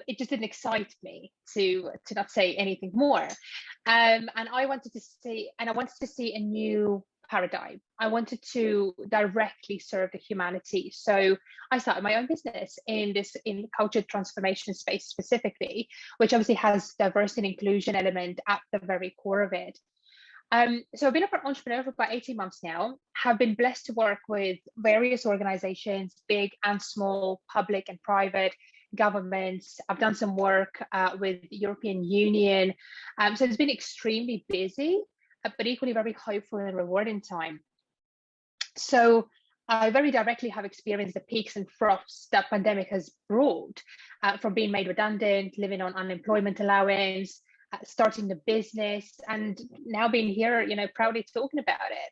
it just didn't excite me, to not say anything more. And I wanted to see a new paradigm. I wanted to directly serve the humanity. So I started my own business in culture transformation space specifically, which obviously has diversity and inclusion element at the very core of it. So I've been an entrepreneur for about 18 months now, have been blessed to work with various organizations, big and small, public and private, governments. I've done some work with the European Union. So it's been extremely busy, but equally very hopeful and rewarding time. So I very directly have experienced the peaks and troughs that pandemic has brought, from being made redundant, living on unemployment allowance, starting the business, and now being here, proudly talking about it.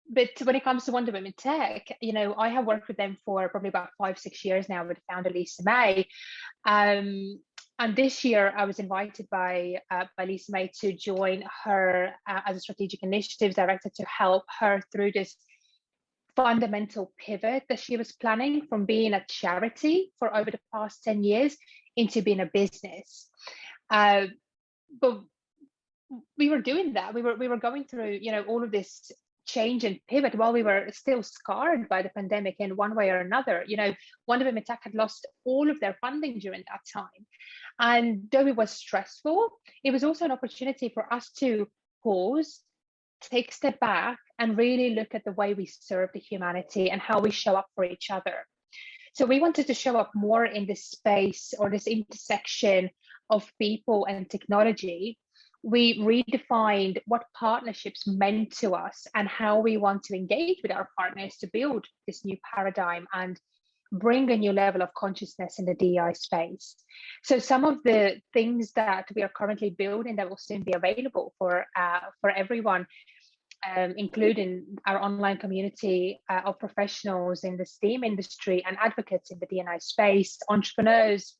But when it comes to Wonder Women Tech, I have worked with them for probably about 5-6 years now with the founder Lisa May. And this year, I was invited by Lisa May to join her as a strategic initiatives director to help her through this fundamental pivot that she was planning from being a charity for over the past 10 years into being a business. But we were doing that. We were going through, all of this change and pivot while we were still scarred by the pandemic in one way or another. Wonder Women Tech had lost all of their funding during that time. And though it was stressful, it was also an opportunity for us to pause, take a step back, and really look at the way we serve the humanity and how we show up for each other. So we wanted to show up more in this space or this intersection of people and technology. We redefined what partnerships meant to us and how we want to engage with our partners to build this new paradigm and bring a new level of consciousness in the DEI space. So some of the things that we are currently building that will soon be available for everyone, including our online community of professionals in the STEAM industry and advocates in the D&I space, entrepreneurs,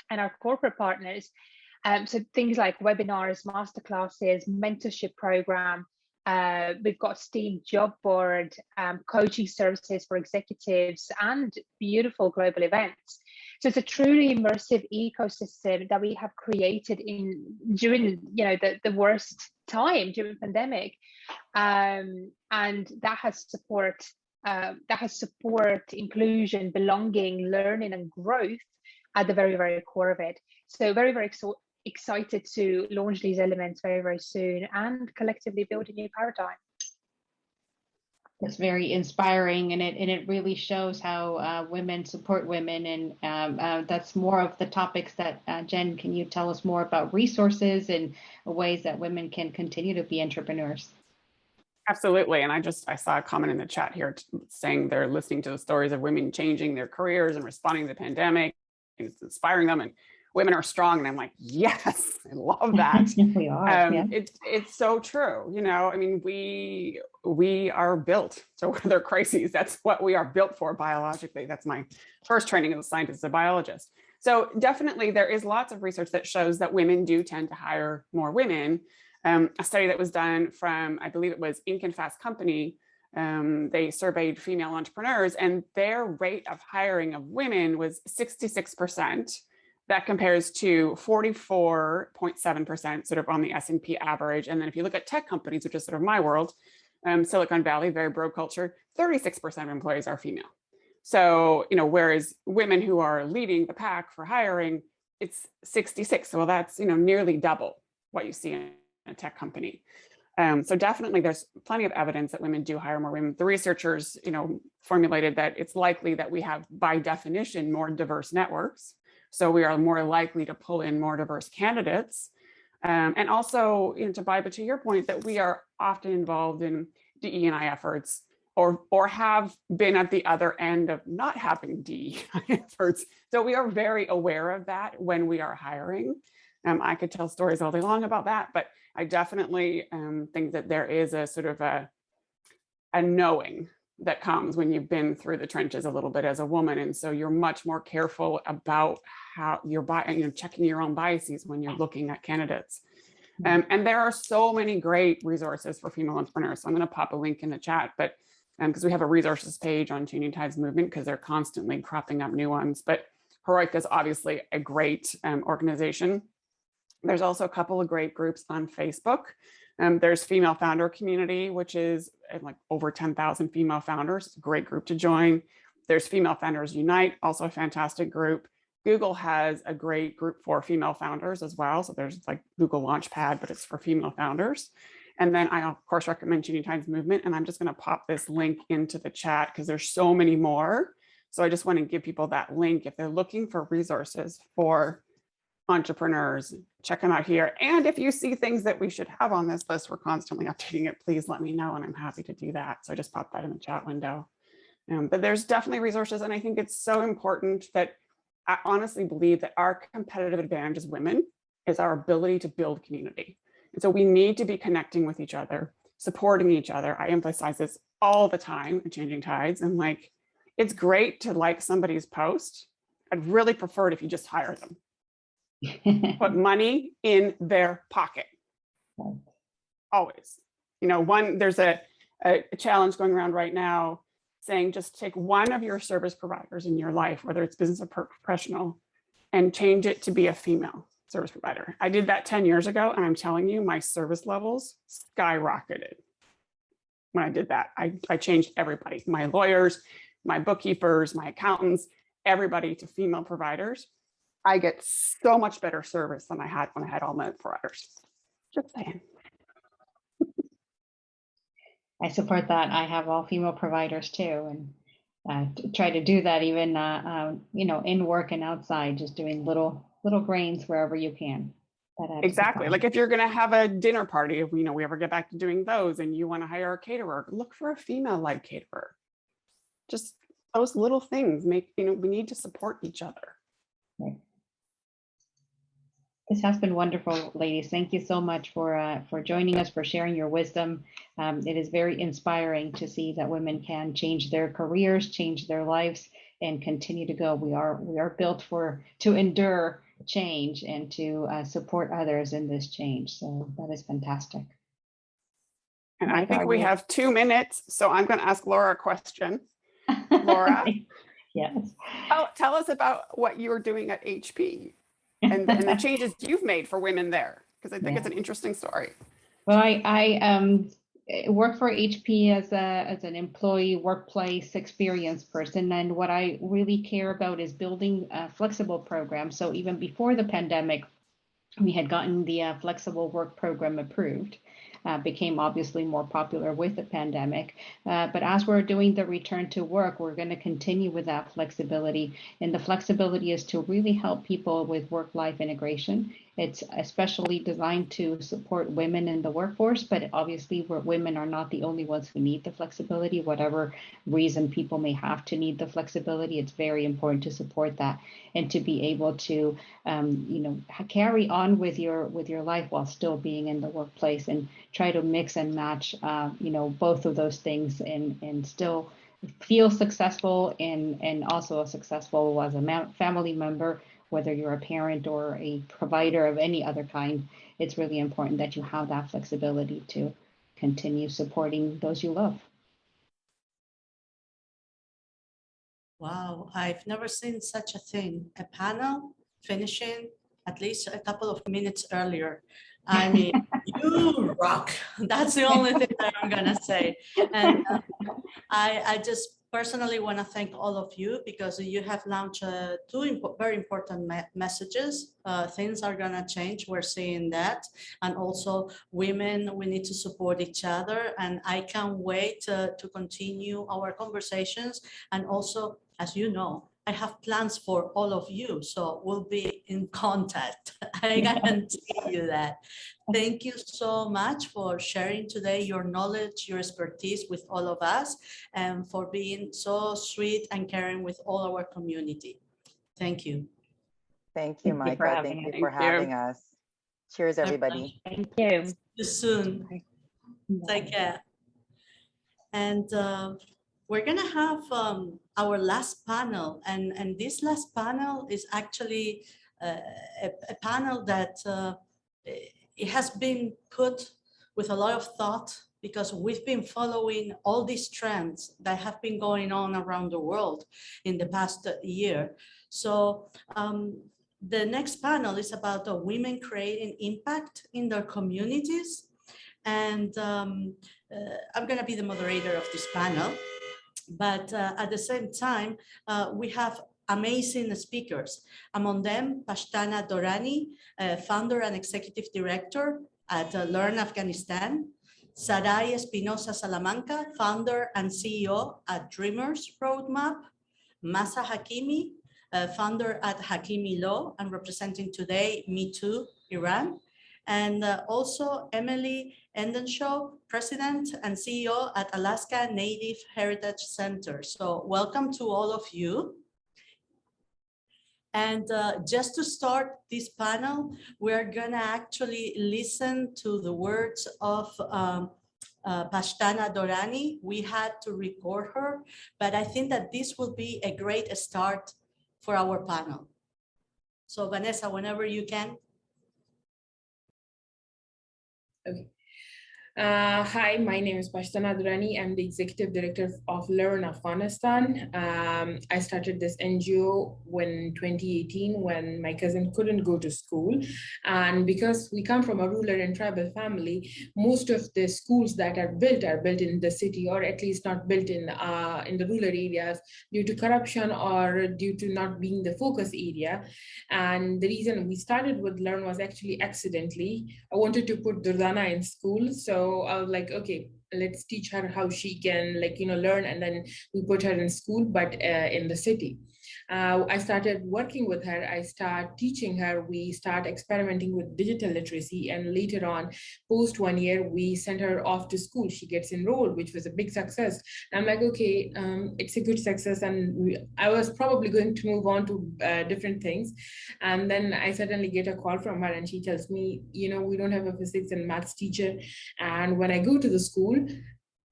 and our corporate partners. So things like webinars, masterclasses, mentorship program. We've got STEAM job board, coaching services for executives, and beautiful global events. So it's a truly immersive ecosystem that we have created during the worst time during pandemic, and that has support inclusion, belonging, learning, and growth at the very, very core of it. So very, very excited to launch these elements very, very soon and collectively build a new paradigm. That's very inspiring, and it really shows how women support women, and that's more of the topics that Jen, can you tell us more about resources and ways that women can continue to be entrepreneurs? Absolutely. And I saw a comment in the chat here saying they're listening to the stories of women changing their careers and responding to the pandemic, and it's inspiring them, and women are strong. And I'm like, yes, I love that. We are. Yeah. It's so true. I mean, we are built to weather crises. That's what we are built for biologically. That's my first training as a scientist, as a biologist. So definitely there is lots of research that shows that women do tend to hire more women. A study that was done from, I believe it was Inc. and Fast Company, they surveyed female entrepreneurs, and their rate of hiring of women was 66%. That compares to 44.7% sort of on the S&P average. And then if you look at tech companies, which is sort of my world, Silicon Valley, very bro culture, 36% of employees are female. So, whereas women who are leading the pack for hiring, it's 66. So that's, nearly double what you see in a tech company. So definitely there's plenty of evidence that women do hire more women. The researchers, formulated that it's likely that we have, by definition, more diverse networks. So we are more likely to pull in more diverse candidates. And also, to your point, that we are often involved in DE&I efforts or have been at the other end of not having DE&I efforts. So we are very aware of that when we are hiring. I could tell stories all day long about that, but I definitely think that there is a sort of a knowing that comes when you've been through the trenches a little bit as a woman. And so you're much more careful about how you're checking your own biases when you're looking at candidates. And there are so many great resources for female entrepreneurs. So I'm going to pop a link in the chat, but because we have a resources page on Changing Tides Movement, because they're constantly cropping up new ones. But Heroikka is obviously a great organization. There's also a couple of great groups on Facebook. There's Female Founder Community, which is like over 10,000 female founders. It's a great group to join. There's Female Founders Unite, also a fantastic group. Google has a great group for female founders as well. So there's like Google Launchpad, but it's for female founders. And then I, of course, recommend Changing Tides Movement. And I'm just going to pop this link into the chat because there's so many more. So I just want to give people that link if they're looking for resources for entrepreneurs, check them out here. And if you see things that we should have on this list, we're constantly updating it, please let me know, and I'm happy to do that. So I just popped that in the chat window. But there's definitely resources, and I think it's so important that I honestly believe that our competitive advantage as women is our ability to build community. And so we need to be connecting with each other, supporting each other. I emphasize this all the time in Changing Tides. And like, it's great to like somebody's post. I'd really prefer it if you just hire them. Put money in their pocket. Always. You know, there's a challenge going around right now saying just take one of your service providers in your life, whether it's business or professional, and change it to be a female service provider. I did that 10 years ago, and I'm telling you, my service levels skyrocketed. When I did that, I changed everybody, my lawyers, my bookkeepers, my accountants, everybody to female providers. I get so much better service than I had when I had all male providers. Just saying. I support that. I have all female providers too, and try to do that even you know, in work and outside, just doing little grains wherever you can. Exactly. Like if you're going to have a dinner party, if you know we ever get back to doing those, and you want to hire a caterer, look for a female-led caterer. Just those little things make, you know, we need to support each other. Right. This has been wonderful, ladies. Thank you so much for joining us, for sharing your wisdom. It is very inspiring to see that women can change their careers, change their lives, and continue to go. We are built to endure change and to support others in this change. So that is fantastic. And I think we have 2 minutes, so I'm going to ask Laura a question. Laura, yes. Tell us about what you were doing at HP. And the changes you've made for women there, because I think it's an interesting story. Well, I work for HP as an employee workplace experience person, and what I really care about is building a flexible programs. So even before the pandemic, we had gotten the flexible work program approved. Became obviously more popular with the pandemic. But as we're doing the return to work, we're going to continue with that flexibility. And the flexibility is to really help people with work-life integration. It's especially designed to support women in the workforce, but obviously women are not the only ones who need the flexibility. Whatever reason people may have to need the flexibility, it's very important to support that and to be able to, you know, carry on with your life while still being in the workplace, and try to mix and match, you know, both of those things, and still feel successful and also successful as a family member. Whether you're a parent or a provider of any other kind, it's really important that you have that flexibility to continue supporting those you love. Wow, I've never seen such a thing. A panel finishing at least a couple of minutes earlier. I mean, you rock. That's the only thing that I'm gonna say. And I just personally want to thank all of you, because you have launched two very important messages. Things are gonna change. We're seeing that. And also women, we need to support each other. And I can't wait to continue our conversations. And also, as you know, I have plans for all of you, so we'll be in contact. I guarantee you that. Thank you so much for sharing today your knowledge, your expertise with all of us, and for being so sweet and caring with all our community. Thank you. Thank you, Micah. Thank you for having us. Cheers, everybody. Thank you. See you soon. Take care. And we're gonna have our last panel, and this last panel is actually a panel that it has been put with a lot of thought, because we've been following all these trends that have been going on around the world in the past year. So the next panel is about women creating impact in their communities. And I'm gonna be the moderator of this panel. But at the same time, we have amazing speakers. Among them, Pashtana Dorani, founder and executive director at Learn Afghanistan. Sarai Espinosa Salamanca, founder and CEO at Dreamers Roadmap. Masa Hakimi, founder at Hakimi Law and representing today Me Too Iran. And also Emily Endenshaw, President and CEO at Alaska Native Heritage Center. So welcome to all of you. And just to start this panel, we're gonna actually listen to the words of Pashtana Dorani. We had to record her, but I think that this will be a great start for our panel. So Vanessa, whenever you can. Okay. Hi, my name is Pashtana Durrani. I'm the Executive Director of Learn Afghanistan. I started this NGO in 2018 when my cousin couldn't go to school. And because we come from a rural and tribal family, most of the schools that are built in the city, or at least not built in the rural areas due to corruption or due to not being the focus area. And the reason we started with Learn was actually accidentally. I wanted to put Durdana in school. So I was like, okay, let's teach her how she can learn, and then we put her in school, but in the city. I started working with her. I start teaching her. We start experimenting with digital literacy, and later on, post 1 year, we sent her off to school. She gets enrolled, which was a big success. I'm like, okay, it's a good success, and I was probably going to move on to different things. And then I suddenly get a call from her, and she tells me, we don't have a physics and maths teacher. And when I go to the school,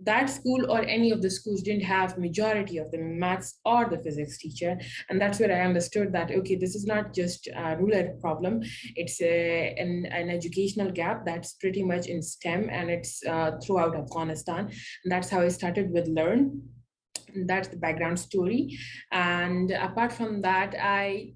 that school or any of the schools didn't have majority of the maths or the physics teacher. And that's where I understood that, okay, this is not just a rural problem. It's an educational gap that's pretty much in STEM, and it's throughout Afghanistan. And that's how I started with Learn. That's the background story. And apart from that, I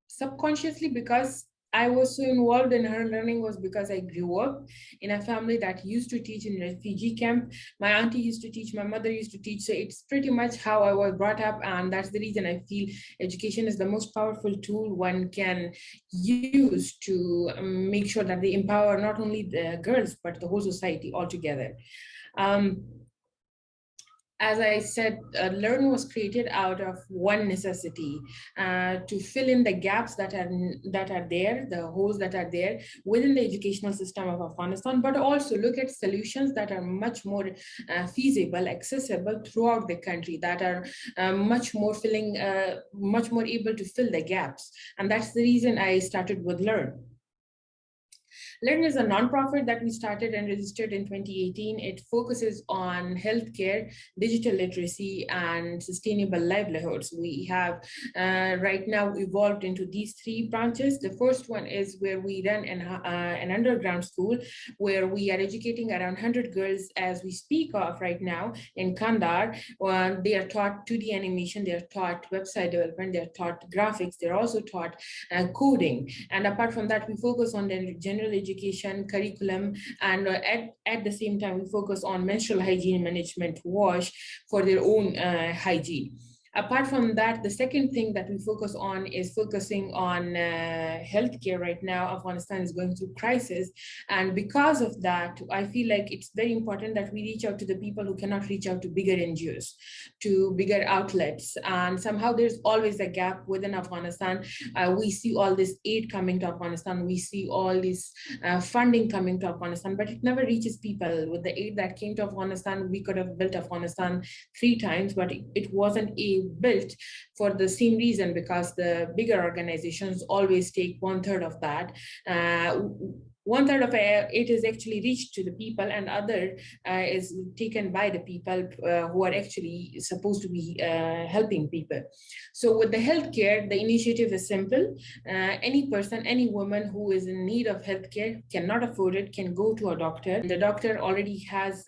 subconsciously, because I was so involved in her learning, was because I grew up in a family that used to teach in refugee camp. My auntie used to teach, my mother used to teach. So it's pretty much how I was brought up. And that's the reason I feel education is the most powerful tool one can use to make sure that they empower not only the girls, but the whole society altogether. As I said, Learn was created out of one necessity, to fill in the gaps that are there, the holes that are there within the educational system of Afghanistan, but also look at solutions that are much more feasible, accessible throughout the country, that are much more able to fill the gaps. And that's the reason I started with Learn. Learn is a nonprofit that we started and registered in 2018. It focuses on healthcare, digital literacy, and sustainable livelihoods. We have right now evolved into these three branches. The first one is where we run an underground school where we are educating around 100 girls as we speak of right now in Kandahar. They are taught 2D animation, they are taught website development, they are taught graphics, they're also taught coding. And apart from that, we focus on the general education curriculum, and at the same time we focus on menstrual hygiene management, wash for their own hygiene. Apart from that, the second thing that we focus on is focusing on healthcare. Right now, Afghanistan is going through crisis. And because of that, I feel like it's very important that we reach out to the people who cannot reach out to bigger NGOs, to bigger outlets. And somehow there's always a gap within Afghanistan. We see all this aid coming to Afghanistan. We see all this funding coming to Afghanistan, but it never reaches people. With the aid that came to Afghanistan, we could have built Afghanistan 3 times, but it wasn't built for the same reason, because the bigger organizations always take 1/3 of that. 1/3 of it is actually reached to the people, and other is taken by the people who are actually supposed to be helping people. So with the healthcare, the initiative is simple. Any person, any woman who is in need of healthcare, cannot afford it, can go to a doctor. The doctor already has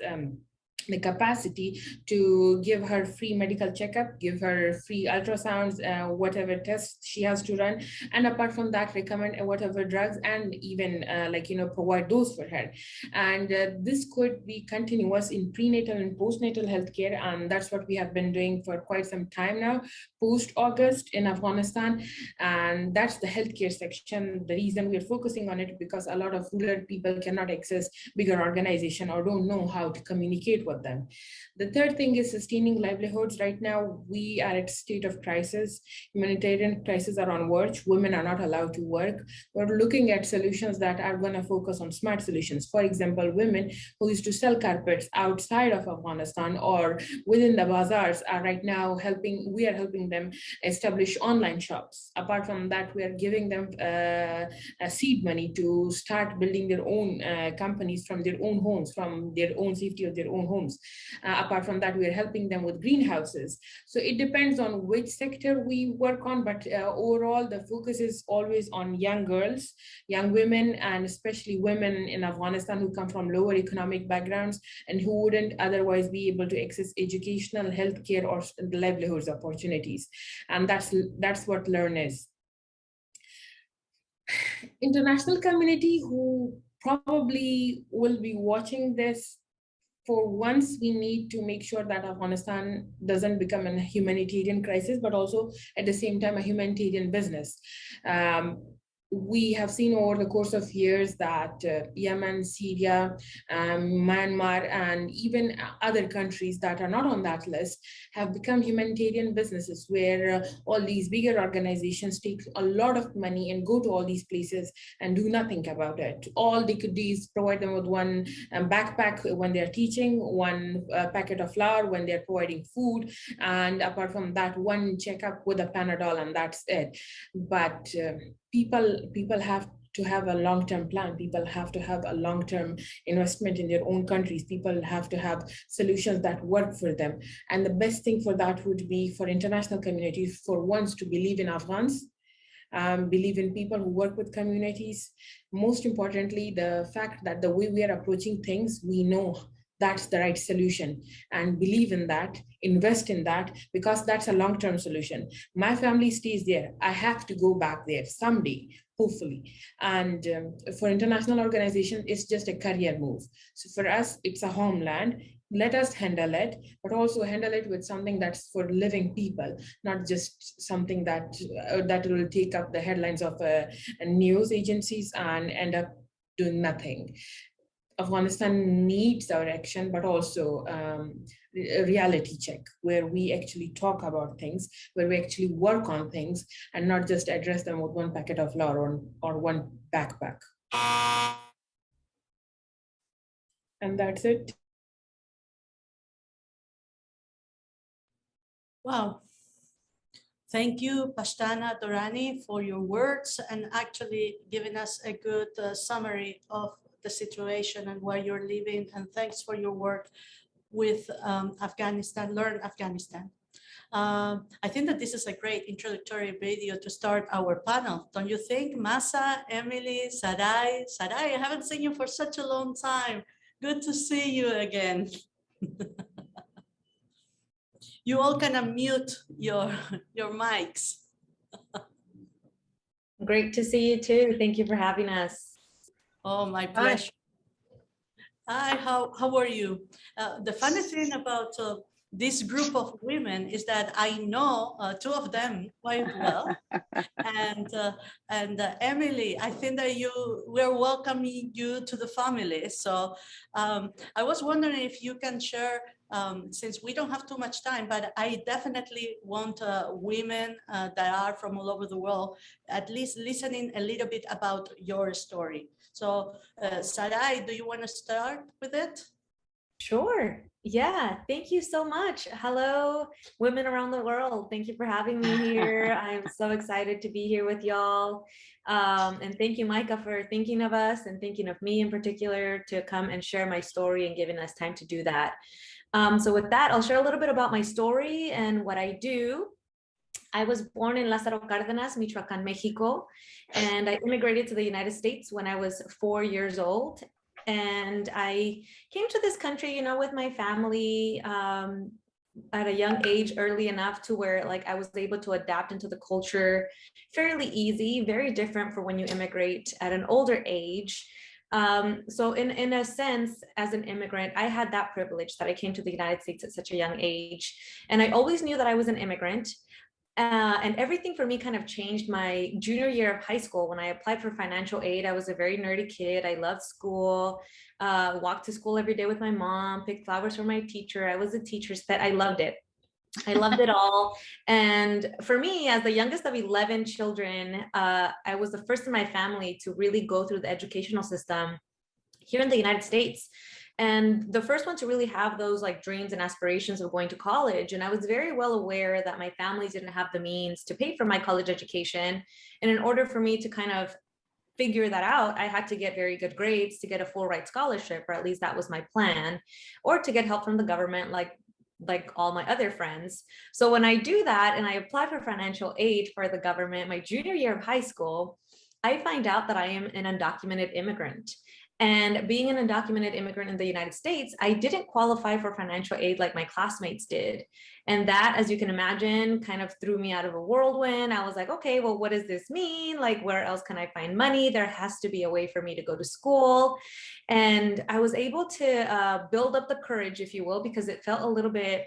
the capacity to give her free medical checkup, give her free ultrasounds, whatever tests she has to run, and apart from that, recommend whatever drugs, and even provide those for her. And this could be continuous in prenatal and postnatal healthcare, and that's what we have been doing for quite some time now, post-August in Afghanistan. And that's the healthcare section. The reason we are focusing on it, because a lot of rural people cannot access bigger organization or don't know how to communicate with them. The third thing is sustaining livelihoods. Right now, we are at a state of crisis. Humanitarian crises are on verge. Women are not allowed to work. We're looking at solutions that are going to focus on smart solutions. For example, women who used to sell carpets outside of Afghanistan or within the bazaars are right now we are helping them establish online shops. Apart from that, we are giving them a seed money to start building their own companies from their own homes, from their own safety of their own homes. homes. Apart from that, we are helping them with greenhouses. So it depends on which sector we work on, but overall, the focus is always on young girls, young women, and especially women in Afghanistan who come from lower economic backgrounds and who wouldn't otherwise be able to access educational, healthcare, or livelihoods opportunities. And that's what Learn is. International community who probably will be watching this, for once, we need to make sure that Afghanistan doesn't become a humanitarian crisis, but also at the same time a humanitarian business. We have seen over the course of years that Yemen, Syria, Myanmar, and even other countries that are not on that list have become humanitarian businesses where all these bigger organizations take a lot of money and go to all these places and do nothing about it. All they could do is provide them with one backpack when they're teaching, one packet of flour when they're providing food, and apart from that, one checkup with a Panadol, and that's it. But people have to have a long-term plan. People have to have a long-term investment in their own countries. People have to have solutions that work for them. And the best thing for that would be for international communities for once to believe in Afghans, believe in people who work with communities. Most importantly, the fact that the way we are approaching things, we know that's the right solution, and believe in that, invest in that, because that's a long-term solution. My family stays there. I have to go back there someday, hopefully. And for international organizations, it's just a career move. So for us, it's a homeland. Let us handle it, but also handle it with something that's for living people, not just something that will take up the headlines of news agencies and end up doing nothing. Afghanistan needs our action, but also a reality check where we actually talk about things, where we actually work on things, and not just address them with one packet of flour or one backpack. And that's it. Wow. Thank you, Pashtana Dorani, for your words and actually giving us a good summary of the situation and where you're living. And thanks for your work with Afghanistan, Learn Afghanistan. I think that this is a great introductory video to start our panel. Don't you think, Masa, Emily, Sarai? Sarai, I haven't seen you for such a long time. Good to see you again. You all can unmute your mics. Great to see you too. Thank you for having us. Oh, my pleasure. Hi, how are you? The funny thing about this group of women is that I know two of them quite well. And Emily, I think that we're welcoming you to the family. So I was wondering if you can share, since we don't have too much time, but I definitely want women that are from all over the world at least listening a little bit about your story. So Sarai, do you want to start with it? Sure. Yeah, thank you so much. Hello, women around the world. Thank you for having me here. I'm so excited to be here with y'all. And thank you, Micah, for thinking of us and thinking of me in particular to come and share my story and giving us time to do that. So with that, I'll share a little bit about my story and what I do. I was born in Lázaro Cárdenas, Michoacán, Mexico, and I immigrated to the United States when I was 4 years old. And I came to this country, with my family at a young age, early enough to where I was able to adapt into the culture fairly easy, very different for when you immigrate at an older age. So in a sense, as an immigrant, I had that privilege that I came to the United States at such a young age. And I always knew that I was an immigrant. And everything for me kind of changed my junior year of high school. When I applied for financial aid, I was a very nerdy kid. I loved school, walked to school every day with my mom, picked flowers for my teacher. I was a teacher's pet. I loved it. I loved it all. And for me, as the youngest of 11 children, I was the first in my family to really go through the educational system here in the United States. And the first one to really have those dreams and aspirations of going to college. And I was very well aware that my family didn't have the means to pay for my college education. And in order for me to kind of figure that out, I had to get very good grades to get a full ride scholarship, or at least that was my plan, or to get help from the government, like all my other friends. So when I do that and I apply for financial aid for the government, my junior year of high school, I find out that I am an undocumented immigrant. And being an undocumented immigrant in the United States, I didn't qualify for financial aid like my classmates did. And that, as you can imagine, kind of threw me out of a whirlwind. I was like, okay, well, what does this mean? Like, where else can I find money? There has to be a way for me to go to school. And I was able to build up the courage, if you will, because it felt a little bit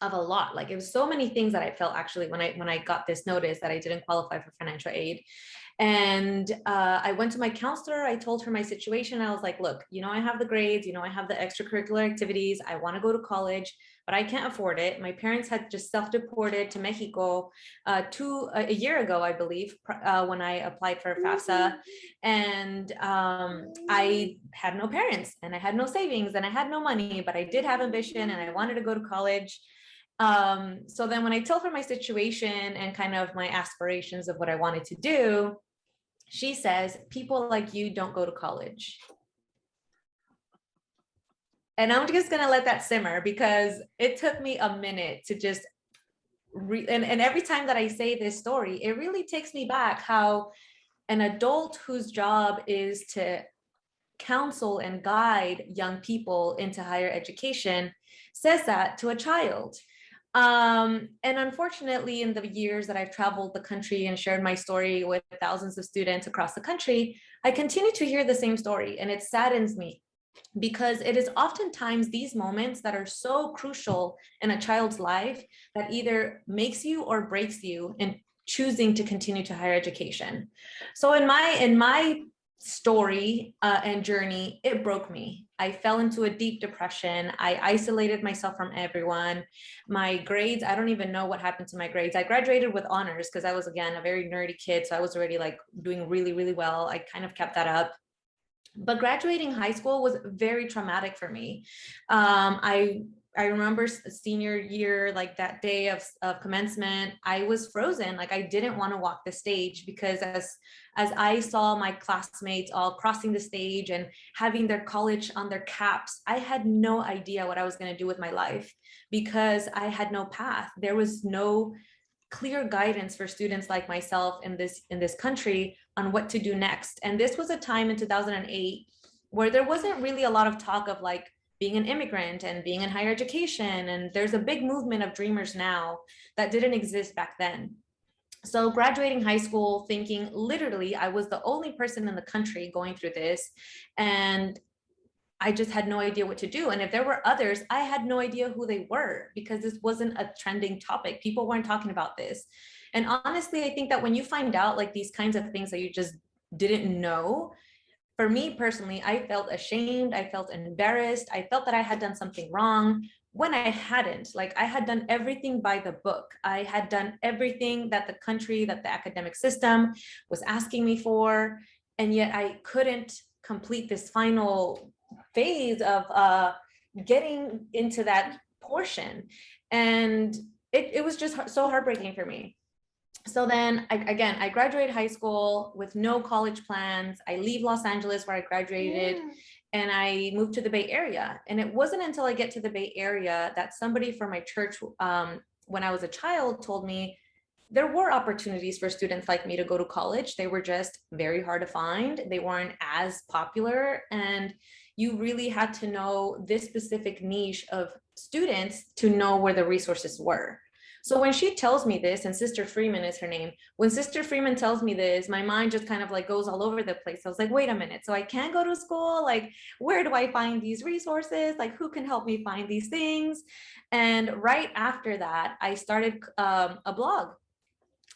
of a lot. Like, it was so many things that I felt actually when I got this notice that I didn't qualify for financial aid. And I went to my counselor. I told her my situation. I was like, look, I have the grades, I have the extracurricular activities. I want to go to college, but I can't afford it. My parents had just self-deported to Mexico a year ago, I believe, when I applied for FAFSA. And I had no parents, and I had no savings, and I had no money, but I did have ambition, and I wanted to go to college. So then when I told her my situation and kind of my aspirations of what I wanted to do, she says, people like you don't go to college. And I'm just going to let that simmer, because it took me a minute to just and every time that I say this story, it really takes me back how an adult whose job is to counsel and guide young people into higher education says that to a child. And unfortunately, in the years that I've traveled the country and shared my story with thousands of students across the country, I continue to hear the same story, and it saddens me, because it is oftentimes these moments that are so crucial in a child's life that either makes you or breaks you in choosing to continue to higher education. So in my story and journey, it broke me. I fell into a deep depression. I isolated myself from everyone. My grades, I don't even know what happened to my grades. I graduated with honors because I was, again, a very nerdy kid. So I was already like doing really, really well. I kind of kept that up. But graduating high school was very traumatic for me. I remember senior year, like that day of commencement, I was frozen. Like, I didn't want to walk the stage, because as I saw my classmates all crossing the stage and having their college on their caps, I had no idea what I was going to do with my life, because I had no path. There was no clear guidance for students like myself in this country on what to do next. And this was a time in 2008 where there wasn't really a lot of talk of like being an immigrant and being in higher education. And there's a big movement of dreamers now that didn't exist back then. So graduating high school, thinking literally I was the only person in the country going through this, and I just had no idea what to do. And if there were others, I had no idea who they were, because this wasn't a trending topic. People weren't talking about this. And honestly, I think that when you find out like these kinds of things that you just didn't know, for me personally, I felt ashamed. I felt embarrassed. I felt that I had done something wrong when I hadn't. Like, I had done everything by the book. I had done everything that the country, that the academic system was asking me for. And yet I couldn't complete this final phase of getting into that portion. And it was just so heartbreaking for me. So then I graduated high school with no college plans. I leave Los Angeles, where I graduated, and I moved to the Bay Area. And it wasn't until I get to the Bay Area that somebody from my church, when I was a child, told me there were opportunities for students like me to go to college. They were just very hard to find. They weren't as popular. And you really had to know this specific niche of students to know where the resources were. So when she tells me this, and Sister Freeman is her name, when Sister Freeman tells me this, my mind just kind of like goes all over the place. I was like, wait a minute, so I can't go to school? Like, where do I find these resources? Like, who can help me find these things? And right after that, I started a blog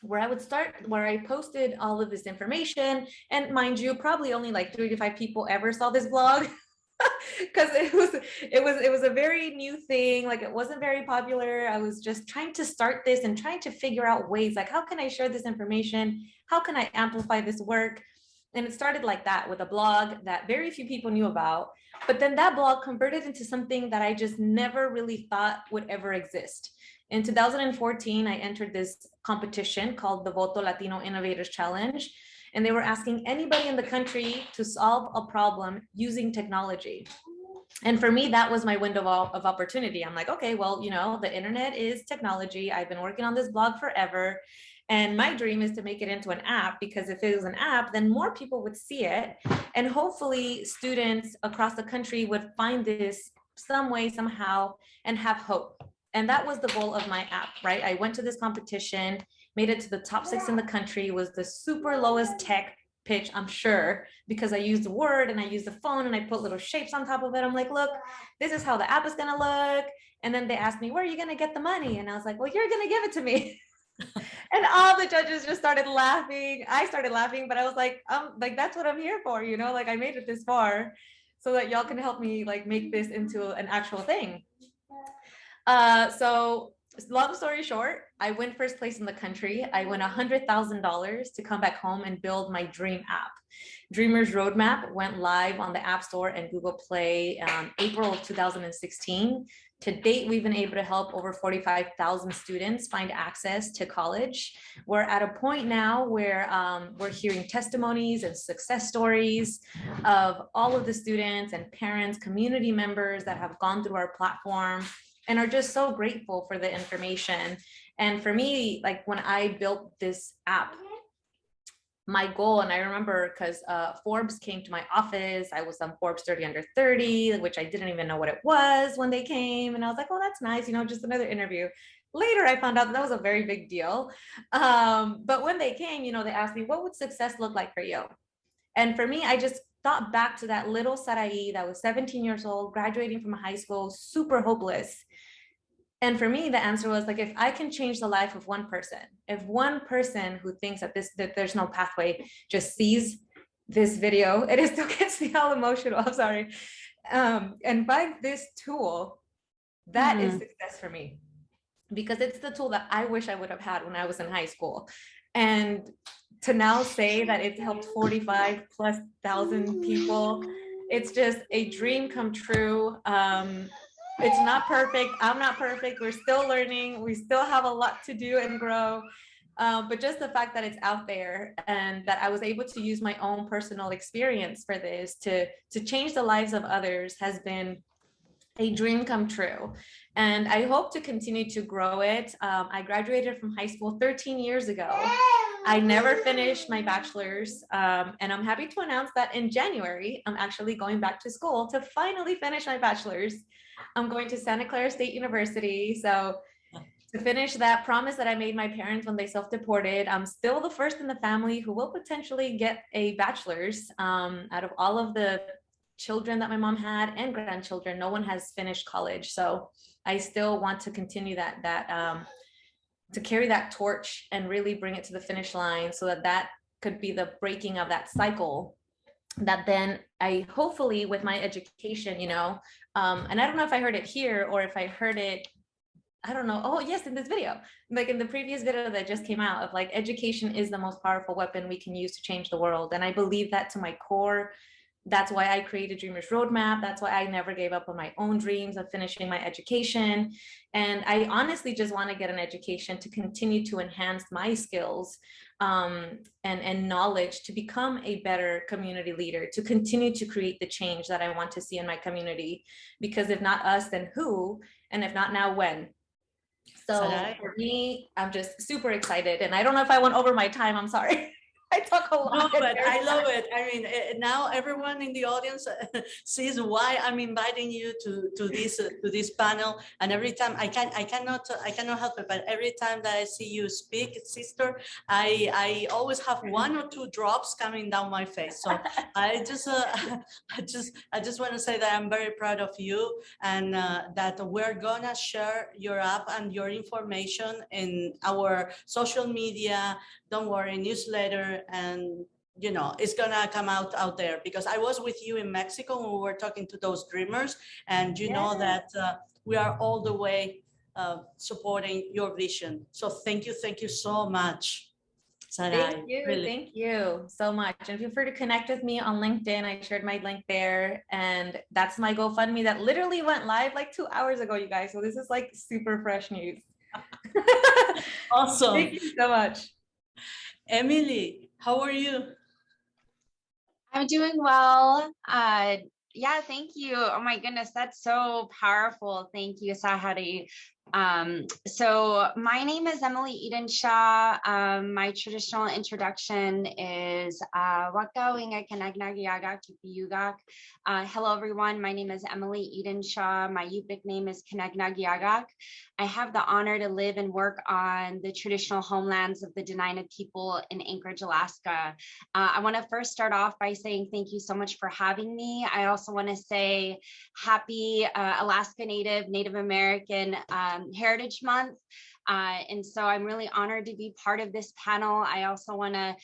where I posted all of this information. And mind you, probably only like 3 to 5 people ever saw this blog. Because it was a very new thing. Like, it wasn't very popular. I was just trying to start this and trying to figure out ways, like, how can I share this information? How can I amplify this work? And it started like that, with a blog that very few people knew about. But then that blog converted into something that I just never really thought would ever exist. In 2014, I entered this competition called the Voto Latino Innovators Challenge. and they were asking anybody in the country to solve a problem using technology. And for me, that was my window of opportunity. I'm like, okay, well, you know, the internet is technology. I've been working on this blog forever. And my dream is to make it into an app, because if it was an app, then more people would see it. And hopefully students across the country would find this some way, somehow, and have hope. And that was the goal of my app, right? I went to this competition, made it to the top 6 in the country, was the super lowest tech pitch, I'm sure, because I used Word and I used the phone and I put little shapes on top of it. I'm like, look, this is how the app is gonna look. And then they asked me, where are you gonna get the money? And I was like, well, you're gonna give it to me. And all the judges just started laughing. I started laughing, but I was like, that's what I'm here for, you know, like I made it this far so that y'all can help me like make this into an actual thing. So long story short, I win first place in the country. I win $100,000 to come back home and build my dream app. Dreamers Roadmap went live on the App Store and Google Play April of 2016. To date, we've been able to help over 45,000 students find access to college. We're at a point now where we're hearing testimonies and success stories of all of the students and parents, community members that have gone through our platform and are just so grateful for the information. And for me, like when I built this app, my goal, and I remember because Forbes came to my office, I was on Forbes 30 under 30, which I didn't even know what it was when they came. And I was like, oh, that's nice, you know, just another interview. Later, I found out that was a very big deal. But when they came, you know, they asked me, what would success look like for you? And for me, I just thought back to that little Sarai that was 17 years old, graduating from high school, super hopeless. And for me, the answer was like, if I can change the life of one person, if one person who thinks that there's no pathway just sees this video, it still gets me all emotional, I'm sorry, and by this tool, that is success for me, because it's the tool that I wish I would have had when I was in high school. And to now say that it's helped 45,000+ people, it's just a dream come true. It's not perfect. I'm not perfect. We're still learning. We still have a lot to do and grow. But just the fact that it's out there and that I was able to use my own personal experience for this to change the lives of others has been a dream come true. And I hope to continue to grow it. I graduated from high school 13 years ago. I never finished my bachelor's, and I'm happy to announce that in January, I'm actually going back to school to finally finish my bachelor's. I'm going to Santa Clara State University. So to finish that promise that I made my parents when they self-deported, I'm still the first in the family who will potentially get a bachelor's. Out of all of the children that my mom had and grandchildren, no one has finished college. So I still want to continue to carry that torch and really bring it to the finish line so that could be the breaking of that cycle that then I hopefully with my education, you know, and I don't know if I heard it here or if I heard it, I don't know. Oh yes, in this video, like in the previous video that just came out of like education is the most powerful weapon we can use to change the world. And I believe that to my core. That's why I created Dreamers Roadmap. That's why I never gave up on my own dreams of finishing my education. And I honestly just want to get an education to continue to enhance my skills and knowledge to become a better community leader, to continue to create the change that I want to see in my community. Because if not us, then who? And if not now, when? So for me, I'm just super excited. And I don't know if I went over my time. I'm sorry. I talk a lot. No, but I love it. I mean, now everyone in the audience sees why I'm inviting you to this panel. And every time I cannot help it, but every time that I see you speak, sister, I always have one or two drops coming down my face. So I just want to say that I'm very proud of you, and that we're gonna share your app and your information in our social media. Don't worry, newsletter, and you know it's gonna come out there, because I was with you in Mexico when we were talking to those dreamers, and you know that we are all the way supporting your vision. So thank you so much, Sarai. Thank you so much. And feel free to connect with me on LinkedIn. I shared my link there, and that's my GoFundMe that literally went live like 2 hours ago, you guys. So this is like super fresh news. Awesome. Thank you so much. Emily, how are you? I'm doing well. Yeah, thank you. Oh my goodness, that's so powerful. Thank you, Sahari. So my name is Emily Edenshaw. My traditional introduction is Waka Winga Kanagnagiagak Kipiyugak. Hello everyone, my name is Emily Edenshaw. My Yupik name is Kanagnagiagak. I have the honor to live and work on the traditional homelands of the Dena'ina people in Anchorage, Alaska. I want to first start off by saying thank you so much for having me. I also want to say happy Alaska Native American Heritage Month. And so I'm really honored to be part of this panel. I also want to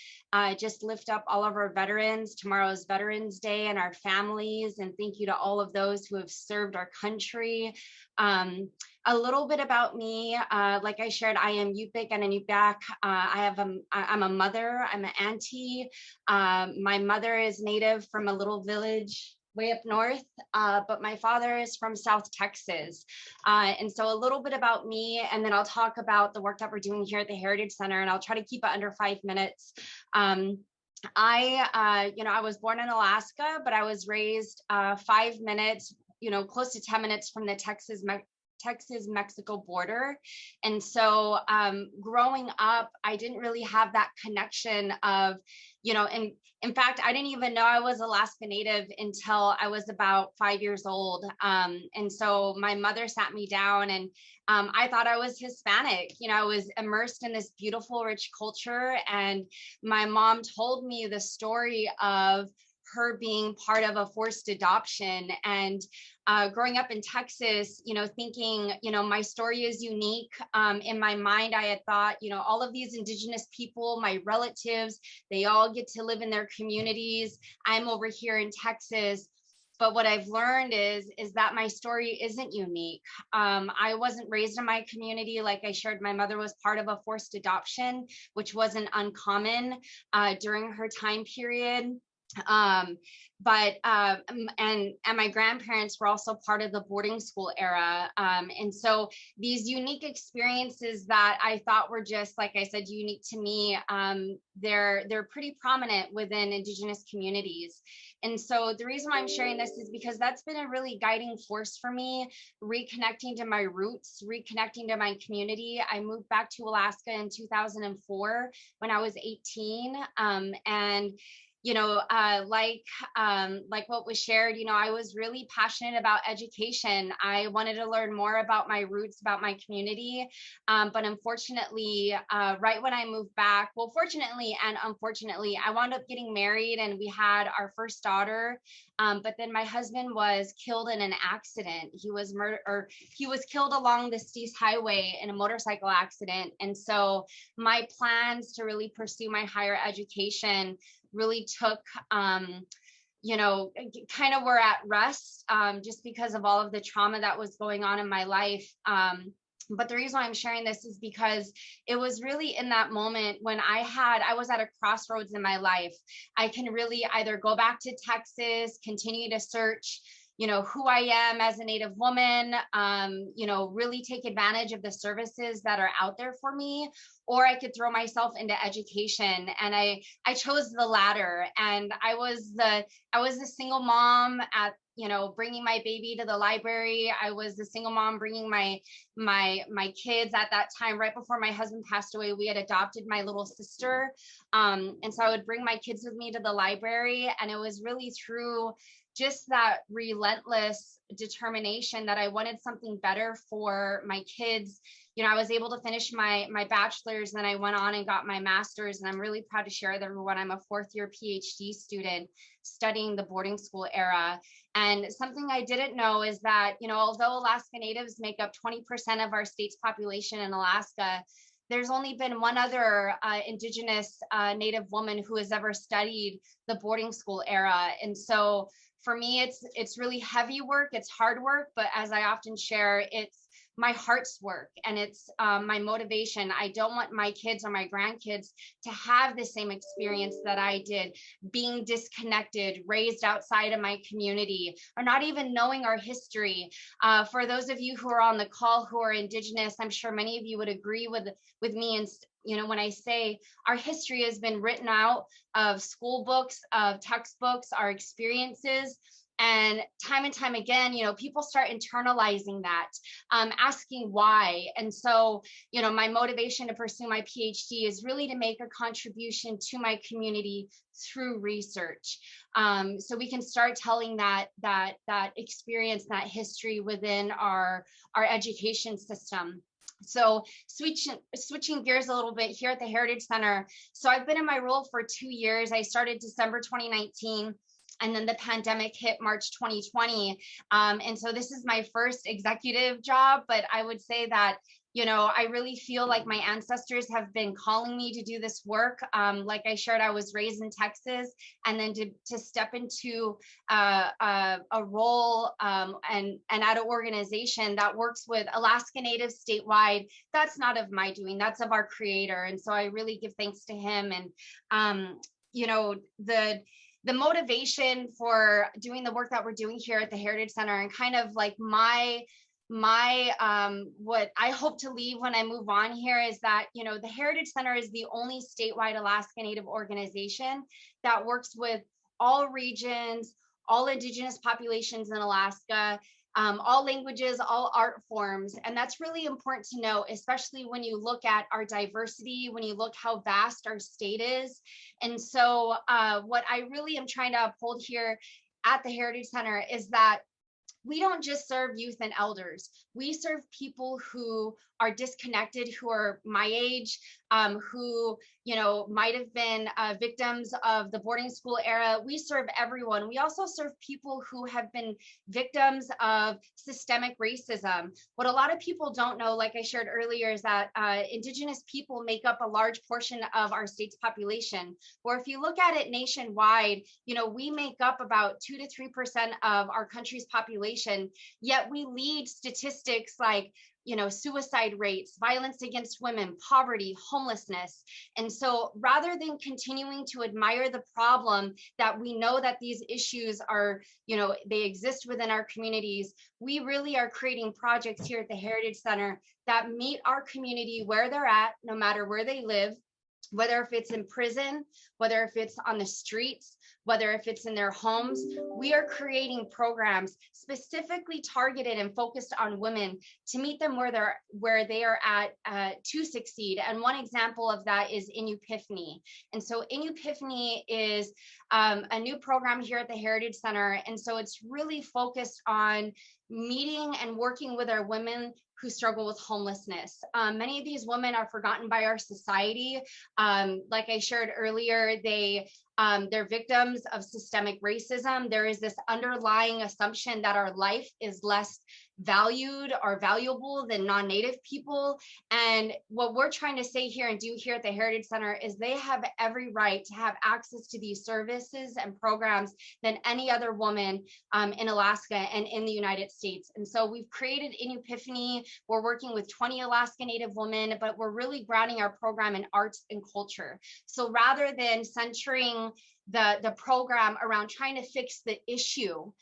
just lift up all of our veterans. Tomorrow's Veterans Day and our families. And thank you to all of those who have served our country. A little bit about me, like I shared, I am Yupik and Inupiaq. I'm a mother, I'm an auntie. My mother is native from a little village way up north, but my father is from South Texas. And so a little bit about me, and then I'll talk about the work that we're doing here at the Heritage Center, and I'll try to keep it under 5 minutes. I was born in Alaska, but I was raised 5 minutes, close to 10 minutes from the Texas-Mexico border. And so growing up, I didn't really have that connection of, and in fact, I didn't even know I was Alaska Native until I was about 5 years old. And so my mother sat me down and I thought I was Hispanic. I was immersed in this beautiful, rich culture. And my mom told me the story of her being part of a forced adoption and growing up in Texas, thinking, my story is unique. In my mind, I had thought, all of these indigenous people, my relatives, they all get to live in their communities. I'm over here in Texas. But what I've learned is that my story isn't unique. I wasn't raised in my community. Like I shared, my mother was part of a forced adoption, which wasn't uncommon during her time period. And my grandparents were also part of the boarding school era. And so these unique experiences that I thought were just, like I said, unique to me, they're pretty prominent within Indigenous communities. And so the reason why I'm sharing this is because that's been a really guiding force for me, reconnecting to my roots, reconnecting to my community. I moved back to Alaska in 2004 when I was 18. Like what was shared, I was really passionate about education. I wanted to learn more about my roots, about my community. But unfortunately, right when I moved back, well, fortunately and unfortunately, I wound up getting married and we had our first daughter. But then my husband was killed in an accident. He was killed along the Steese Highway in a motorcycle accident. And so my plans to really pursue my higher education really took, kind of were at rest just because of all of the trauma that was going on in my life. But the reason why I'm sharing this is because it was really in that moment when I was at a crossroads in my life. I can really either go back to Texas, continue to search, who I am as a Native woman, really take advantage of the services that are out there for me, or I could throw myself into education. And I chose the latter. And I was the single mom at, bringing my baby to the library. I was the single mom bringing my kids at that time. Right before my husband passed away, we had adopted my little sister. And so I would bring my kids with me to the library. And it was really through just that relentless determination that I wanted something better for my kids. I was able to finish my bachelor's, then I went on and got my master's, and I'm really proud to share with everyone I'm a 4th year PhD student studying the boarding school era. And something I didn't know is that, although Alaska Natives make up 20% of our state's population in Alaska, there's only been one other Indigenous Native woman who has ever studied the boarding school era. And so for me, it's really heavy work, it's hard work, but as I often share, it's my heart's work and it's my motivation. I don't want my kids or my grandkids to have the same experience that I did, being disconnected, raised outside of my community, or not even knowing our history. For those of you who are on the call who are Indigenous, I'm sure many of you would agree with me. And when I say our history has been written out of school books, of textbooks, our experiences. And time again, people start internalizing that, asking why. And so, my motivation to pursue my PhD is really to make a contribution to my community through research. So we can start telling that experience, that history within our education system. So switching gears a little bit here at the Heritage Center. So I've been in my role for 2 years. I started December 2019. And then the pandemic hit March 2020. And so this is my first executive job, but I would say that, I really feel like my ancestors have been calling me to do this work. Like I shared, I was raised in Texas, and then to step into a role and at an organization that works with Alaska Natives statewide, that's not of my doing, that's of our Creator. And so I really give thanks to him. And, the motivation for doing the work that we're doing here at the Heritage Center, and kind of like my what I hope to leave when I move on here, is that, the Heritage Center is the only statewide Alaska Native organization that works with all regions, all Indigenous populations in Alaska, all languages, all art forms. And that's really important to know, especially when you look at our diversity, when you look how vast our state is. And so what I really am trying to uphold here at the Heritage Center is that we don't just serve youth and elders. We serve people who are disconnected, who are my age, who, might have been victims of the boarding school era. We serve everyone. We also serve people who have been victims of systemic racism. What a lot of people don't know, like I shared earlier, is that Indigenous people make up a large portion of our state's population. Or if you look at it nationwide, we make up about 2 to 3% of our country's population, yet we lead statistics like suicide rates, violence against women, poverty, homelessness. And so rather than continuing to admire the problem that we know that these issues are, they exist within our communities, we really are creating projects here at the Heritage Center that meet our community where they're at, no matter where they live, whether if it's in prison, whether if it's on the streets, whether if it's in their homes. We are creating programs specifically targeted and focused on women to meet them where they are at to succeed. And one example of that is Inupiphany. And so Inupiphany is a new program here at the Heritage Center. And so it's really focused on meeting and working with our women who struggle with homelessness. Many of these women are forgotten by our society. Like I shared earlier, they're victims of systemic racism. There is this underlying assumption that our life is less valued or valuable than non-Native people. And what we're trying to say here and do here at the Heritage Center is they have every right to have access to these services and programs than any other woman in Alaska and in the United States. And so we've created Inupiphany. We're working with 20 Alaska Native women, but we're really grounding our program in arts and culture. So rather than centering the program around trying to fix the issue,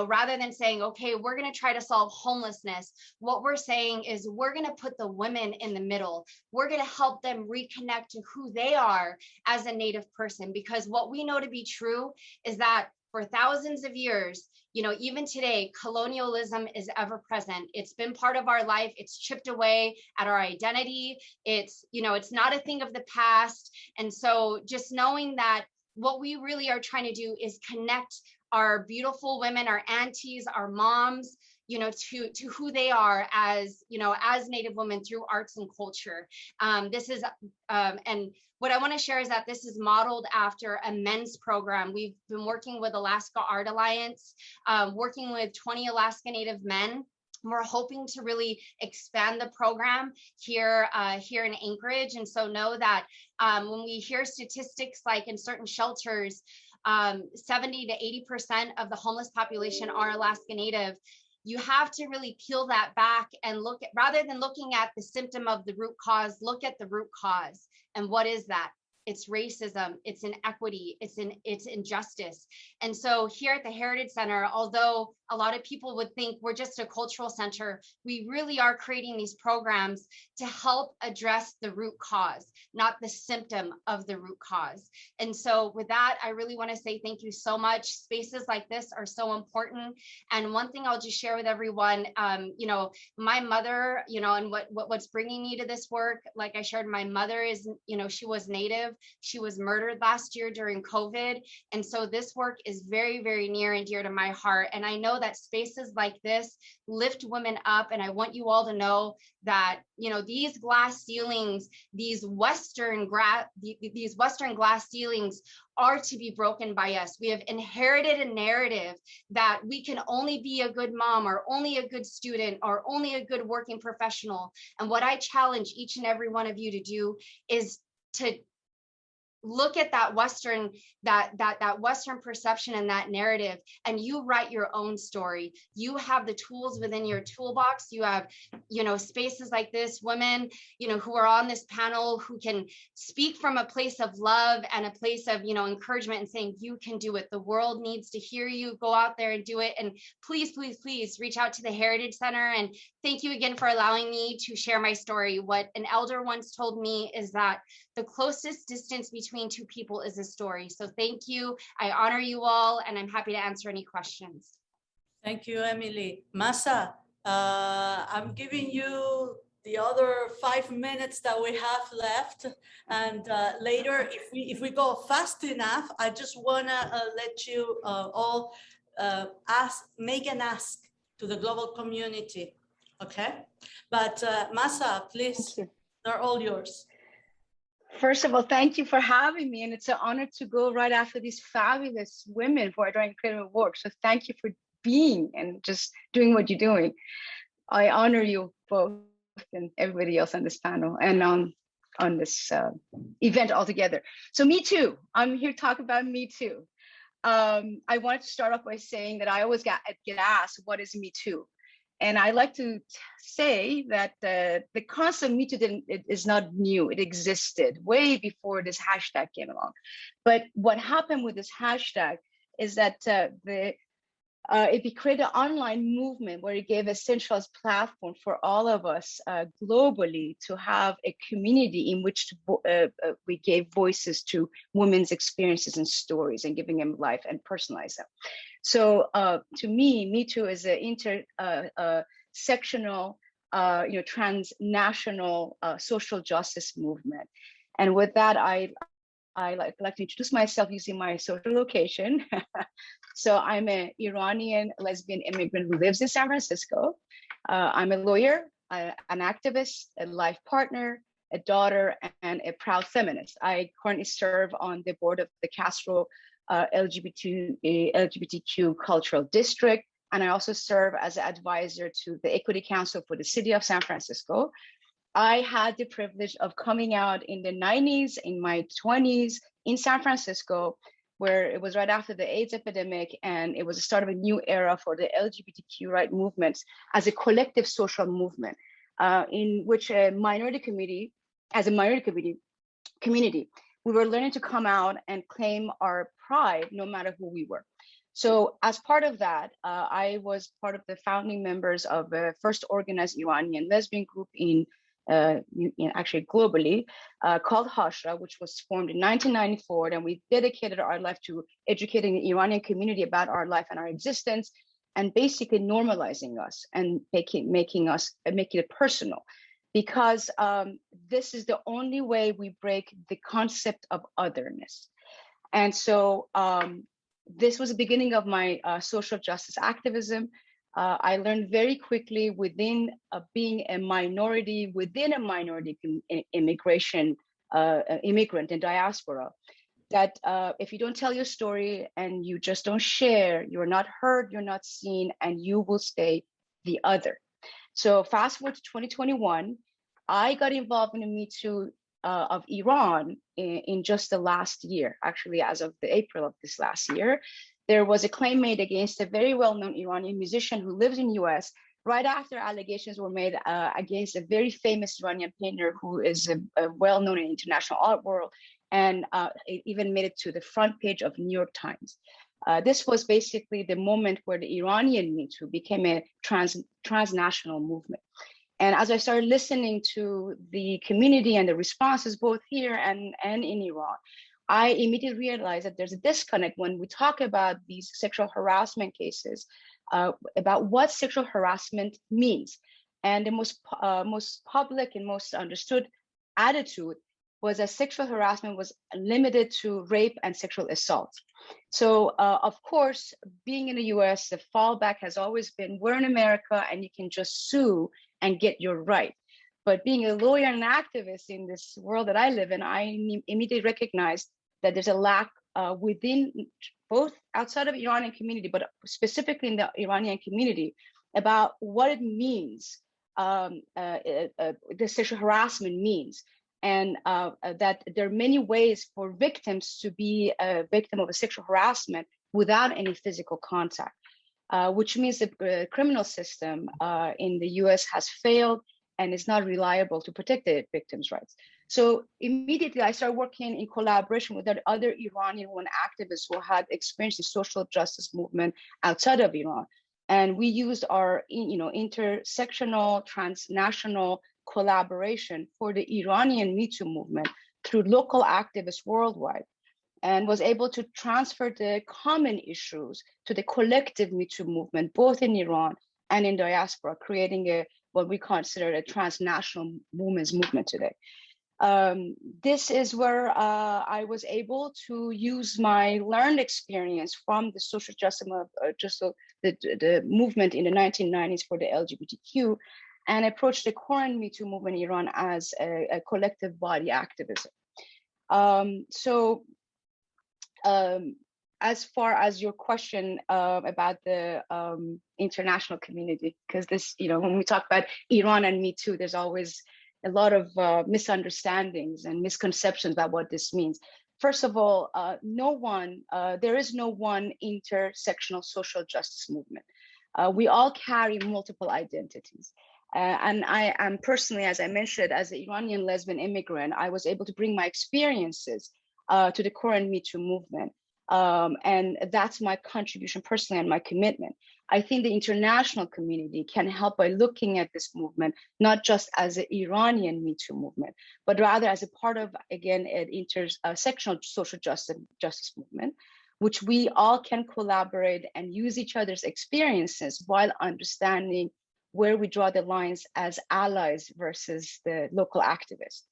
rather than saying, okay, we're going to try to solve homelessness, what we're saying is we're going to put the women in the middle. We're going to help them reconnect to who they are as a Native person, because what we know to be true is that for thousands of years, even today, colonialism is ever present. It's been part of our life. It's chipped away at our identity. It's not a thing of the past. And so just knowing that what we really are trying to do is connect our beautiful women, our aunties, our moms, to who they are as Native women through arts and culture. This is, and what I want to share is that this is modeled after a men's program. We've been working with Alaska Art Alliance, working with 20 Alaska Native men. We're hoping to really expand the program here in Anchorage. And so know that when we hear statistics like in certain shelters, 70 to 80% of the homeless population are Alaska Native, you have to really peel that back and look at, rather than looking at the symptom of the root cause, look at the root cause. And what is that? It's racism, it's inequity, it's injustice. And so here at the Heritage Center, although a lot of people would think we're just a cultural center, we really are creating these programs to help address the root cause, not the symptom of the root cause. And so with that, I really want to say thank you so much. Spaces like this are so important. And one thing I'll just share with everyone, you know, my mother, you know, and what's bringing me to this work, like I shared, my mother is, you know, she was Native. She was murdered last year during COVID. And so this work is very, very near and dear to my heart. And I know that spaces like this lift women up. And I want you all to know that, you know, these glass ceilings, these Western glass ceilings are to be broken by us. We have inherited a narrative that we can only be a good mom or only a good student or only a good working professional. And what I challenge each and every one of you to do is to look at that Western, that Western perception and that narrative, and you write your own story. You have the tools within your toolbox. You have, you know, spaces like this, women, you know, who are on this panel who can speak from a place of love and a place of, you know, encouragement and saying, you can do it. The world needs to hear you. Go out there and do it. And please, please, please reach out to the Heritage Center. And thank you again for allowing me to share my story. What an elder once told me is that the closest distance between two people is a story. So thank you. I honor you all, and I'm happy to answer any questions. Thank you, Emily. Masa, I'm giving you the other 5 minutes that we have left. And later, if we go fast enough, I just wanna let you all make an ask to the global community, okay? But Masa, please, they're all yours. First of all, thank you for having me. And it's an honor to go right after these fabulous women who are doing incredible work. So thank you for being and just doing what you're doing. I honor you both and everybody else on this panel and on this event altogether. So Me Too, I'm here to talk about Me Too. I wanted to start off by saying that I always get asked, what is Me Too? And I like to say that the concept Me Too is not new. It existed way before this hashtag came along. But what happened with this hashtag is that it created an online movement where it gave a centralized platform for all of us globally to have a community in which we gave voices to women's experiences and stories and giving them life and personalize them. So to Me Too is an intersectional, transnational social justice movement. And with that, I like to introduce myself using my social location. So I'm an Iranian lesbian immigrant who lives in San Francisco. I'm a lawyer, an activist, a life partner, a daughter, and a proud feminist. I currently serve on the board of the Castro LGBTQ Cultural District, and I also serve as an advisor to the Equity Council for the City of San Francisco. I had the privilege of coming out in the 90s, in my 20s, in San Francisco, where it was right after the AIDS epidemic, and it was the start of a new era for the LGBTQ right movements as a collective social movement, in which a minority community, we were learning to come out and claim our pride, no matter who we were. So as part of that, I was part of the founding members of the first organized Iranian lesbian group actually globally, called Hashra, which was formed in 1994. And we dedicated our life to educating the Iranian community about our life and our existence, and basically normalizing us and making it personal. Because this is the only way we break the concept of otherness. And so this was the beginning of my social justice activism. I learned very quickly within being a minority within a minority immigrant in diaspora, that if you don't tell your story and you just don't share, you're not heard, you're not seen, and you will stay the other. So fast forward to 2021, I got involved in the Me Too of Iran in just the last year, actually as of the April of this last year. there was a claim made against a very well-known Iranian musician who lives in US right after allegations were made against a very famous Iranian painter who is a well-known in international art world, and it even made it to the front page of New York Times. This was basically the moment where the Iranian Me Too became a transnational movement. And as I started listening to the community and the responses both here and in Iran, I immediately realized that there's a disconnect when we talk about these sexual harassment cases, about what sexual harassment means. And the most public and most understood attitude was that sexual harassment was limited to rape and sexual assault. So of course, being in the US, the fallback has always been, we're in America and you can just sue and get your right. But being a lawyer and an activist in this world that I live in, I immediately recognized that there's a lack within both outside of the Iranian community, but specifically in the Iranian community, about what it means, the sexual harassment means. And that there are many ways for victims to be a victim of a sexual harassment without any physical contact, which means the criminal system in the US has failed and is not reliable to protect the victims' rights. So immediately I started working in collaboration with other Iranian women activists who had experienced the social justice movement outside of Iran. And we used our intersectional, transnational collaboration for the Iranian Me Too movement through local activists worldwide, and was able to transfer the common issues to the collective Me Too movement, both in Iran and in diaspora, creating what we consider a transnational women's movement today. This is where I was able to use my learned experience from the social justice, the movement in the 1990s for the LGBTQ, and approach the current Me Too movement in Iran as a collective body activism. As far as your question about the international community, because this, when we talk about Iran and Me Too, there's always a lot of misunderstandings and misconceptions about what this means. First of all, there is no one intersectional social justice movement. We all carry multiple identities. And I am personally, as I mentioned, as an Iranian lesbian immigrant, I was able to bring my experiences to the current Me Too movement. And that's my contribution personally and my commitment. I think the international community can help by looking at this movement, not just as an Iranian Me Too movement, but rather as a part of, again, an intersectional social justice movement, which we all can collaborate and use each other's experiences while understanding where we draw the lines as allies versus the local activists.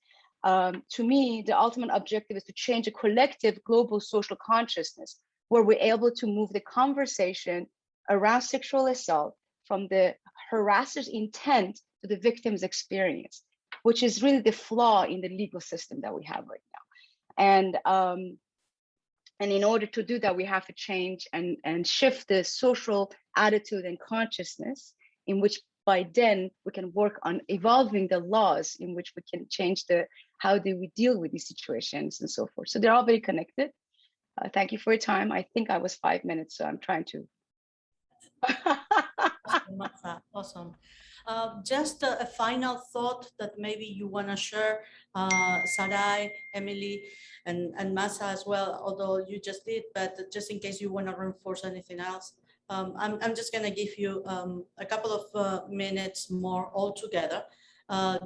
To me, the ultimate objective is to change a collective global social consciousness where we're able to move the conversation around sexual assault from the harasser's intent to the victim's experience, which is really the flaw in the legal system that we have right now. And in order to do that, we have to change and shift the social attitude and consciousness, in which by then we can work on evolving the laws in which we can change how do we deal with these situations and so forth. So they're all very connected. Thank you for your time. I think I was 5 minutes, so I'm trying to. Awesome. Just a final thought that maybe you want to share, Sarai, Emily, and Masa as well, although you just did, but just in case you want to reinforce anything else. I'm just going to give you a couple of minutes more altogether,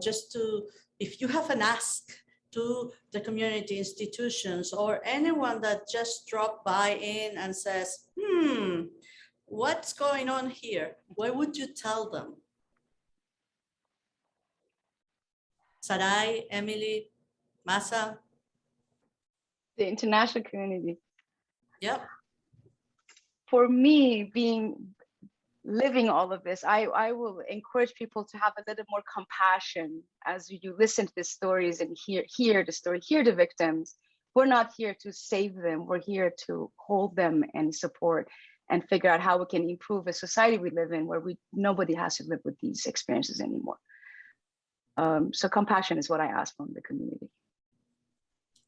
just to, if you have an ask to the community, institutions, or anyone that just dropped by in and says, what's going on here? What would you tell them? Sarai, Emily, Masa? The international community. Yep. For me, living all of this, I will encourage people to have a little more compassion as you listen to the stories and hear the story, hear the victims. We're not here to save them. We're here to hold them and support and figure out how we can improve a society we live in where nobody has to live with these experiences anymore. So compassion is what I ask from the community.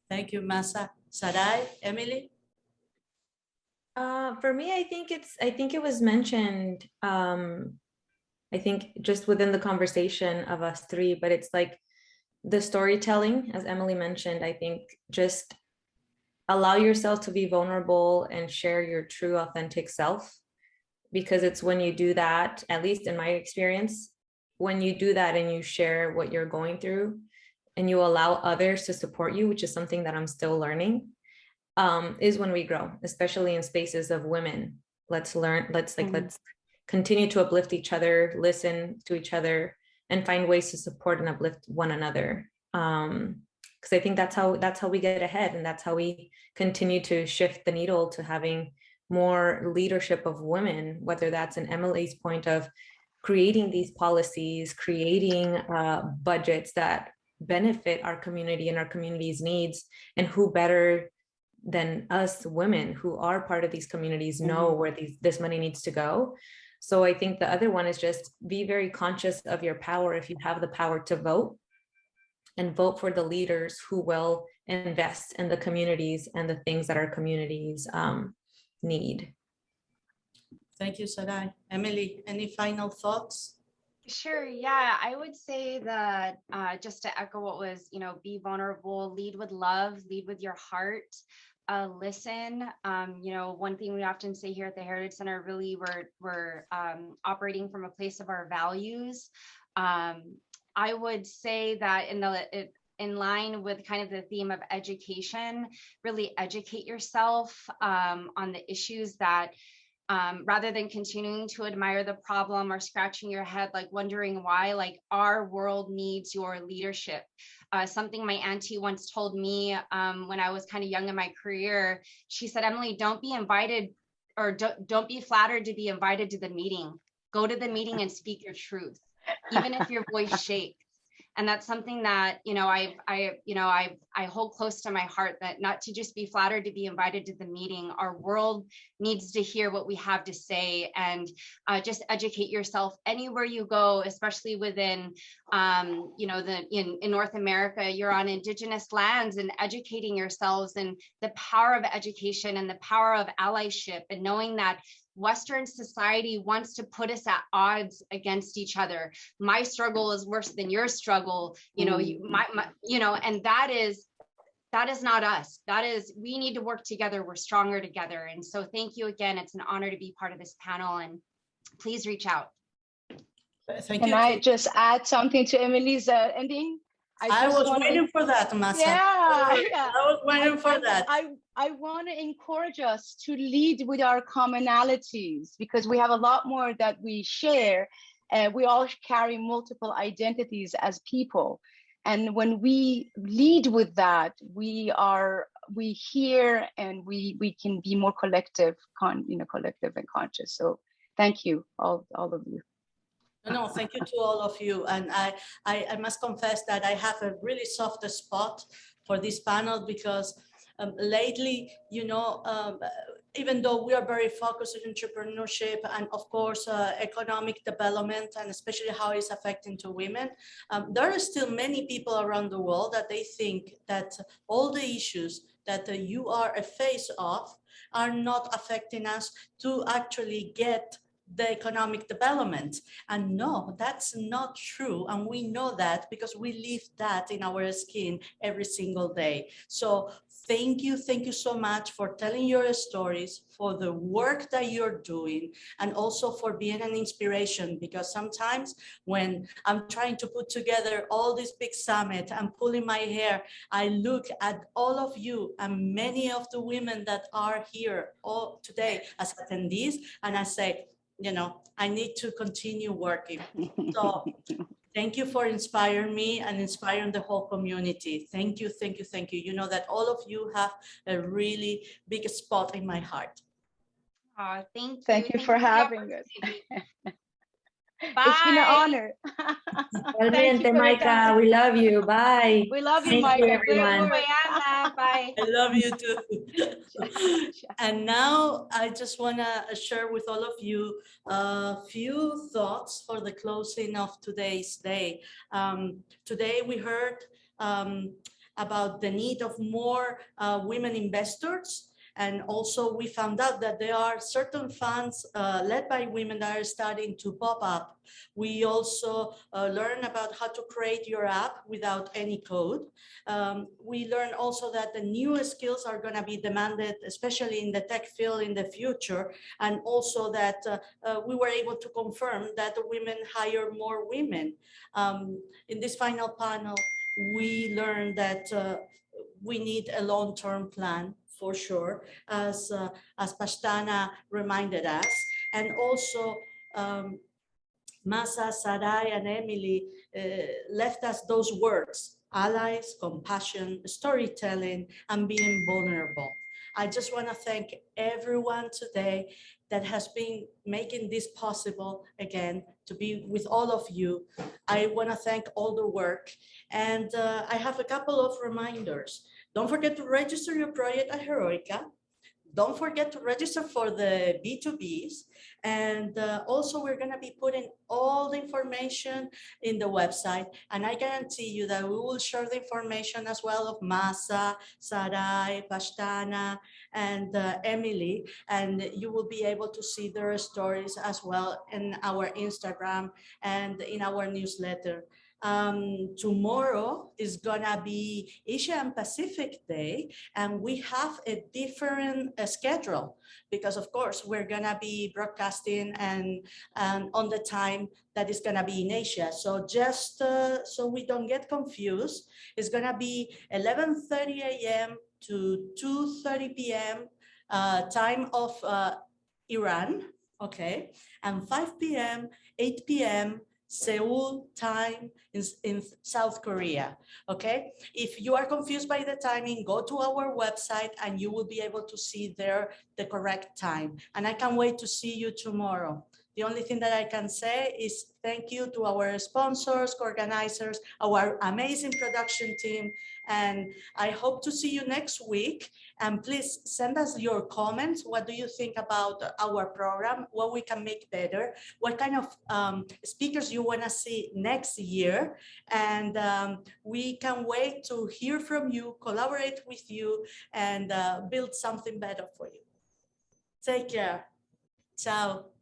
Thank you, Masa. Sarai, Emily? For me, I think it was mentioned, I think just within the conversation of us three, but it's like the storytelling, as Emily mentioned. I think just allow yourself to be vulnerable and share your true, authentic self, because it's when you do that, at least in my experience, when you do that and you share what you're going through and you allow others to support you, which is something that I'm still learning, is when we grow, especially in spaces of women. Let's learn, let's continue to uplift each other, listen to each other, and find ways to support and uplift one another. Because I think that's how we get ahead, and that's how we continue to shift the needle to having more leadership of women, whether that's in Emily's point of creating these policies, creating budgets that benefit our community and our community's needs, and who better than us women who are part of these communities know where this money needs to go. So I think the other one is just be very conscious of your power if you have the power to vote, and vote for the leaders who will invest in the communities and the things that our communities need. Thank you, Sarai. Emily, any final thoughts? Sure. Yeah, I would say that just to echo what was, be vulnerable, lead with love, lead with your heart, listen. One thing we often say here at the Heritage Center, really we're operating from a place of our values. I would say that in line with kind of the theme of education, really educate yourself on the issues that rather than continuing to admire the problem or scratching your head, like wondering why, like our world needs your leadership. Something my auntie once told me when I was kind of young in my career, she said, Emily, don't be invited or don't be flattered to be invited to the meeting. Go to the meeting and speak your truth, even if your voice shakes. And that's something that, I hold close to my heart, that not to just be flattered to be invited to the meeting. Our world needs to hear what we have to say, and just educate yourself anywhere you go, especially within, in North America, you're on Indigenous lands, and educating yourselves and the power of education and the power of allyship, and knowing that Western society wants to put us at odds against each other. My struggle is worse than your struggle, and that is not us. That is, we need to work together. We're stronger together. And so thank you again. It's an honor to be part of this panel, and please reach out. Thank you. Can I just add something to Emily's ending? I was waiting for that, Masa. Yeah, I was waiting for that. I want to encourage us to lead with our commonalities, because we have a lot more that we share. We all carry multiple identities as people. And when we lead with that, we hear, and we can be more collective and conscious. So thank you, all of you. No, thank you to all of you. And I must confess that I have a really soft spot for this panel, because lately, even though we are very focused on entrepreneurship and of course economic development, and especially how it's affecting to women, there are still many people around the world that they think that all the issues that you are a face of are not affecting us to actually get the economic development. And no, that's not true. And we know that because we live that in our skin every single day. So thank you so much for telling your stories, for the work that you're doing, and also for being an inspiration, because sometimes when I'm trying to put together all this big summit and pulling my hair, I look at all of you and many of the women that are here all today as attendees, and I say, I need to continue working. So thank you for inspiring me and inspiring the whole community. Thank you. You know that all of you have a really big spot in my heart. Oh, thank you. Thank you for having us. Bye. It's been an honor. Igualmente, Maika, we love you. Bye. We love you, Thank Maika. you, everyone. Bye. I love you too. And now I just want to share with all of you a few thoughts for the closing of today's day. Today we heard about the need of more women investors. And also we found out that there are certain funds led by women that are starting to pop up. We also learn about how to create your app without any code. We learn also that the newest skills are going to be demanded, especially in the tech field in the future. And also that we were able to confirm that the women hire more women. In this final panel, we learned that we need a long-term plan for sure, as Pashtana reminded us. And also Masa, Sarai, and Emily left us those words: allies, compassion, storytelling, and being vulnerable. I just want to thank everyone today that has been making this possible, again, to be with all of you. I want to thank all the work. And I have a couple of reminders. Don't forget to register your project at Heroikka. Don't forget to register for the B2Bs. And also we're going to be putting all the information in the website. And I guarantee you that we will share the information as well of Masa, Sarai, Pashtana, and Emily. And you will be able to see their stories as well in our Instagram and in our newsletter. Tomorrow is gonna be Asia and Pacific Day, and we have a different schedule because, of course, we're gonna be broadcasting and on the time that is gonna be in Asia. So just so we don't get confused, it's gonna be 11:30 a.m. to 2:30 p.m. Time of Iran, okay, and 5 p.m., 8 p.m. Seoul time in South Korea, okay? If you are confused by the timing, go to our website and you will be able to see there the correct time. And I can't wait to see you tomorrow. The only thing that I can say is thank you to our sponsors, organizers, our amazing production team, and I hope to see you next week. And please send us your comments. What do you think about our program? What we can make better? What kind of speakers you want to see next year? And we can wait to hear from you, collaborate with you, and build something better for you. Take care. Ciao.